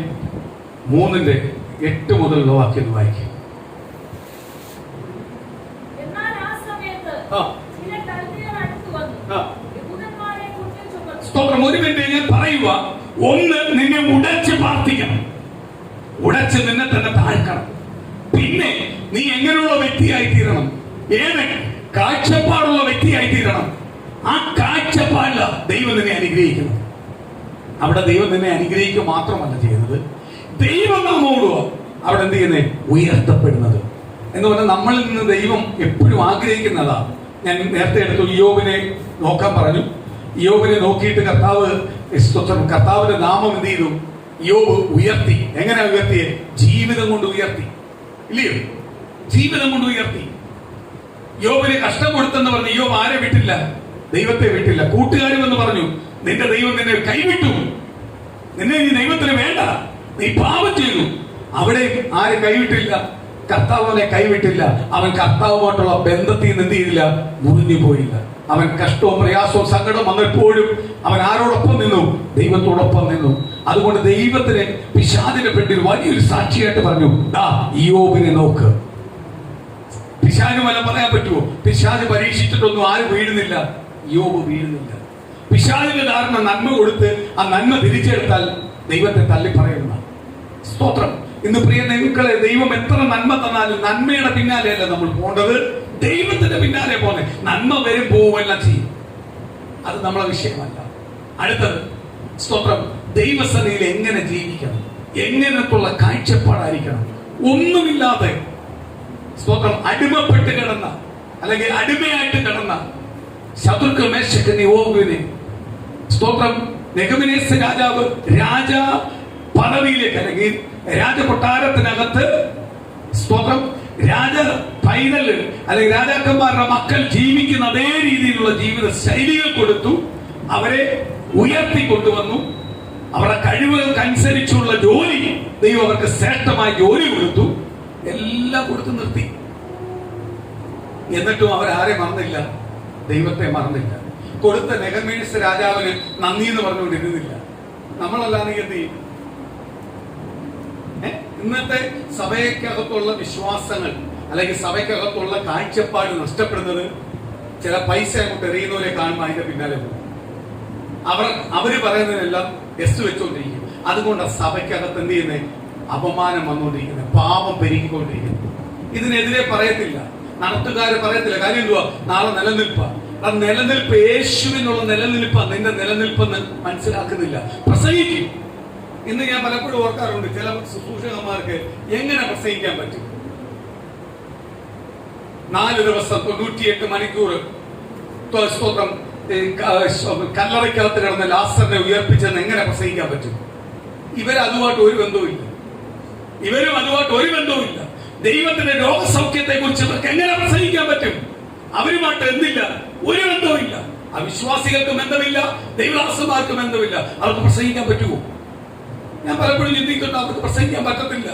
3:8 മുതലുള്ള വാക്യം വായിക്കും. സ്തോത്രം. ഒരു മിനിറ്റ് ഞാൻ പറയുക. ഒന്ന്, നിന്നെ ഉടച്ച് പ്രാർത്ഥിക്കണം, ഉടച്ച് നിന്നെ തന്നെ താഴ്ക്കണം. പിന്നെ നീ എങ്ങനെയുള്ള വ്യക്തിയായി തീരണം? ഏത് കാഴ്ചപ്പാടുള്ള വ്യക്തിയായി തീരണം? ആ കാഴ്ചപ്പാടില്ല ദൈവം നിന്നെ അനുഗ്രഹിക്കണം. അവിടെ ദൈവം നിന്നെ അനുഗ്രഹിക്കുക മാത്രമല്ല ചെയ്യുന്നത്, ദൈവനാമോടുക അവിടെ എന്ത് ചെയ്യുന്നത്? ഉയർത്തപ്പെടുന്നത്. എന്ന് പറഞ്ഞാൽ നമ്മളിൽ നിന്ന് ദൈവം എപ്പോഴും ആഗ്രഹിക്കുന്നതാ. ഞാൻ നേരത്തെ എടുത്തു, ഇയ്യോബിനെ നോക്കാൻ പറഞ്ഞു. ഇയ്യോബിനെ നോക്കിയിട്ട് കർത്താവിന്റെ നാമം എന്ത് ചെയ്തു? ഇയ്യോബ് ഉയർത്തി. എങ്ങനെ ഉയർത്തിയെ? ജീവിതം കൊണ്ട് ഉയർത്തി, ഇല്ലയോ? ജീവിതം കൊണ്ട് ഉയർത്തി. ഇയ്യോബിന് കഷ്ടം കൊടുത്തെന്ന് പറഞ്ഞു ഇയ്യോബ് ആരെ വിട്ടില്ല? ദൈവത്തെ വിട്ടില്ല. കൂട്ടുകാരും എന്ന് പറഞ്ഞു, നിന്റെ ദൈവം നിന്നെ കൈവിട്ടു, നിന്നെ നീ ദൈവത്തിന് വേണ്ട, നീ പാപം ചെയ്തു. അവിടെ ആരെ കൈവിട്ടില്ല? കർത്താവിനെ കൈവിട്ടില്ല. അവൻ കർത്താവുമായിട്ടുള്ള ബന്ധത്തിൽ നിന്ന് എന്ത് ചെയ്തില്ല? മുറിഞ്ഞു പോയില്ല. അവൻ കഷ്ടവും പ്രയാസവും സങ്കടവും വന്നപ്പോഴും അവൻ ആരോടൊപ്പം നിന്നു? ദൈവത്തോടൊപ്പം നിന്നു. അതുകൊണ്ട് ദൈവത്തിന് പിശാചിനെ പറ്റി വലിയൊരു സാക്ഷിയായിട്ട് പറഞ്ഞു, ദാ ഇയ്യോബിനെ നോക്ക്. പിശാച് വല്ല പറയാൻ പറ്റുമോ? പിശാച് പരീക്ഷിച്ചിട്ടൊന്നും ആരും വീഴുന്നില്ല, ഇയ്യോബ് വീഴുന്നില്ല. പിശാചിന്റെ ധാരണ നന്മ കൊടുത്ത് ആ നന്മ തിരിച്ചെടുത്താൽ ദൈവത്തെ തള്ളി പറയുന്ന. സ്തോത്രം. ഇന്ന് പ്രിയ ദൈവങ്ങളെ, ദൈവം എത്ര നന്മ തന്നാലും നന്മയുടെ പിന്നാലെയല്ല നമ്മൾ പോകേണ്ടത്, ദൈവത്തിന്റെ പിന്നാലെ പോന്നെ. നന്മ വരും പോവുമെല്ലാം ചെയ്യും, അത് നമ്മളെ വിഷയമല്ല. അടുത്തത്, സ്തോത്രം, ദൈവസന്നിധിയിൽ എങ്ങനെ ജീവിക്കണം, എങ്ങനത്തുള്ള കാഴ്ചപ്പാടായിരിക്കണം. ഒന്നുമില്ലാതെ സ്തോത്രം അടിമപ്പെട്ട് കിടന്ന, അല്ലെങ്കിൽ അടിമയായിട്ട് കിടന്ന ശത്രുക്കൾ മേശക്ക് നിവോവിനെ സ്തോത്രം നെഹെമ്യാവ് രാജാവ് രാജ പദവിയിലേക്ക്, അല്ലെങ്കിൽ രാജകൊട്ടാരത്തിനകത്ത് സ്തോത്രം രാജ പൈതല് അല്ലെങ്കിൽ രാജാക്കന്മാരുടെ മക്കൾ ജീവിക്കുന്ന അതേ രീതിയിലുള്ള ജീവിത ശൈലികൾ കൊടുത്തു. അവരെ ഉയർത്തിക്കൊണ്ടുവന്നു. അവരുടെ കഴിവുകൾക്കനുസരിച്ചുള്ള ജോലി ദൈവം അവർക്ക് ശ്രേഷ്ഠമായ ജോലി കൊടുത്തു. എല്ലാം കൊടുത്തു നിർത്തി. എന്നിട്ടും അവരാരെ മറന്നില്ല? ദൈവത്തെ മറന്നില്ല. കൊടുത്ത നെഹെമ്യാവ് രാജാവിന് നന്ദി എന്ന് പറഞ്ഞുകൊണ്ടിരുന്നില്ല. നമ്മളല്ലാതെ എന്ത് ചെയ്യും? ഇന്നത്തെ സഭയ്ക്കകത്തുള്ള വിശ്വാസങ്ങൾ അല്ലെങ്കിൽ സഭയ്ക്കകത്തുള്ള കാഴ്ചപ്പാട് നഷ്ടപ്പെടുന്നത് ചില പൈസ അങ്ങോട്ട് എറിയുന്നവരെ കാണുമ്പോൾ അതിന്റെ പിന്നാലെ പോകും. അവര് പറയുന്നതിനെല്ലാം എസ് വെച്ചുകൊണ്ടിരിക്കും. അതുകൊണ്ട് സഭയ്ക്കകത്ത് എന്ത് ചെയ്യുന്നത്? അപമാനം വന്നുകൊണ്ടിരിക്കുന്നത്, പാപം പെരുകിക്കൊണ്ടിരിക്കുന്നത്. ഇതിനെതിരെ പറയത്തില്ല, നടത്തുകാര് പറയത്തില്ല. കാര്യം എന്തുവാ? നാളെ നിലനിൽപ്പാ. ആ നിലനിൽപ്പ് യേശുവിനുള്ള നിലനിൽപ്പാ. നിന്റെ നിലനിൽപ്പെന്ന് മനസ്സിലാക്കുന്നില്ല, പ്രസംഗിക്കും. ഇന്ന് ഞാൻ പലപ്പോഴും ഓർക്കാറുണ്ട്, ചില ശുശ്രൂഷകന്മാർക്ക് എങ്ങനെ പ്രസംഗിക്കാൻ പറ്റും? 4 ദിവസം 98 മണിക്കൂർ സ്തോത്രം കല്ലറയ്ക്കകത്ത് കിടന്ന ലാസറിനെ ഉയർപ്പിച്ചെന്ന് എങ്ങനെ പ്രസംഗിക്കാൻ പറ്റും? ഇവരതുമായിട്ട് ഒരു ബന്ധവുമില്ല. ഇവരും അതുമായിട്ട് ഒരു ബന്ധവുമില്ല. ദൈവത്തിന്റെ രോഗസൗഖ്യത്തെ കുറിച്ച് ഇവർക്ക് എങ്ങനെ പ്രസംഗിക്കാൻ പറ്റും? അവരുമായിട്ട് എന്തില്ല? ഒരു ബന്ധവുമില്ല. അവിശ്വാസികൾക്ക് ബന്ധമില്ല, ദൈവദാസന്മാർക്ക് ബന്ധമില്ല. അവർക്ക് പ്രസംഗിക്കാൻ പറ്റുമോ? ഞാൻ പലപ്പോഴും ചിന്തിക്കുന്നു, അവർക്ക് പ്രസംഗിക്കാൻ പറ്റത്തില്ല.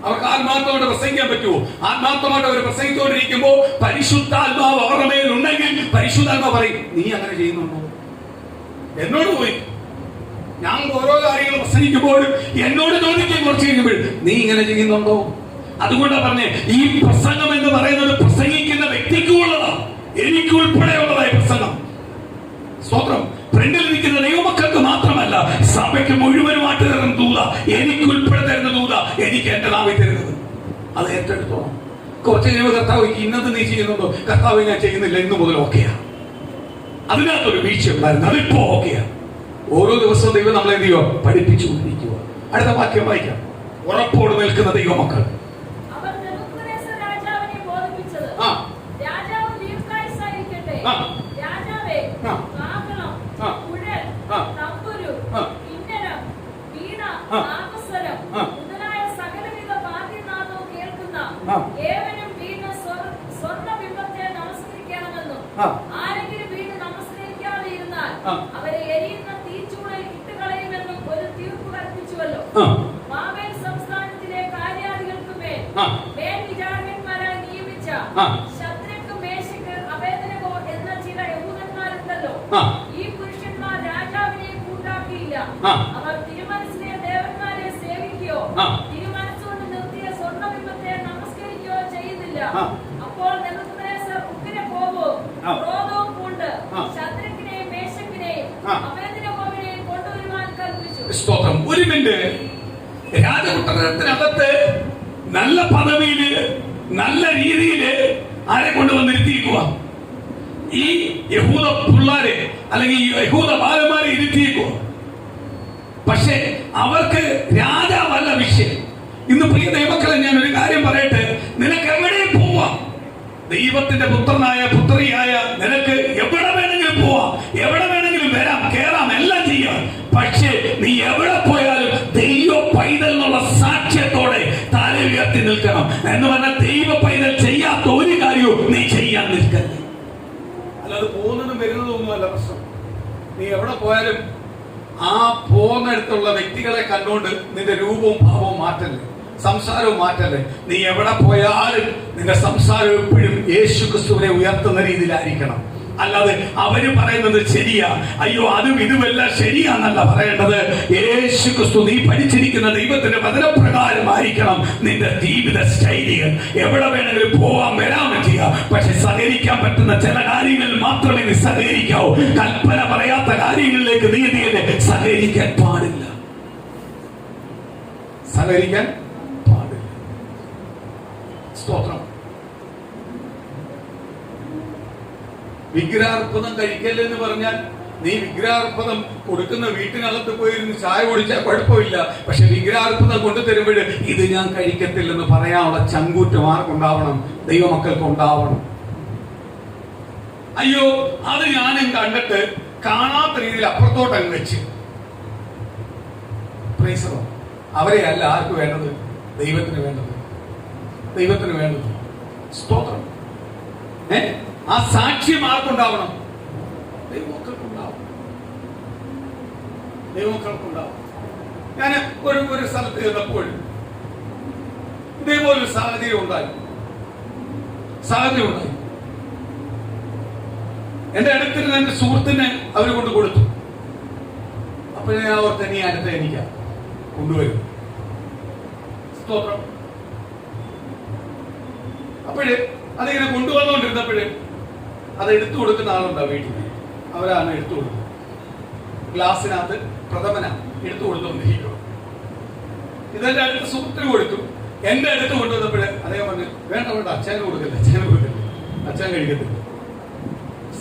അവർക്ക് ആത്മാർത്ഥമായിട്ട് പ്രസംഗിക്കാൻ പറ്റുമോ? ആത്മാർത്ഥമായിട്ട് അവർ പ്രസംഗിച്ചുകൊണ്ടിരിക്കുമ്പോൾ പരിശുദ്ധാത്മാവ് അവരുടെ മേലുണ്ടെങ്കിൽ പരിശുദ്ധാത്മാവ് പറയും, നീ അങ്ങനെ ചെയ്യുന്നുണ്ടോ? എന്നോട് പോയി ഞാൻ ഓരോ കാര്യങ്ങൾ പ്രസംഗിക്കുമ്പോഴും എന്നോട് ചോദിക്കാൻ കുറച്ച് കഴിയുമ്പോൾ, നീ ഇങ്ങനെ ചെയ്യുന്നുണ്ടോ? അതുകൊണ്ടാണ് പറഞ്ഞേ, ഈ പ്രസംഗം എന്ന് പറയുന്നത് പ്രസംഗിക്കുന്ന വ്യക്തിക്കുള്ളതാണ്, എനിക്ക് ഉൾപ്പെടെയുള്ളതായ പ്രസംഗം. സ്തോത്രം. ഫ്രണ്ടിൽ നിൽക്കുന്ന ദൈവമക്കൾക്ക് മാത്രമല്ല, സഭയ്ക്ക് മുഴുവനുമായിട്ട് തരുന്ന ദൂത, എനിക്ക് ഉൾപ്പെടെ തരുന്ന ദൂത, എനിക്ക് എന്റെ നാവിൽ തരുന്നത്. അത് ഏറ്റെടുത്തോണം. കുറച്ച് കഴിയുമ്പോൾ കർത്താവ് ഇന്നത് നീ ചെയ്യുന്നുണ്ടോ? കർത്താവ് ഞാൻ ചെയ്യുന്നില്ല, ഇന്നു മുതൽ ഓക്കെയാ. അതിനകത്തൊരു വീഴ്ച ഉണ്ടായിരുന്നു, അതിപ്പോ ഓക്കെയാ. ഓരോ ദിവസവും ദൈവം നമ്മളെ എന്ത് ചെയ്യുക? പഠിപ്പിച്ചുകൊണ്ടിരിക്കുക. അടുത്ത വാക്യം വായിക്കാം. ഉറപ്പോട് നിൽക്കുന്ന ദൈവമക്കൾ. ആരെങ്കിലും വീണ് നമസ്കരിക്കാതെ ഇരുന്നാൽ അവരെ എരിയുന്ന തീച്ചൂളയിൽ ഇട്ടുകളയുമെന്നും ഒരു തീർപ്പ് കൽപ്പിച്ചുവല്ലോ. ബാബേൽ സംസ്ഥാനത്തിലെ കാര്യാദികൾക്കുമേൽ മേൽവിചാരകന്മാരായി നിയമിച്ച ശദ്രക്ക്, മേശക്ക്, അബേദ്നെഗോ എന്ന ചില യഹൂദന്മാരുണ്ടല്ലോ. ഈ പുരുഷന്മാർ രാജാവിനെ കൂട്ടാക്കിയില്ല. അവർ തിരുമനസ്സിലെ ദേവന്മാരെ സേവിക്കുകയോ തിരുമനസ്സുകൊണ്ട് നിർത്തിയ സ്വർണ്ണബിംബത്തെ നമസ്കരിക്കുകയോ ചെയ്യുന്നില്ല. അപ്പോൾ നെബൂഖദ്നേസർ ഉഗ്രകോപവും ക്രോധവും കൊണ്ട് ശദ്രക്കിനെയും മേശക്കിനെയും അബേദ്നെഗോവിനെയും കൊണ്ടുവരുവാൻ കൽപ്പിച്ചു. സ്തോത്രം. ഒരു മിനിറ്റ്. രാജകുട്ടത്തിനകത്ത് നല്ല പദവിയില് നല്ല രീതിയില് ആരെ കൊണ്ടുവന്നിരുത്തിയിരിക്കുക? ഈ യഹൂദ പിള്ളാരെ അല്ലെങ്കിൽ യഹൂദ ബാലന്മാരെ ഇരുത്തിയിരിക്കുക. പക്ഷെ അവർക്ക് രാജാവല്ല വിഷയം. ഇന്ന് പ്രിയ ദൈവമക്കളെ, ഞാൻ ഒരു കാര്യം പറയട്ടെ. നിനക്ക് എവിടെയും പോവാം. ദൈവത്തിന്റെ പുത്രനായ പുത്രിയായ നിനക്ക് എവിടെ വേണമെങ്കിലും പോവാം, എവിടെ വേണമെങ്കിലും വരാം, കേറാം, എല്ലാം ചെയ്യാം. പക്ഷേ നീ എവിടെ പോയാലും ദൈവ പൈതൽ എന്നുള്ള സാക്ഷ്യത്തോടെ തല ഉയർത്തി നിൽക്കണം. എന്ന് പറഞ്ഞാൽ ദൈവ പൈതൽ ചെയ്യാത്ത ഒരു കാര്യവും നീ ചെയ്യാൻ നിൽക്കരുത്. അല്ലാതെ പോകുന്നതും വരുന്നതൊന്നും അല്ല പ്രശ്നം. നീ എവിടെ പോയാലും ആ പോകുന്നിടത്തുള്ള വ്യക്തികളെ കണ്ടുകൊണ്ട് നിന്റെ രൂപവും ഭാവവും മാറ്റല്ലേ, സംസാരവും മാറ്റല്ലേ. നീ എവിടെ പോയാലും നിന്റെ സംസാരം എപ്പോഴും യേശു ക്രിസ്തുവിനെ ഉയർത്തുന്ന രീതിയിലായിരിക്കണം. അല്ലാതെ അവര് പറയുന്നത് ശരിയാ, അയ്യോ അതും ഇതുമെല്ലാം ശരിയാന്നല്ല പറയേണ്ടത്. യേശു ക്രിസ്തു, നീ പഠിച്ചിരിക്കുന്ന ദൈവത്തിന്റെ വചനപ്രകാരമായിരിക്കണം നിന്റെ ജീവിത ശൈലികൾ. എവിടെ വേണമെങ്കിലും പോവാൻ വരാൻ പറ്റുക, പക്ഷെ സഹകരിക്കാൻ പറ്റുന്ന ചില കാര്യങ്ങളിൽ മാത്രമേ നീ സഹകരിക്കാവൂ. കൽപ്പന പറയാത്ത കാര്യങ്ങളിലേക്ക് നീ സഹകരിക്കാൻ പാടില്ല. സഹകരിക്കാൻ പാടില്ല. സ്തോത്രം. വിഗ്രഹാർപ്പണം കഴിക്കല്ലെന്ന് പറഞ്ഞാൽ നീ വിഗ്രഹാർപ്പണം കൊടുക്കുന്ന വീട്ടിനകത്ത് പോയിരുന്ന് ചായ കുടിച്ചാൽ കുഴപ്പമില്ല. പക്ഷെ വിഗ്രഹാർപ്പണം കൊണ്ടു തരുമ്പോൾ ഇത് ഞാൻ കഴിക്കത്തില്ലെന്ന് പറയാനുള്ള ചങ്കൂറ്റം ആർക്കുണ്ടാവണം? ദൈവമക്കൾക്ക് ഉണ്ടാവണം. അയ്യോ അത് ഞാനും കണ്ടിട്ട് കാണാത്ത രീതിയിൽ അപ്പുറത്തോട്ടങ്ങ് വെച്ച് അവരെ അല്ല ആർക്ക് വേണ്ടത്? ദൈവത്തിന് വേണ്ടത്. ദൈവത്തിന് വേണ്ടത്. സ്തോത്രം. ആ സാക്ഷ്യം ആർക്കുണ്ടാവണം? ദൈവമക്കൾക്കുണ്ടാവും. ദൈവമക്കൾക്കുണ്ടാവും. ഞാൻ ഒരു സ്ഥലത്ത് ചെന്നപ്പോൾ ഇതേപോലൊരു സാഹചര്യം ഉണ്ടായി. എന്റെ അടുത്തിരുന്ന എന്റെ സുഹൃത്തിന് അവര് കൊണ്ട് കൊടുത്തു. അപ്പൊ ഞാൻ ഓർത്ത് നീ അടുത്ത എനിക്കാ കൊണ്ടുവരും. സ്തോത്രം. അപ്പോഴ് അതിങ്ങനെ കൊണ്ടുവന്നുകൊണ്ടിരുന്നപ്പോഴ് അത് എടുത്തു കൊടുക്കുന്ന ആളുണ്ടാ വീട്ടിൽ. അവരാണ് എടുത്തു കൊടുക്കുന്നത്. ഗ്ലാസിനകത്ത് പ്രഥമന എടുത്തു കൊടുത്തോണ്ടിരിക്കും. ഇതെന്റെ അടുത്ത സുഹൃത്തിന് കൊടുത്തു. എന്റെ അടുത്ത് കൊണ്ടുവന്നപ്പോഴ് അദ്ദേഹം പറഞ്ഞു, വേണ്ട വേണ്ട, അച്ഛന് കൊടുക്കില്ല, അച്ഛൻ കഴിക്കത്തില്ല.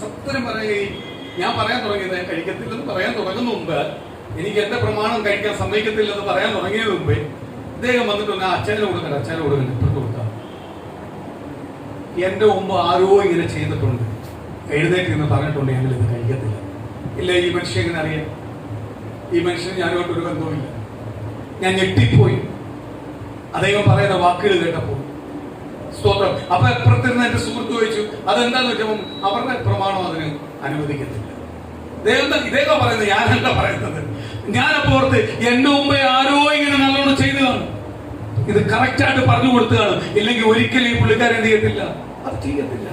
സത്യം പറയുകയും ഞാൻ പറയാൻ തുടങ്ങിയത് കഴിക്കത്തില്ലെന്ന് പറയാൻ തുടങ്ങുന്ന മുമ്പ്, എനിക്ക് എന്റെ പ്രമാണം കഴിക്കാൻ സമ്മതിക്കത്തില്ലെന്ന് പറയാൻ തുടങ്ങിയതിന് മുമ്പേ ഇദ്ദേഹം വന്നിട്ട് അച്ഛനെ കൊടുക്കണ്ട, ഇപ്പുറത്ത് കൊടുത്താൽ. എന്റെ മുമ്പ് ആരോ ഇങ്ങനെ ചെയ്തിട്ടുണ്ട്, എഴുന്നേറ്റ് എന്ന് പറഞ്ഞിട്ടുണ്ട്, ഞങ്ങൾ ഇത് കഴിക്കത്തില്ല. ഇല്ല, ഈ മനുഷ്യൻ എങ്ങനെ അറിയാം? ഈ മനുഷ്യന് ഞാനുമായിട്ട് ഒരു ബന്ധവുമില്ല. ഞാൻ ഞെട്ടിപ്പോയി അദ്ദേഹം പറയുന്ന വാക്കുകൾ കേട്ടപ്പോൾ. സ്തോത്രം. അപ്പൊ എപ്പുറത്തിരുന്ന് എന്റെ സുഹൃത്ത് ചോദിച്ചു, അതെന്താന്ന് വെച്ചപ്പോൾ അവരുടെ പ്രമാണം അതിന് അനുവദിക്കത്തില്ല. ഇദ്ദേഹം പറയുന്നത്, ഞാനല്ല പറയുന്നത്. ഞാനപ്പോ ഓർത്ത് എന്റെ മുമ്പേ ആരോ ഇങ്ങനെ നല്ലോണം ചെയ്തതാണ്, ഇത് കറക്റ്റായിട്ട് പറഞ്ഞു കൊടുത്തതാണ്. ഇല്ലെങ്കിൽ ഒരിക്കലും ഈ പുള്ളിക്കാരൻ എന്ത് ചെയ്യത്തില്ല, അത് ചെയ്യത്തില്ല.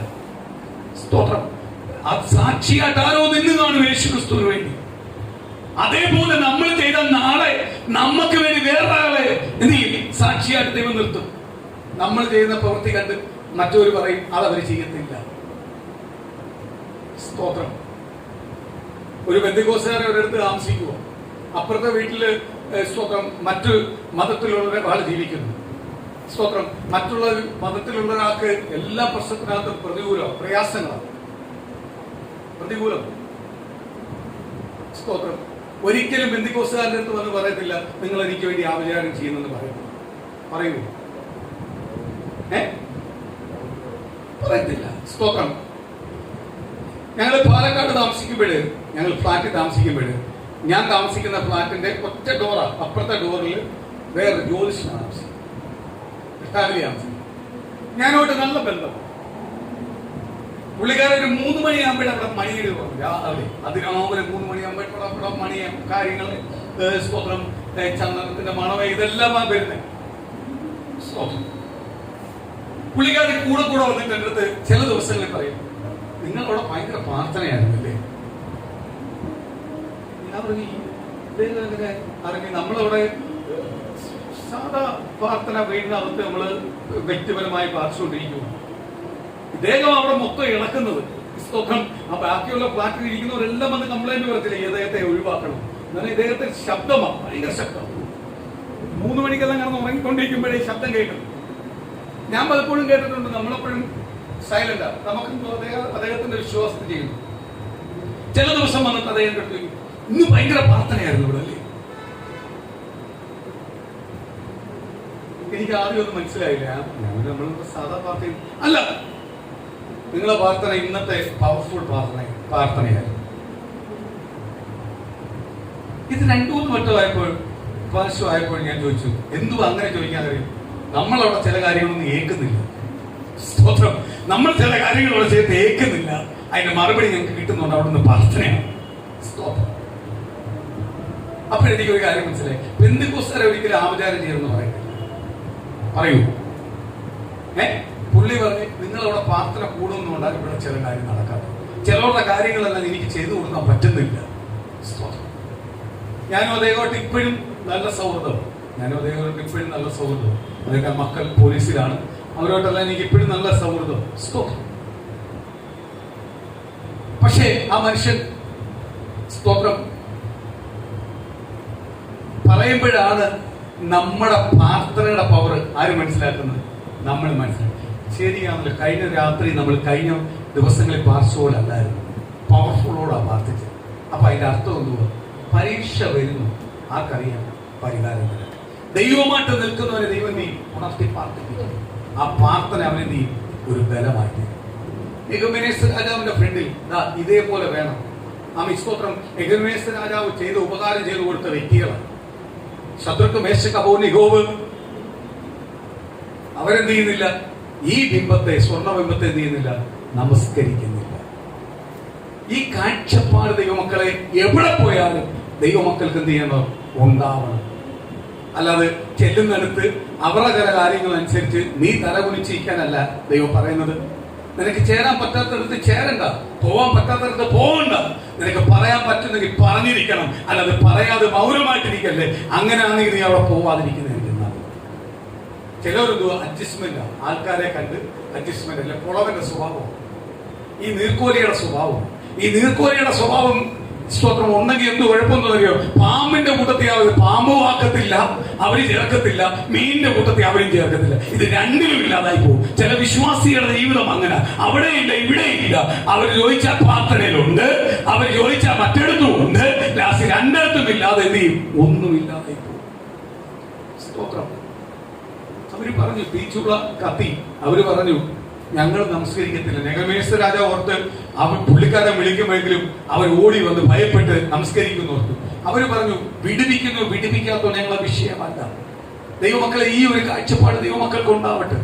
സ്തോത്രം. അത് സാക്ഷിയായിട്ട് ആരോ നിന്നതാണ് യേശു ക്രിസ്തുവിന് വേണ്ടി. അതേപോലെ നമ്മൾ ചെയ്ത നാളെ നമുക്ക് വേണ്ടി വേറൊരാളെ എന്ത് ചെയ്യും? സാക്ഷിയായിട്ട് ദൈവം നിർത്തും. നമ്മൾ ചെയ്യുന്ന പ്രവൃത്തി കണ്ട് മറ്റൊരു പറയും അതവർ ചെയ്യത്തില്ല. സ്തോത്രം. ഒരു ബന്ധുക്കോസുകാരെ ഒരിടത്ത് താമസിക്കുക, അപ്പുറത്തെ വീട്ടില് സ്തോത്രം മറ്റു മതത്തിലുള്ള ഒരാൾ ജീവിക്കുന്നു. സ്തോത്രം. മറ്റുള്ള മതത്തിലുള്ള ഒരാൾക്ക് എല്ലാ പ്രശ്നത്തിനകത്തും പ്രയാസങ്ങളാണ്, പ്രതികൂലം. സ്തോത്രം. ഒരിക്കലും ബന്ധുക്കോസുകാരുടെ അടുത്ത് വന്ന് പറയത്തില്ല നിങ്ങൾ എനിക്ക് വേണ്ടി ആചാരം ചെയ്യുന്നെന്ന് പറയൂ. പറയത്തില്ല. സ്തോത്രം. ഞങ്ങൾ പാലക്കാട് താമസിക്കുമ്പോഴ്, ഞങ്ങൾ ഫ്ലാറ്റിൽ താമസിക്കുമ്പോഴ്, ഞാൻ താമസിക്കുന്ന ഫ്ലാറ്റിന്റെ ഒറ്റ ഡോറാ, അപ്പുറത്തെ ഡോറിൽ വേറെ ജ്യോതിഷനാണ് താമസിക്കുന്നത്, ഫാമിലി താമസിക്കുന്നത്. ഞാനോട്ട് നല്ല ബന്ധം. പുള്ളിക്കാരൻ ഒരു 3 മണിയാകുമ്പോഴേ അവിടെ മണിയുടെ രാവിലെ, അതിരാവിലെ 3 മണിയാകുമ്പോൾ അവിടെ മണിയ കാര്യങ്ങൾ, സ്തോത്രം, ചന്ദനത്തിന്റെ മണവ, ഇതെല്ലാം വരുന്നത്. പുള്ളിക്കാരൻ കൂടെ വന്നിട്ട് എൻ്റെ അടുത്ത് ചില ദിവസങ്ങളിൽ പറയും നിങ്ങളവിടെ ഭയങ്കര പ്രാർത്ഥനയായിരുന്നല്ലേ. ഞാൻ അറിഞ്ഞു നമ്മളവിടെ സാധാ പ്രാർത്ഥന വീടിനകത്ത് നമ്മള് വ്യക്തിപരമായി പ്രാർത്ഥിച്ചുകൊണ്ടിരിക്കുന്നു. ഇദ്ദേഹം അവിടെ മൊത്തം ഇളക്കുന്നത്. സ്തോത്രം. ആ ബാക്കിയുള്ള ഫ്ലാറ്റിൽ ഇരിക്കുന്നവരെല്ലാം വന്ന് കംപ്ലൈന്റ് പറയത്തില്ല ഇദ്ദേഹത്തെ ഒഴിവാക്കണം. എന്നാൽ ഇദ്ദേഹത്തെ ശബ്ദമാണ്, ഭയങ്കര ശബ്ദം. 3 മണിക്കെല്ലാം കിടന്ന് ഉറങ്ങിക്കൊണ്ടിരിക്കുമ്പോഴേ ശബ്ദം കേൾക്കുന്നു. ഞാൻ പലപ്പോഴും കേട്ടിട്ടുണ്ട്. നമ്മളെപ്പോഴും സൈലന്റാ, നമുക്ക് അദ്ദേഹത്തിന്റെ വിശ്വാസത്തിൽ ചെയ്യുന്നു. ചില ദിവസം വന്നിട്ട് അദ്ദേഹം കേട്ടു ഇന്ന് ഭയങ്കര പ്രാർത്ഥനയായിരുന്നു ഇവിടെ അല്ലേ. എനിക്ക് ആദ്യം ഒന്നും മനസ്സിലായില്ല. നമ്മൾ സാധാ പ്രാർത്ഥന അല്ല, നിങ്ങളെ പ്രാർത്ഥന ഇന്നത്തെ പവർഫുൾ പ്രാർത്ഥനയായിരുന്നു. ഇത് 2-3 വട്ടമായപ്പോൾ പ്രാവശ്യമായപ്പോൾ ഞാൻ ചോദിച്ചു എന്തുവാ അങ്ങനെ ചോദിക്കാൻ കഴിയും. നമ്മളവിടെ ചില കാര്യങ്ങളൊന്നും ഏൽക്കുന്നില്ല. സ്തോത്രം. നമ്മൾ ചില കാര്യങ്ങളോട് ചേർത്ത് ഏൽക്കുന്നില്ല. അതിന്റെ മറുപടി ഞങ്ങൾക്ക് കിട്ടുന്നുണ്ട്. അവിടെ നിന്ന് പ്രാർത്ഥനയാണ്. സ്തോത്രം. അപ്പോഴെനിക്കൊരു കാര്യം മനസ്സിലായി. പെന്തക്കോസ്തുകാരെ ഒരിക്കലും ആചാരം ചെയ്യണമെന്ന് പറയൂ. പുള്ളി പറഞ്ഞ് നിങ്ങളവിടെ പ്രാർത്ഥന കൂടുന്നുകൊണ്ടാണ് ഇവിടെ ചില കാര്യം നടക്കാത്തത്. ചിലവരുടെ കാര്യങ്ങളെല്ലാം എനിക്ക് ചെയ്തു കൊടുക്കാൻ പറ്റുന്നില്ല. സ്തോത്രം. ഞാനും അദ്ദേഹമായിട്ട് ഇപ്പോഴും നല്ല സൗഹൃദം. അതൊക്കെ മക്കൾ പോലീസിലാണ്. അവരോട്ടെല്ലാം എനിക്ക് ഇപ്പോഴും നല്ല സൗഹൃദം. സ്തോത്രം. പക്ഷേ ആ മനുഷ്യൻ സ്തോത്രം പറയുമ്പോഴാണ് നമ്മുടെ പ്രാർത്ഥനയുടെ പവർ ആര് മനസ്സിലാക്കുന്നത്? നമ്മൾ മനസ്സിലാക്കി. ശരിയാണല്ലോ. കഴിഞ്ഞ രാത്രി നമ്മൾ കഴിഞ്ഞ ദിവസങ്ങളിൽ പ്രാർത്ഥിച്ചോലല്ലായിരുന്നു, പവർഫുള്ളോടാ പ്രാർത്ഥിച്ചത്. അപ്പൊ അതിന്റെ അർത്ഥം എന്തുവാ? പരീക്ഷ വരുന്നു, ആർക്കറിയാം പരിഹാരം വരാം. ദൈവമായിട്ട് നിൽക്കുന്നവനെ ദൈവം നീ ഉണർത്തി പ്രാർത്ഥിപ്പിക്കും. ആ പ്രാർത്ഥന അവനെ നീ ഒരു ബലമായിട്ട്. എഗമേനേസ് രാജാവിന്റെ ഫ്രണ്ടിൽ ഇതേപോലെ വേണം. ആ സ്തോത്രം. എഗമേനേസ് രാജാവ് ചെയ്ത് ഉപകാരം ചെയ്തു കൊടുത്ത വ്യക്തികളാണ്. ശത്രുക്ക് മേശക്ക് അബോനിഗോവ് അവരെന്ത് ചെയ്യുന്നില്ല? ഈ ബിംബത്തെ, സ്വർണ്ണബിംബത്തെ എന്ത് ചെയ്യുന്നില്ല? നമസ്കരിക്കുന്നില്ല. ഈ കാഴ്ചപ്പാട് ദൈവമക്കളെ എവിടെ പോയാലും ദൈവമക്കൾക്ക് എന്ത് ചെയ്യണം? ഉണ്ടാവണം. അല്ലാതെ ചെല്ലുന്നിടത്ത് അവരുടെ ചില കാര്യങ്ങൾ അനുസരിച്ച് നീ തലകുനിച്ചിരിക്കാനല്ല ദൈവം പറയുന്നത്. നിനക്ക് ചേരാൻ പറ്റാത്തടത്ത് ചേരണ്ട, പോവാൻ പറ്റാത്തടത്ത് പോകണ്ട. നിനക്ക് പറയാൻ പറ്റുന്നെങ്കിൽ പറഞ്ഞിരിക്കണം, അല്ലാതെ പറയാതെ മൗനമായിട്ടിരിക്കല്ലേ. അങ്ങനെയാണെങ്കിൽ നീ അവിടെ പോവാതിരിക്കുന്നത്. ചിലവരെന്തോ അഡ്ജസ്റ്റ്മെന്റ്, ആൾക്കാരെ കണ്ട് അഡ്ജസ്റ്റ്മെന്റ് അല്ല. പുളവന്റെ സ്വഭാവം, ഈ നീർക്കോലിയുടെ സ്വഭാവം സ്തോത്രം ഉണ്ടെങ്കിൽ എന്ത് കുഴപ്പമെന്ന് അറിയോ? പാമ്പിന്റെ കൂട്ടത്തിൽ പാമ്പ് വാക്കത്തില്ല, അവര് ചേർക്കത്തില്ല. മീനിന്റെ കൂട്ടത്തിൽ അവരും ചേർക്കത്തില്ല. ഇത് രണ്ടിലും ഇല്ലാതായി പോകും. ചില വിശ്വാസികളുടെ ജീവിതം അങ്ങനെ, അവിടെയില്ല ഇവിടെയില്ല. അവർ ചോദിച്ചാൽ പ്രാർത്ഥനയിലുണ്ട്, അവർ ചോദിച്ചാൽ മറ്റിടത്തും ഉണ്ട്. ലാസ്റ്റ് രണ്ടിടത്തും ഇല്ലാതെ എന്ത് ചെയ്യും? ഒന്നുമില്ലാതായി പോകും. സ്തോത്രം. അവര് പറഞ്ഞു തീച്ചുള്ള കത്തി. അവര് പറഞ്ഞു ഞങ്ങൾ നമസ്കരിക്കത്തില്ല. നെഗമേസ് രാജാവ് ഓർത്ത് അവർ പുള്ളിക്കാരെ വിളിക്കുമെങ്കിലും അവർ ഓടി വന്ന് ഭയപ്പെട്ട് നമസ്കരിക്കുന്നു ഓർത്തു. അവര് പറഞ്ഞു വിടിപ്പിക്കാത്തോ ഞങ്ങളെ വിഷയമല്ല. ദൈവമക്കളെ ഈ ഒരു കാഴ്ചപ്പാട് ദൈവമക്കൾക്ക് ഉണ്ടാവട്ടെ.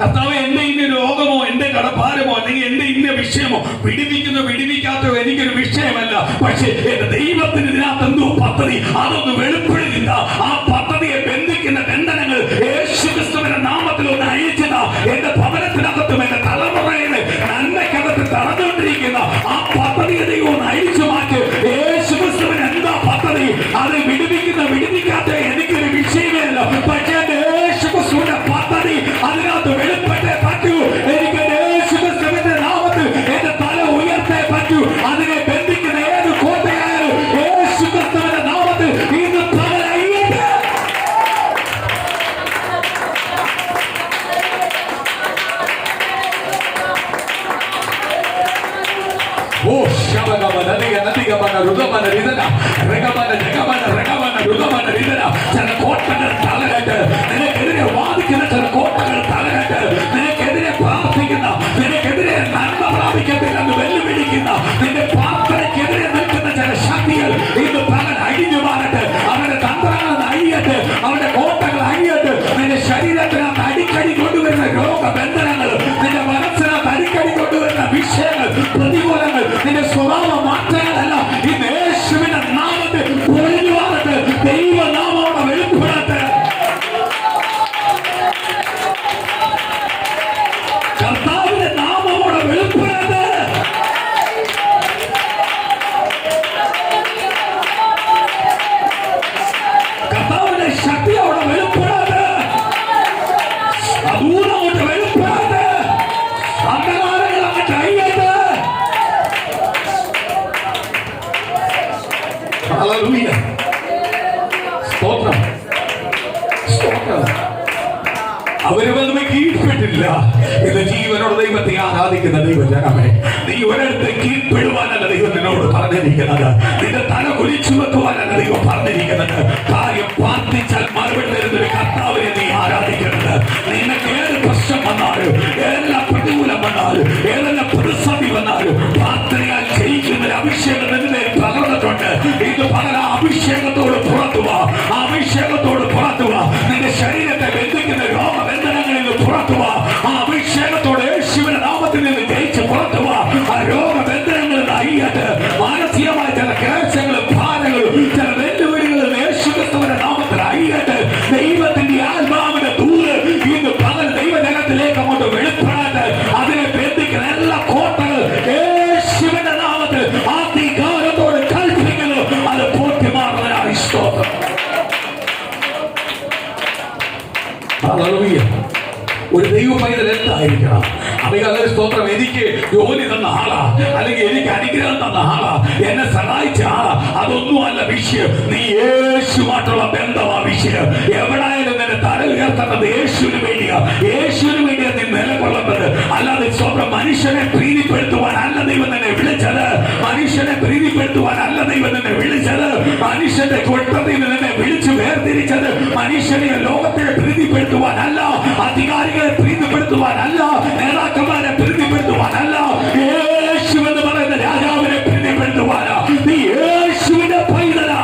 കർത്താവ് എന്റെ ഇന്ന രോഗമോ എന്റെ കടഭാരമോ അല്ലെങ്കിൽ എന്റെ ഇന്ന വിഷയമോ വിടിപ്പിക്കാത്തോ എനിക്കൊരു വിഷയമല്ല. പക്ഷേ എന്റെ ദൈവത്തിന് ഇതിനകത്ത് എന്തോ പദ്ധതി, അതൊന്ന് വെളിപ്പെടുന്നില്ല. ആ പദ്ധതിയെ ബന്ധിക്കുന്ന ബന്ധനങ്ങൾ യേശുക്രിസ്തുവിന്റെ നാമത്തിൽ ഒന്ന് അയച്ചത എന്റെ ഭവനത്തിനകത്തും എന്റെ തലമുറയിലെ നന്മയ്ക്കകത്ത് തടഞ്ഞുകൊണ്ടിരിക്കുന്ന ആ പദ്ധതിയെ ദൈവം ഒന്ന് അയച്ചു മാറ്റി. യേശുക്രിസ്തുവിന് എന്താ പദ്ധതി? അത് വിടിപ്പിക്കാത്ത എനിക്കൊരു വിഷയമേ അല്ല. പക്ഷേ യേശുക്രിസ്തുവിന്റെ പദ്ധതി ഓ ശബഗമന നദിഗമന രുഗമന രിദന രഗമന ജഗമന രഗമന രുഗമന രിദന. ചില കോട്ടകൾ തകരട്ടെ. നിനക്കെതിരെ വാദിക്കുന്ന ചില കോട്ടകൾ തകരട്ടെ. നിനക്കെതിരെ പ്രാർത്ഥിക്കുന്ന, നിനക്കെതിരെ നന്മ പ്രാപിക്കത്തില്ലെന്ന് വെല്ലുവിളിക്കുന്ന, നിന്റെ പ്രാർത്ഥനയ്ക്കെതിരെ നിൽക്കുന്ന ചില ശക്തികൾ ഇന്ന് പകൽ അഴിഞ്ഞു മാറട്ടെ. അവരുടെ തന്ത്രങ്ങൾ അഴിയട്ടെ, അവരുടെ കോട്ടകൾ അഴിയട്ടെ. നിന്റെ ശരീരത്തിനകത്ത് അടിക്കടി കൊണ്ടുവരുന്ന രോഗബന്ധനങ്ങൾ, നിന്റെ മനസ്സിനകത്ത് അടിക്കടി കൊണ്ടുവരുന്ന വിഷയങ്ങൾ, പ്രതികൂലങ്ങൾ, നിന്റെ സ്വഭാവ മാറ്റങ്ങളല്ല ഇന്ന് യേശുവിന്റെ നാമത്തിൽ പൊളിഞ്ഞു മാറട്ടെ. ദൈവനാമോടെ വെളിപ്പെടട്ടെ. കർത്താവിന്റെ നാമോടെ വെളിപ്പെടട്ടെ. കർത്താവിന്റെ ശക്തി അവിടെ വെളിപ്പെടട്ടെ. അതൂരങ്ങോട്ട് വെളിപ്പെടട്ടെ. അന്ധകാരങ്ങൾ അങ്ങോട്ട് അഴിയട്ടെ. ഹല്ലേലൂയ. സ്തോത്രം, സ്തോത്രം. അവര് വന്ന് കീഴ്പ്പെട്ടില്ല. ഇന്ന് ജീവനോട് ദൈവത്തെ ആരാധിക്കുന്ന ദൈവജനമേ, നീ ഒരിടത്ത് കീഴ്പ്പെടുവാനല്ല ദൈവം നിന്നോട് പറഞ്ഞിരിക്കുന്നത്. നിന്റെ തല കുലിച്ചു വെക്കുവാനല്ല ദൈവം പറഞ്ഞിരിക്കുന്നത്. കാര്യം പ്രാർത്ഥിച്ചാൽ മറുപടി തരുന്നൊരു കർത്താവിനെ നീ ആരാധിക്കുന്നത്. നിനക്ക് ഏത് പ്രശ്നം വന്നാലും, ഏതെല്ലാം പ്രതികൂലം വന്നാലും, ഏതെല്ലാം പ്രതിസന്ധി വന്നാലും പ്രാർത്ഥനയാൽ ജയിക്കുന്ന ഒരു അഭിഷേകം നിന്നെ പകർന്നിട്ടുണ്ട്. ഇത് പകല അഭിഷേകത്തോട് പുറത്തുവാ, ആ അഭിഷേകത്തോട് പുറത്തുവാ. നിന്റെ ശരീരത്തെ ബന്ധിക്കുന്ന രോഗബന്ധനങ്ങളിൽ നിന്ന് പുറത്തുവാ. ആ അഭിഷേകത്തോട് യേശുവിന്റെ നാമത്തിൽ നിന്ന് ജയിച്ച് പുറത്തുവാ. ആ രോഗബന്ധനങ്ങളിൽ അയ്യട്ട്. മാനസികമായ ചില ക്ലേശങ്ങളും ഭാരങ്ങളും ചില വെല്ലുവിളികളും യേശുക്രിസ്തുവിന്റെ നാമത്തിൽ അയ്യട്ട്. ദൈവത്തിന്റെ ആത്മാവിന്റെ ദൂത് ഇന്ന് പകൽ ദൈവജനത്തിലേക്ക് അങ്ങോട്ട് വെളിപ്പെടാട്ട്. അതിനെ ബന്ധിക്കുന്ന എല്ലാ കോട്ടകൾ യേശുവിന്റെ നാമത്തിൽ അധികാരത്തോട് കൽപ്പിക്കുന്നു. അത് പൂർത്തിമാറുന്നതിനായി സ്തോത്രം. ഹല്ലേലൂയ. ഒരു ദൈവ പൈതൽ എന്തായിരിക്കണം? അഭികാല സ്തോത്രം. എനിക്ക് ജോലി തന്ന ആളാ, അല്ലെങ്കിൽ എനിക്ക് അനുഗ്രഹം തന്ന ആളാ, എന്നെ സഹായിച്ച ആളാ, അതൊന്നും അല്ല വിഷയം. നീ യേശുമായിട്ടുള്ള ബന്ധമാ വിഷയം. എവിടെയായാലും നിന്നെ തല ഉയർത്തേണ്ടത് യേശുവിന് വേണ്ടിയാ. യേശുവിന് വേണ്ടിയാ നീ നിലകൊള്ളുന്നത്. അല്ലാതെ സ്വന്തം മനുഷ്യനെ പ്രീതിപ്പെടുത്തുവാനല്ല ദൈവം നിന്നെ വിളിച്ചത്. മനുഷ്യനെ പ്രീതിപ്പെടുത്തുവാനല്ല ദൈവം നിന്നെ വിളിച്ചത്. മനുഷ്യന്റെ കുറ്റത്തിൽ നിന്നെ വിളിച്ചു വേർതിരിച്ചത് മനുഷ്യനെ ലോകത്തെ പ്രീതിപ്പെടുത്തുവാനല്ല, അധികാരികളെ പ്രീതിപ്പെടുത്തുവാനല്ല, നേതാക്കന്മാരെ പ്രീതിപ്പെടുത്തുവാനല്ല, യേശു എന്ന് പറയുന്ന രാജാവിനെ പ്രീതിപ്പെടുത്തുവാനാ. നീ യേശുവിന്റെ പൈതലാ.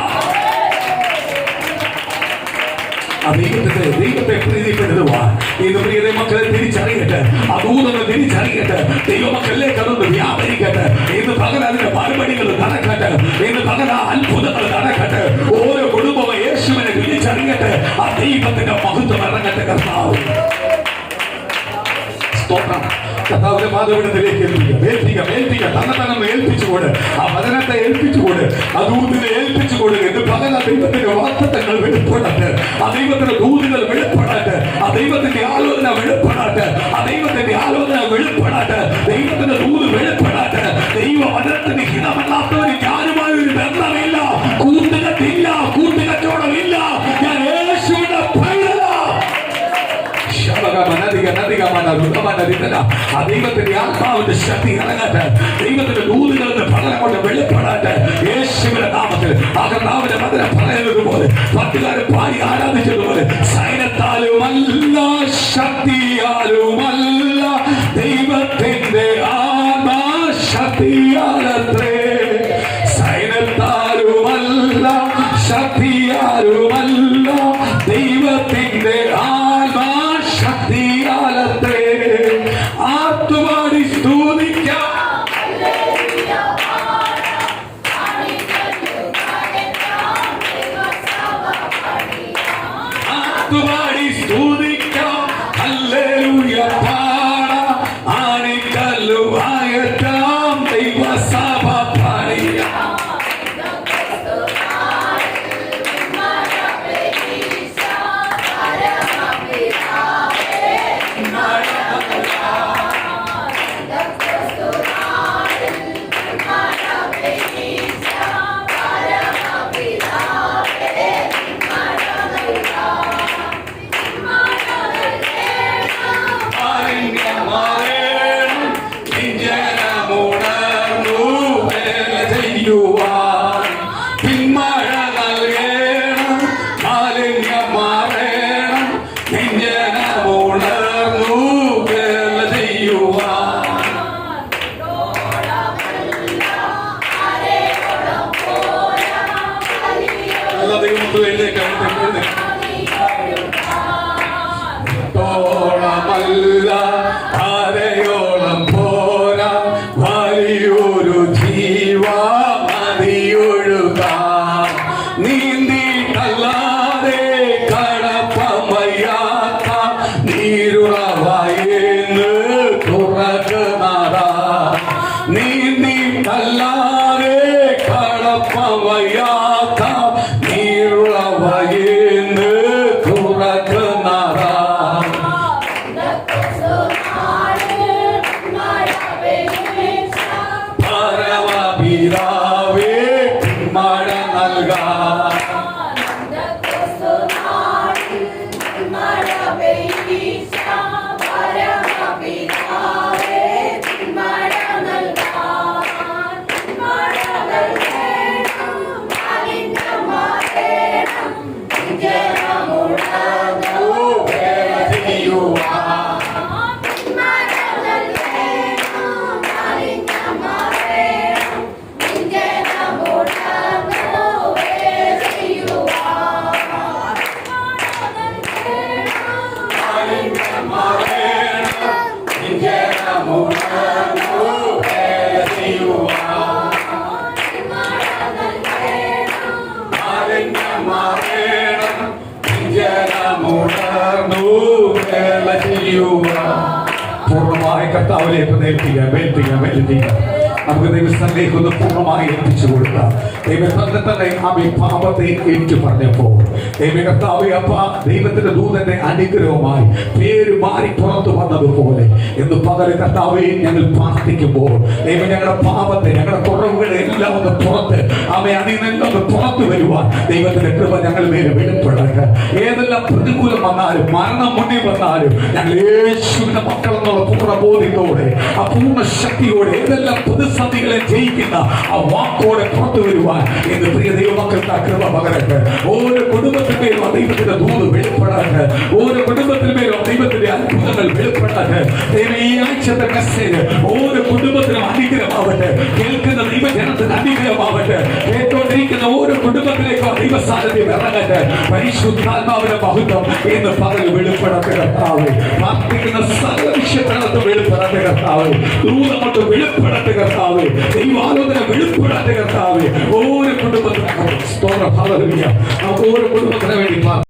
ദൈവത്തെ പ്രീതിപ്പെടുത്തുവാൻ ഇന്ന് പ്രിയ മക്കളെ തിരിച്ചറിയട്ടെ. അദൂതങ്ങൾ തിരിച്ചറിയട്ടെ. ദൈവമക്കളിലേക്ക് അതൊന്ന് വ്യാപരിക്കട്ടെ. ഇന്ന് പകൽ അതിന്റെ മറുപടികൾ നടക്കട്ടെ. ഇന്ന് പകൽ ആ അത്ഭുതങ്ങൾ നടക്കട്ടെ. ഓരോ കുടുംബവും യേശുവിനെ തിരിച്ചറിയട്ടെ. ആ ദൈവത്തിന്റെ മഹത്വം ഇറങ്ങട്ടെ. കർത്താവ് സ്തോത്രം. കർത്താവിന്റെ പാദപീഠത്തിലേക്ക് ഏൽപ്പിക്കുക. തന്നെ ഏൽപ്പിച്ചുകൊണ്ട്, ആ വചനത്തെ ഏൽപ്പിച്ചുകൊണ്ട്, ആ ദൂതിനെ ഏൽപ്പിച്ചുകൊണ്ട് എന്ന് പകൽ ആ ദൈവത്തിന്റെ വാഗ്ദത്തങ്ങൾ വെളിപ്പെടട്ടെ. ആ ദൈവത്തിന്റെ ദൂതുകൾ വെളിപ്പെടട്ടെ. ആ ദൈവത്തിന്റെ ആലോചന വെളിപ്പെടട്ടെ. ആ ദൈവത്തിന്റെ ആലോചന വെളിപ്പെടട്ടെ. ദൈവത്തിന്റെ ദൂത് വെളിപ്പെടട്ടെ. ദൈവ വചനത്തിന് ഹിതമല്ലാത്തവന് ഞാനുമായ ഒരു ബന്ധമില്ല, കൂട്ടുകെട്ടില്ല, കൂട്ടുകെട്ടോടമില്ല. ഞാൻ യേശുവിന്റെ പൈതലാ. ദൈവത്തിന്റെ ആത്മാവിന്റെ ശക്തി ഇറങ്ങട്ടെ. ദൈവത്തിന്റെ ദൂതുകളുടെ ഫലം കൊണ്ട് വെളിപ്പെടട്ടെ. യേശുവിന്റെ നാമത്തിൽ ആ കർത്താവിന്റെ വചനം പറയുന്നത് പോലെ, പട്ടുകാരെ പാടി ആരാധിച്ചതുപോലെ, സൈന്യത്താലുമല്ല ശക്തിയാലുമല്ല ദൈവത്തിന്റെ ആത്മാശക്തിയാലത്രേ. സൈന്യത്താലുമല്ല ശക്തിയാലുമല്ല ദൈവത്തിന്റെ ആത്മാശക്തിയാലത്രേ. ആർത്തുപാടി സ്തുതിക്കാം. ആർത്തുപാടി സ്തുതിക്കാം. ഹല്ലേലൂയ പാടാം. ആണിക്കല്ലു വായറ്റാം. ദൈവസഭ പണിയാം. നീന്തിട്ടല്ലാതെ കടപ്പാൻ വയ്യാത്ത നീളുള്ള വഴിന്ന് തുറക്കുന്നതാ. പരമപിതാവേ മഴ നൽകാം. പൂർണ്ണമായ കർത്താവിലേക്ക് ഏൽപ്പിക്കുക. നമുക്ക് ദൈവസ്ഥലേക്ക് ഒന്ന് പൂർണ്ണമായി ഏൽപ്പിച്ചു കൊടുക്കാം. ദൈവത്തെ തന്നെ ആമേ പാപത്തെ ഏറ്റു പറഞ്ഞപ്പോൾ കർത്താവേ അപ്പ ദൈവത്തിന്റെ ദൂതന്റെ അനുഗ്രഹമായി പേര് മാറി പുറത്തു വന്നതുപോലെ എന്ന് പകരം കർത്താവെ ഞങ്ങൾ പ്രാർത്ഥിക്കുമ്പോൾ ഞങ്ങളുടെ പാപത്തെ ഞങ്ങളുടെ കുറവുകളെ എല്ലാം ഒന്ന് പുറത്ത് അതിൽ നിന്നൊന്ന് പുറത്തു വരുവാൻ ദൈവത്തിന്റെ കൃപ ഞങ്ങൾ മേലെ വെളിപ്പെടട്ടെ. ഏതെല്ലാം പ്രതികൂലം വന്നാലും മരണം മുന്നിൽ വന്നാലും ഞങ്ങൾ യേശുവിന്റെ മക്കളെന്നുള്ള പൂർണ്ണ ബോധ്യത്തോടെ ആ പൂർണ്ണ ശക്തിയോടെ ഏതെല്ലാം പ്രതിസന്ധികളെ ജയിക്കുന്ന ആ വാക്കോടെ പുറത്തു വരുവാൻ എന്ന് പ്രിയ ദൈവമക്കൾക്ക് ആ കൃപ പകരട്ടെ. ഓരോ കുടുംബത്തിന്മേലും ആ ദൈവത്തിന്റെ ദൂത് വെളിപ്പെടട്ടെ. ഓരോ കുടുംബത്തിന്മേലും ആ ദൈവത്തിന്റെ അത്ഭുതങ്ങൾ വെളിപ്പെടട്ടെ. ഈ ആഴ്ചത്തെ മെസ്സേജ് ഓരോ കുടുംബത്തിനും അനുഗ്രഹമാവട്ടെ. കേൾക്കുന്ന ദൈവജനത്തിന് അനുഗ്രഹമാവട്ടെ. കേട്ടോണ്ടിരിക്കുന്ന ഓരോ കുടുംബത്തിലേക്കും ദൈവ സാന്നിധ്യം ഇറങ്ങട്ടെ. പരിശുദ്ധാത്മാവിന്റെ മഹത്വം എന്ന് പകൽ വെളിപ്പെടട്ടെ കർത്താവേ. പ്രാർത്ഥിക്കുന്ന സകല വിഷയത്തിനകത്ത് വെളിപ്പെടട്ടെ കർത്താവേ. ദൂതമൊട്ട് വെളിപ്പെടട്ടെ കർത്താവേ. ദൈവാലോചന വെളിപ്പെടട്ടെ കർത്താവേ. ഓരോ കുടുംബത്തിനും സ്തോത്രം. ഹല്ലേലൂയ. നമുക്ക് ഓരോ കുടുംബത്തിന് വേണ്ടി